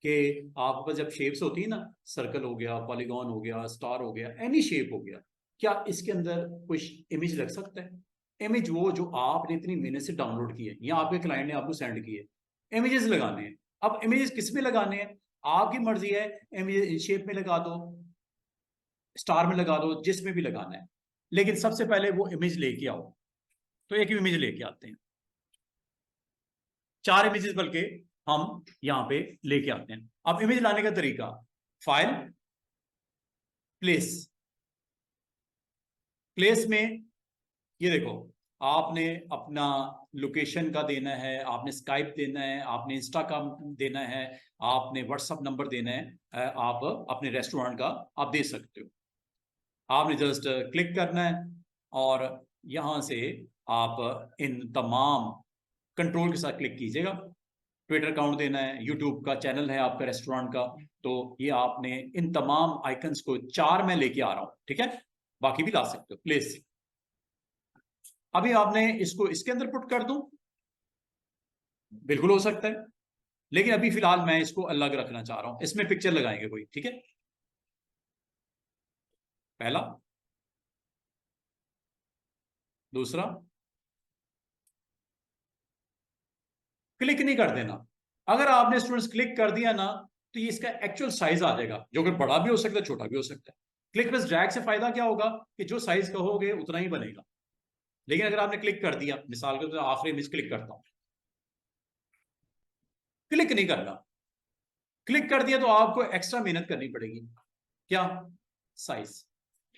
Speaker 1: कि आपके पास जब शेप्स होती है ना, सर्कल हो गया, पॉलीगॉन हो गया, स्टार हो गया, एनी शेप हो गया, क्या इसके अंदर कोई इमेज लग सकता है? इमेज वो जो आपने इतनी मेहनत से डाउनलोड की है या आपके क्लाइंट ने आपको सेंड की है, इमेजेस लगाने हैं। अब इमेजेस किस में लगाने हैं, आपकी मर्जी है। इमेज शेप में लगा दो, स्टार में लगा दो, जिसमें भी लगाना है, लेकिन सबसे पहले वो इमेज लेके आओ। तो एक इमेज लेके आते हैं, 4 इमेजेस बल्कि हम यहां पे लेके आते हैं। अब इमेज लाने का तरीका, फाइल, प्लेस। प्लेस में ये देखो, आपने अपना लोकेशन का देना है, आपने स्काइप देना है, आपने इंस्टा का देना है, आपने व्हाट्सअप नंबर देना है, आप अपने रेस्टोरेंट का आप दे सकते हो। आपने जस्ट क्लिक करना है और यहां से आप इन तमाम कंट्रोल के साथ क्लिक कीजिएगा। ट्विटर अकाउंट देना है, यूट्यूब का चैनल है आपका रेस्टोरेंट का, तो ये आपने इन तमाम आइकन्स को 4 में लेके आ रहा हूं, ठीक है। बाकी भी ला सकते हो, प्लेस। अभी आपने इसको इसके अंदर पुट कर दूं, बिल्कुल हो सकता है, लेकिन अभी फिलहाल मैं इसको अलग रखना चाह रहा हूं। इसमें पिक्चर लगाएंगे कोई, ठीक है। पहला, दूसरा, क्लिक नहीं कर देना। अगर आपने स्टूडेंट्स क्लिक कर दिया ना, तो ये इसका एक्चुअल साइज आ जाएगा, जो कि बड़ा भी हो सकता है, छोटा भी हो सकता है। क्लिक प्लस ड्रैग से फायदा क्या होगा कि जो साइज कहोगे उतना ही बनेगा। लेकिन अगर आपने क्लिक कर दिया, मिसाल के तौर पर आखिरी में क्लिक करता हूं, क्लिक नहीं करना। क्लिक कर दिया तो आपको एक्स्ट्रा मेहनत करनी पड़ेगी। क्या? साइज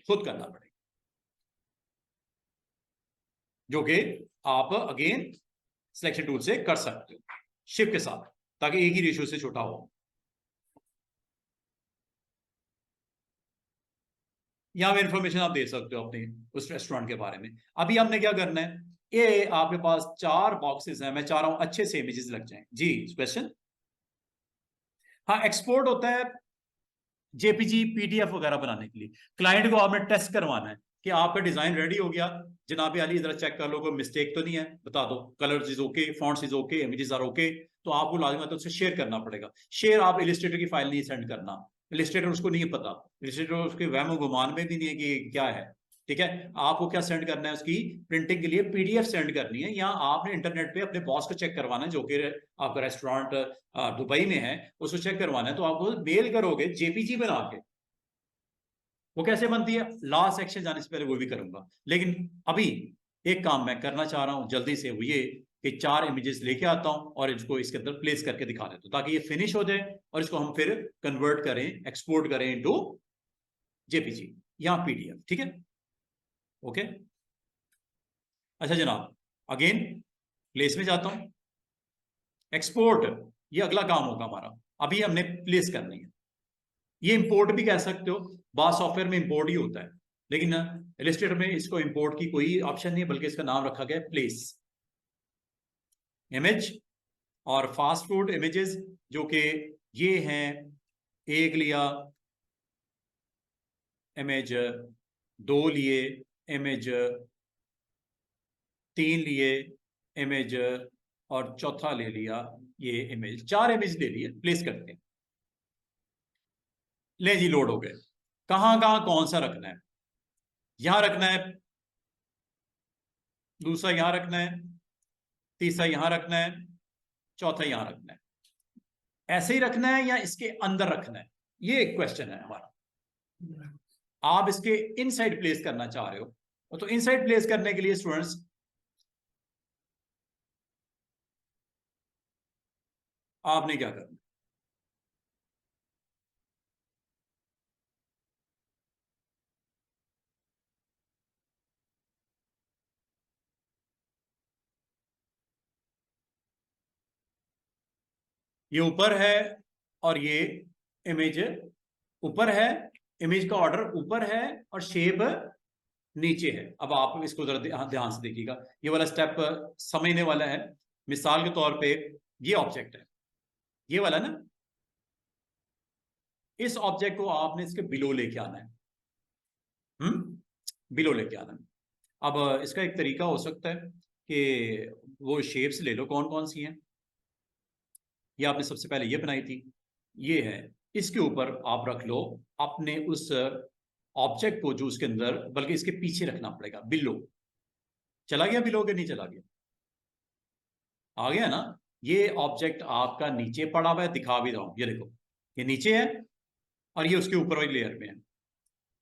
Speaker 1: खुद करना पड़ेगा, जो कि आप अगेन सिलेक्शन टूल से कर सकते हो शिफ्ट के साथ, ताकि एक ही रेशियो से छोटा हो। यहां पे इंफॉर्मेशन आप दे सकते हो अपने उस रेस्टोरेंट के बारे में। अभी हमने क्या करना है, ये आपके पास 4 बॉक्सेस हैं, मैं चाह रहा हूं अच्छे से इमेजेस लग जाएं। जी क्वेश्चन। हाँ, एक्सपोर्ट होता है जेपीजी पीडीएफ वगैरह बनाने के लिए। क्लाइंट को आपने टेस्ट करवाना है कि आपका डिजाइन रेडी हो गया जनाब अली, इधर चेक कर लो कोई मिस्टेक तो नहीं है, बता दो colours is okay, fonts is okay, images are okay, तो आपको लाजमी तो उससे शेयर करना पड़ेगा। शेयर आप इलिस्ट्रेटर की फाइल नहीं सेंड करना, इलिस्ट्रेटर उसको नहीं पता, इलिस्ट्रेटर उसके वहम गुमान में भी नहीं है कि क्या है। ठीक है, आपको क्या सेंड करना है, उसकी प्रिंटिंग के लिए पीडीएफ सेंड करनी है, या आपने इंटरनेट पे अपने बॉस को चेक करवाना है जो कि आपका रेस्टोरेंट दुबई में है, उसको चेक करवाना है, तो आपको मेल करोगे जेपीजी बना के। वो कैसे बनती है लास्ट सेक्शन जाने से पहले वो भी करूंगा, लेकिन अभी एक काम मैं करना चाह रहा हूं जल्दी से, वो ये कि 4 इमेजेस लेके आता हूं और इसको इसके अंदर प्लेस करके दिखा देता हूं ताकि ये फिनिश हो जाए और इसको हम फिर कन्वर्ट करें, एक्सपोर्ट करें इनटू जेपीजी या पीडीएफ। ठीक है, ओके। अच्छा जनाब, अगेन प्लेस में जाता हूं, एक्सपोर्ट, ये अगला काम होगा हमारा। अभी हमने प्लेस करनी है, ये इंपोर्ट भी कह सकते हो, बास सॉफ्टवेयर में इंपोर्ट ही होता है, लेकिन इलस्ट्रेटर में इसको इंपोर्ट की कोई ऑप्शन नहीं है, बल्कि इसका नाम रखा गया प्लेस इमेज। और फास्ट फूड इमेजेस जो कि ये हैं, एक लिया इमेज, 2 लिए इमेज, 3 लिए इमेज, और चौथा ले लिया ये इमेज, 4 इमेज ले लिए, प्लेस करते हैं। ले जी, लोड हो गए। कहां कहां कौन सा रखना है, यहां रखना है, दूसरा यहां रखना है, तीसरा यहां रखना है, चौथा यहां रखना है। ऐसे ही रखना है या इसके अंदर रखना है, ये एक क्वेश्चन है हमारा। आप इसके इनसाइड प्लेस करना चाह रहे हो, तो इनसाइड प्लेस करने के लिए स्टूडेंट्स आपने क्या करना, ये ऊपर है और ये इमेज ऊपर है, इमेज का ऑर्डर ऊपर है और शेप नीचे है। अब आप इसको जरा ध्यान से देखिएगा, ये वाला स्टेप समझने वाला है। मिसाल के तौर पे ये ऑब्जेक्ट है, ये वाला ना, इस ऑब्जेक्ट को आपने इसके बिलो लेके आना है, बिलो लेके आना है। अब इसका एक तरीका हो सकता है कि वो शेप्स ले लो, कौन कौन सी हैं। ये आपने सबसे पहले ये बनाई थी, ये है, इसके ऊपर आप रख लो अपने उस ऑब्जेक्ट को जो उसके अंदर, बल्कि इसके पीछे रखना पड़ेगा बिलो। चला गया बिलो के, नहीं चला गया, आ गया ना। ये ऑब्जेक्ट आपका नीचे पड़ा हुआ है, दिखा भी रहा हूं, ये देखो, ये नीचे है और ये उसके ऊपर वाली लेयर में है।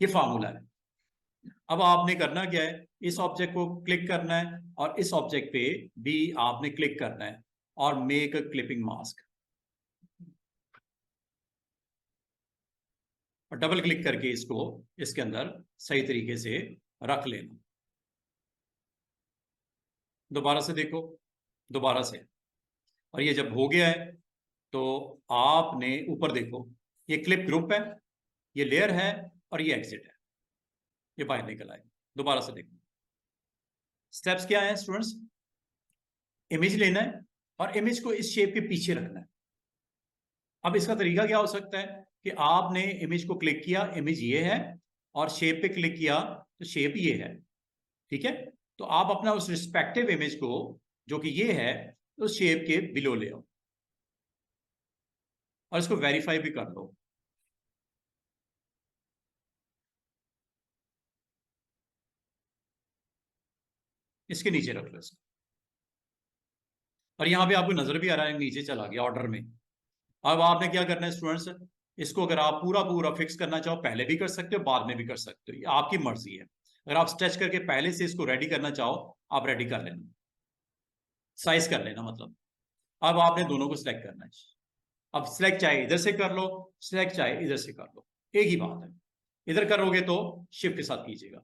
Speaker 1: ये फार्मूला है। अब आपने करना क्या है, इस ऑब्जेक्ट को क्लिक करना है और इस ऑब्जेक्ट पे भी आपने क्लिक करना है और मेक अ क्लिपिंग मास्क, और डबल क्लिक करके इसको इसके अंदर सही तरीके से रख लेना। दोबारा से देखो, दोबारा से, और ये जब हो गया है तो आपने ऊपर देखो, ये क्लिप ग्रुप है, ये लेयर है और ये एग्जिट है, ये बाहर निकल आए। दोबारा से देखो, स्टेप्स क्या है स्टूडेंट्स, इमेज लेना है और इमेज को इस शेप के पीछे रखना है। अब इसका तरीका क्या हो सकता है कि आपने इमेज को क्लिक किया, इमेज ये है, और शेप पे क्लिक किया तो शेप ये है। ठीक है, तो आप अपना उस रिस्पेक्टिव इमेज को जो कि ये है उस शेप के बिलो ले आओ और इसको वेरीफाई भी कर लो। इसके नीचे रख लो इसको, और यहां पे आपको नजर भी आ रहा है नीचे चला गया ऑर्डर में। अब आपने क्या करना है स्टूडेंट्स, इसको अगर आप पूरा पूरा फिक्स करना चाहो पहले भी कर सकते हो, बाद में भी कर सकते हो, ये आपकी मर्जी है। अगर आप स्ट्रेच करके पहले से इसको रेडी करना चाहो, आप रेडी कर लेना, साइज कर लेना मतलब। अब आपने दोनों को सिलेक्ट करना है। अब सिलेक्ट चाहे इधर से कर लो, सिलेक्ट चाहे इधर से कर लो, एक ही बात है। इधर करोगे तो शिफ्ट के साथ कीजिएगा,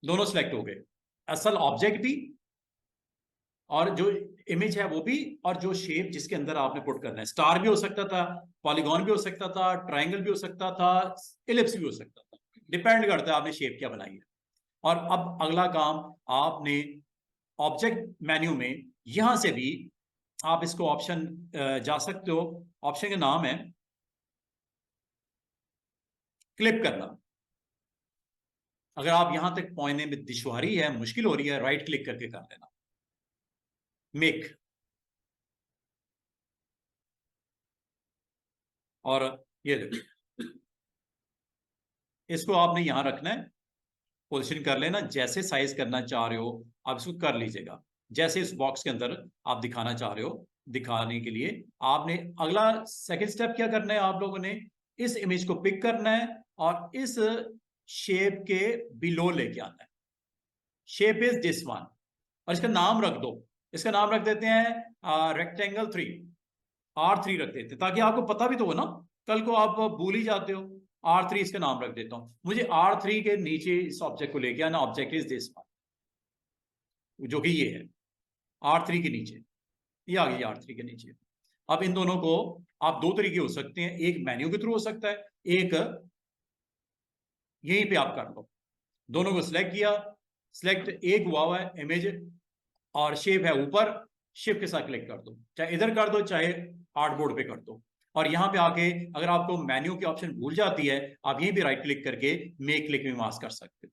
Speaker 1: दोनों सिलेक्ट हो गए, असल ऑब्जेक्ट भी और जो इमेज है वो भी, और जो शेप जिसके अंदर आपने पुट करना है। स्टार भी हो सकता था, पॉलीगॉन भी हो सकता था, ट्राइंगल भी हो सकता था, इलिप्स भी हो सकता था, डिपेंड करता है आपने शेप क्या बनाई है। और अब अगला काम आपने ऑब्जेक्ट मेन्यू में यहां से भी आप इसको ऑप्शन जा सकते हो। ऑप्शन का नाम है क्लिप करना। अगर आप यहां तक पहुंचने में दुश्वारी है, मुश्किल हो रही है, राइट क्लिक करके कर लेना मेक। और ये देखो, इसको आपने यहां रखना है, पोजीशन कर लेना, जैसे साइज करना चाह रहे हो आप इसको कर लीजिएगा, जैसे इस बॉक्स के अंदर आप दिखाना चाह रहे हो। दिखाने के लिए आपने अगला सेकंड स्टेप क्या करना है, आप लोगों ने इस इमेज को पिक करना है और इस शेप के बिलो लेके आना है। शेप इज दिस वन, और इसका नाम रख दो। इसका नाम रख देते हैं रेक्टेंगल 3, R3 रख देते हैं, ताकि आपको पता भी तो हो ना, कल को आप भूल ही जाते हो। R3 इसका नाम रख देता हूं। मुझे R3 के नीचे इस ऑब्जेक्ट को लेके आना, ऑब्जेक्ट इज दिस वन, जो कि ये है R3 के नीचे, ये आ गई R3 के नीचे। अब इन दोनों को आप दो तरीके हो सकते हैं, एक मेन्यू के थ्रू हो सकता है, एक यहीं पे आप कर लो। दोनों को सिलेक्ट किया, सिलेक्ट एक हुआ है इमेज और शेप है ऊपर, शिफ्ट के साथ क्लिक कर दो, चाहे इधर कर दो चाहे आर्टबोर्ड पे कर दो। और यहां पे आके अगर आपको मेन्यू की ऑप्शन भूल जाती है, आप यहीं पे राइट क्लिक करके मेक क्लिक में मास्क कर सकते हो।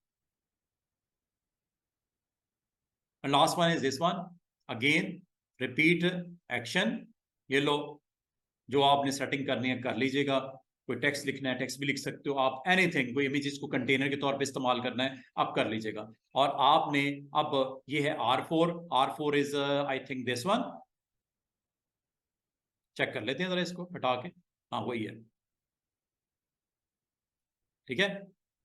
Speaker 1: Last one is this one, again repeat action. ये लो, जो आपने सेटिंग करनी है कर लीजिएगा। कोई टेक्स्ट लिखना है टेक्स्ट भी लिख सकते हो आप, एनीथिंग, कोई इमेजेस को कंटेनर के तौर पे इस्तेमाल करना है आप कर लीजिएगा। और आपने अब ये है R4 is I think this one, check कर लेते हैं जरा इसको हटा के। हाँ वही है, ठीक है।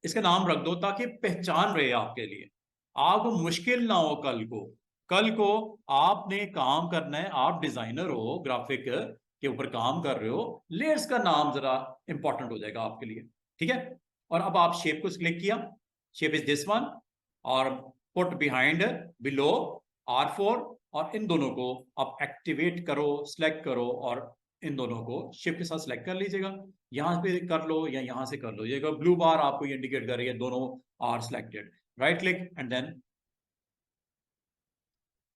Speaker 1: इसका नाम रख दो ताकि पहचान रहे आपके लिए, आपको मुश्किल ना हो कल को आपने काम करना है, आप डिजाइनर हो, ग्राफिक के ऊपर काम कर रहे हो, लेयर्स का नाम जरा इंपॉर्टेंट हो जाएगा आपके लिए, ठीक है। और अब आप शेप को सिलेक्ट किया, शेप इज दिस वन, और पुट बिहाइंड बिलो R4, और इन दोनों को आप एक्टिवेट करो, सिलेक्ट करो, और इन दोनों को शिफ्ट के साथ सिलेक्ट कर लीजिएगा। यहां पे कर लो या यहां से कर लो, ये ब्लू बार आपको ये इंडिकेट कर रही है दोनों are selected. Right click and then,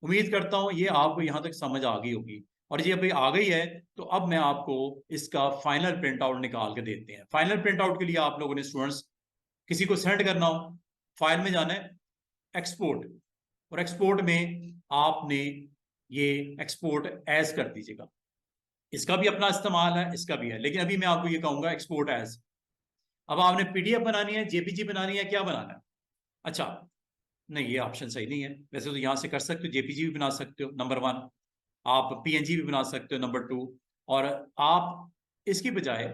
Speaker 1: उम्मीद करता हूं ये आपको यहां तक समझ आ गई होगी। और ये अभी आ गई है तो अब मैं आपको इसका फाइनल प्रिंट आउट निकाल के देते हैं। फाइनल प्रिंट आउट के लिए आप लोगों ने स्टूडेंट्स, किसी को सेंड करना हो, फाइल में जाना है, एक्सपोर्ट, और एक्सपोर्ट में आपने ये एक्सपोर्ट एज कर दीजिएगा। इसका भी अपना इस्तेमाल है, इसका भी है, लेकिन अभी मैं आपको ये कहूंगा एक्सपोर्ट एज। अब आपने पीडीएफ बनानी है, जेपीजी बनानी है, क्या बनाना है? अच्छा नहीं, ये ऑप्शन सही नहीं है। वैसे तो यहां से कर सकते हो, जेपीजी भी बना सकते हो नंबर 1, आप पीएनजी भी बना सकते हो नंबर 2, और आप इसकी बजाय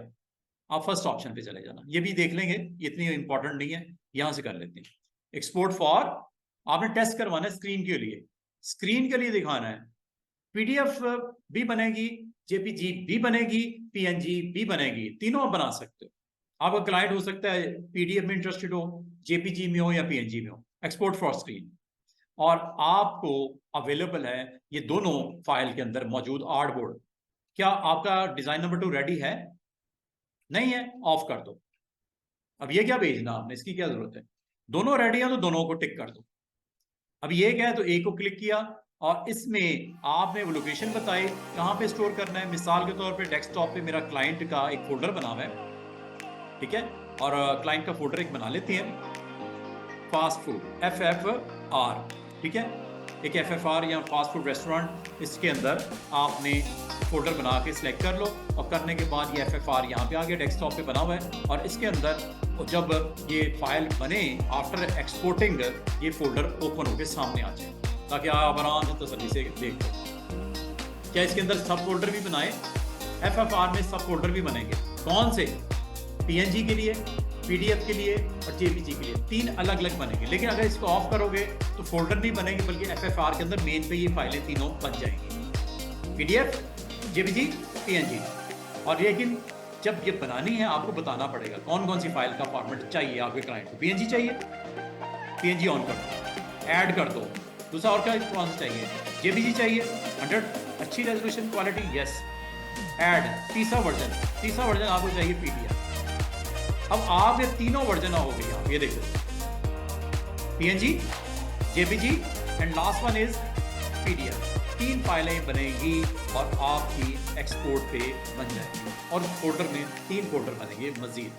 Speaker 1: आप फर्स्ट ऑप्शन पे चले जाना। ये भी देख लेंगे, इतनी इंपॉर्टेंट नहीं है, यहां से कर लेते हैं। एक्सपोर्ट फॉर, आपने टेस्ट करवाना है स्क्रीन के लिए, स्क्रीन के लिए दिखाना है। पीडीएफ भी बनेगी, जेपीजी भी बनेगी, पीएनजी भी बनेगी, तीनों आप बना सकते हो। आपका क्लाइंट हो सकता है पीडीएफ में इंटरेस्टेड हो, जेपीजी में हो या पीएनजी में हो। एक्सपोर्ट फॉर स्क्रीन, और आपको अवेलेबल है ये दोनों फाइल के अंदर मौजूद आर्टबोर्ड। क्या आपका डिजाइन नंबर 2 रेडी है? नहीं है, ऑफ कर दो। अब ये क्या भेजना आपने, इसकी क्या जरूरत है? दोनों रेडी है तो दोनों को टिक कर दो। अब ये क्या है, तो एक को क्लिक किया और इसमें आपने वो लोकेशन बताई कहां पे स्टोर करना है। मिसाल के तौर पे डेस्कटॉप पे मेरा क्लाइंट का एक फोल्डर बना हुआ है, ठीक है, और क्लाइंट का फोल्डर एक बना लेते हैं, फास्ट फूड FFR, ठीक है, एक FFR या फास्ट फूड रेस्टोरेंट। इसके अंदर आपने फोल्डर बना के सिलेक्ट कर लो, और करने के बाद ये FFR यहाँ पे आ गया, डेस्कटॉप पे बना हुआ है। और इसके अंदर जब ये फाइल बने आफ्टर एक्सपोर्टिंग, ये फोल्डर ओपन होकर सामने आ जाए, ताकि आप आराम से तसल्ली से देख लो। क्या इसके अंदर सब फोल्डर भी बनाए? FFR में सब फोल्डर भी बनेंगे। कौन से? PNG के लिए, PDF के लिए और JPG के लिए, 3 अलग अलग बनेंगे। लेकिन अगर इसको ऑफ करोगे तो फोल्डर नहीं बनेंगे, बल्कि FFR के अंदर मेन पे ये फाइलें तीनों बन जाएंगी, PDF, JPG, PNG। और लेकिन जब ये बनानी है आपको बताना पड़ेगा कौन कौन सी फाइल का फॉर्मेट चाहिए आपके क्लाइंट को। PNG चाहिए, PNG ऑन कर दो, ऐड कर दो। दूसरा और क्या कौन सा चाहिए? JPG चाहिए, 100 अच्छी रेजोल्यूशन क्वालिटी, यस, ऐड। तीसरा वर्जन आपको चाहिए PDF। अब आप ये तीनों वर्जन हो गई, आप ये देखो, PNG, JPG, and last one is PDF। 3 फाइलें बनेगी और आपकी एक्सपोर्ट पे बन जाएगी और फोल्डर में 3 फोल्डर बनेंगे मजीद।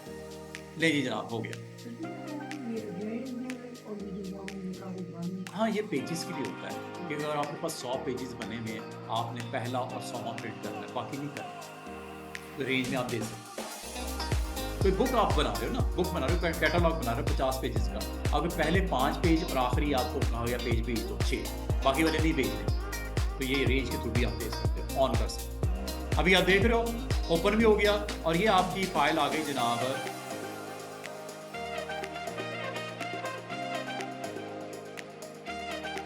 Speaker 1: ले जी जनाब, हो गया। हाँ, ये पेजेस के लिए होता है कि अगर आपके पास 100 पेजेस बने हुए हैं, आपने पहला और 100वां प्रिंट करना है, बाकी नहीं करना। तो रेंज में आप दे सकते हैं। कोई बुक आप बना रहे हो ना, बुक बना रहे हो, कैटलॉग बना रहे हो 50 पेजेस का, अगर पहले 5 पेज और आखिरी आपको कहा गया पेज भेज दो 6, बाकी वाले नहीं भेजने, तो ये रेंज के थ्रू भी आप दे सकते हो, ऑन कर सकते हो। अभी आप देख रहे हो ओपन भी हो गया और ये आपकी फाइल आ गई जनाब।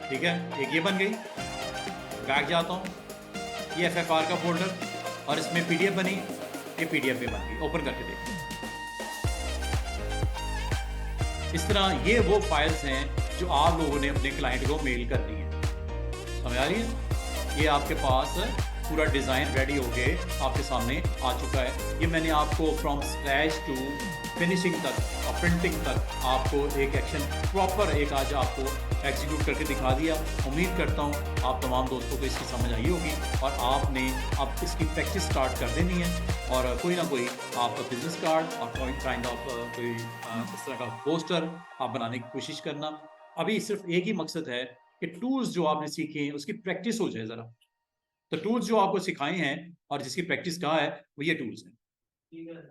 Speaker 1: ठीक है, एक ये बन गई। बैक जाता हूँ, ये FFR का फोल्डर और इसमें PDF बनी, ये PDF में बन गई। ओपन करके देखो, इस तरह ये वो फाइल्स हैं जो आप लोगों ने अपने क्लाइंट को मेल करनी है। समझ आ रही है? ये आपके पास पूरा डिज़ाइन रेडी हो के आपके सामने आ चुका है। ये मैंने आपको फ्रॉम स्क्रैच टू फिनिशिंग तक और प्रिंटिंग तक आपको एक एक्शन प्रॉपर एक आज आपको एग्जीक्यूट करके दिखा दिया। उम्मीद करता हूँ आप तमाम दोस्तों को इसकी समझ आई होगी और आपने अब इसकी प्रैक्टिस स्टार्ट कर देनी है और कोई ना कोई आपका बिजनेस कार्ड और कोई काइंड ऑफ कोई इस तरह का पोस्टर आप बनाने की कोशिश करना। अभी सिर्फ एक ही मकसद है कि टूल्स जो आपने सीखे हैं उसकी प्रैक्टिस हो जाए ज़रा। तो टूल्स जो आपको सिखाए हैं और जिसकी प्रैक्टिस कहाँ है वो ये टूल्स हैं।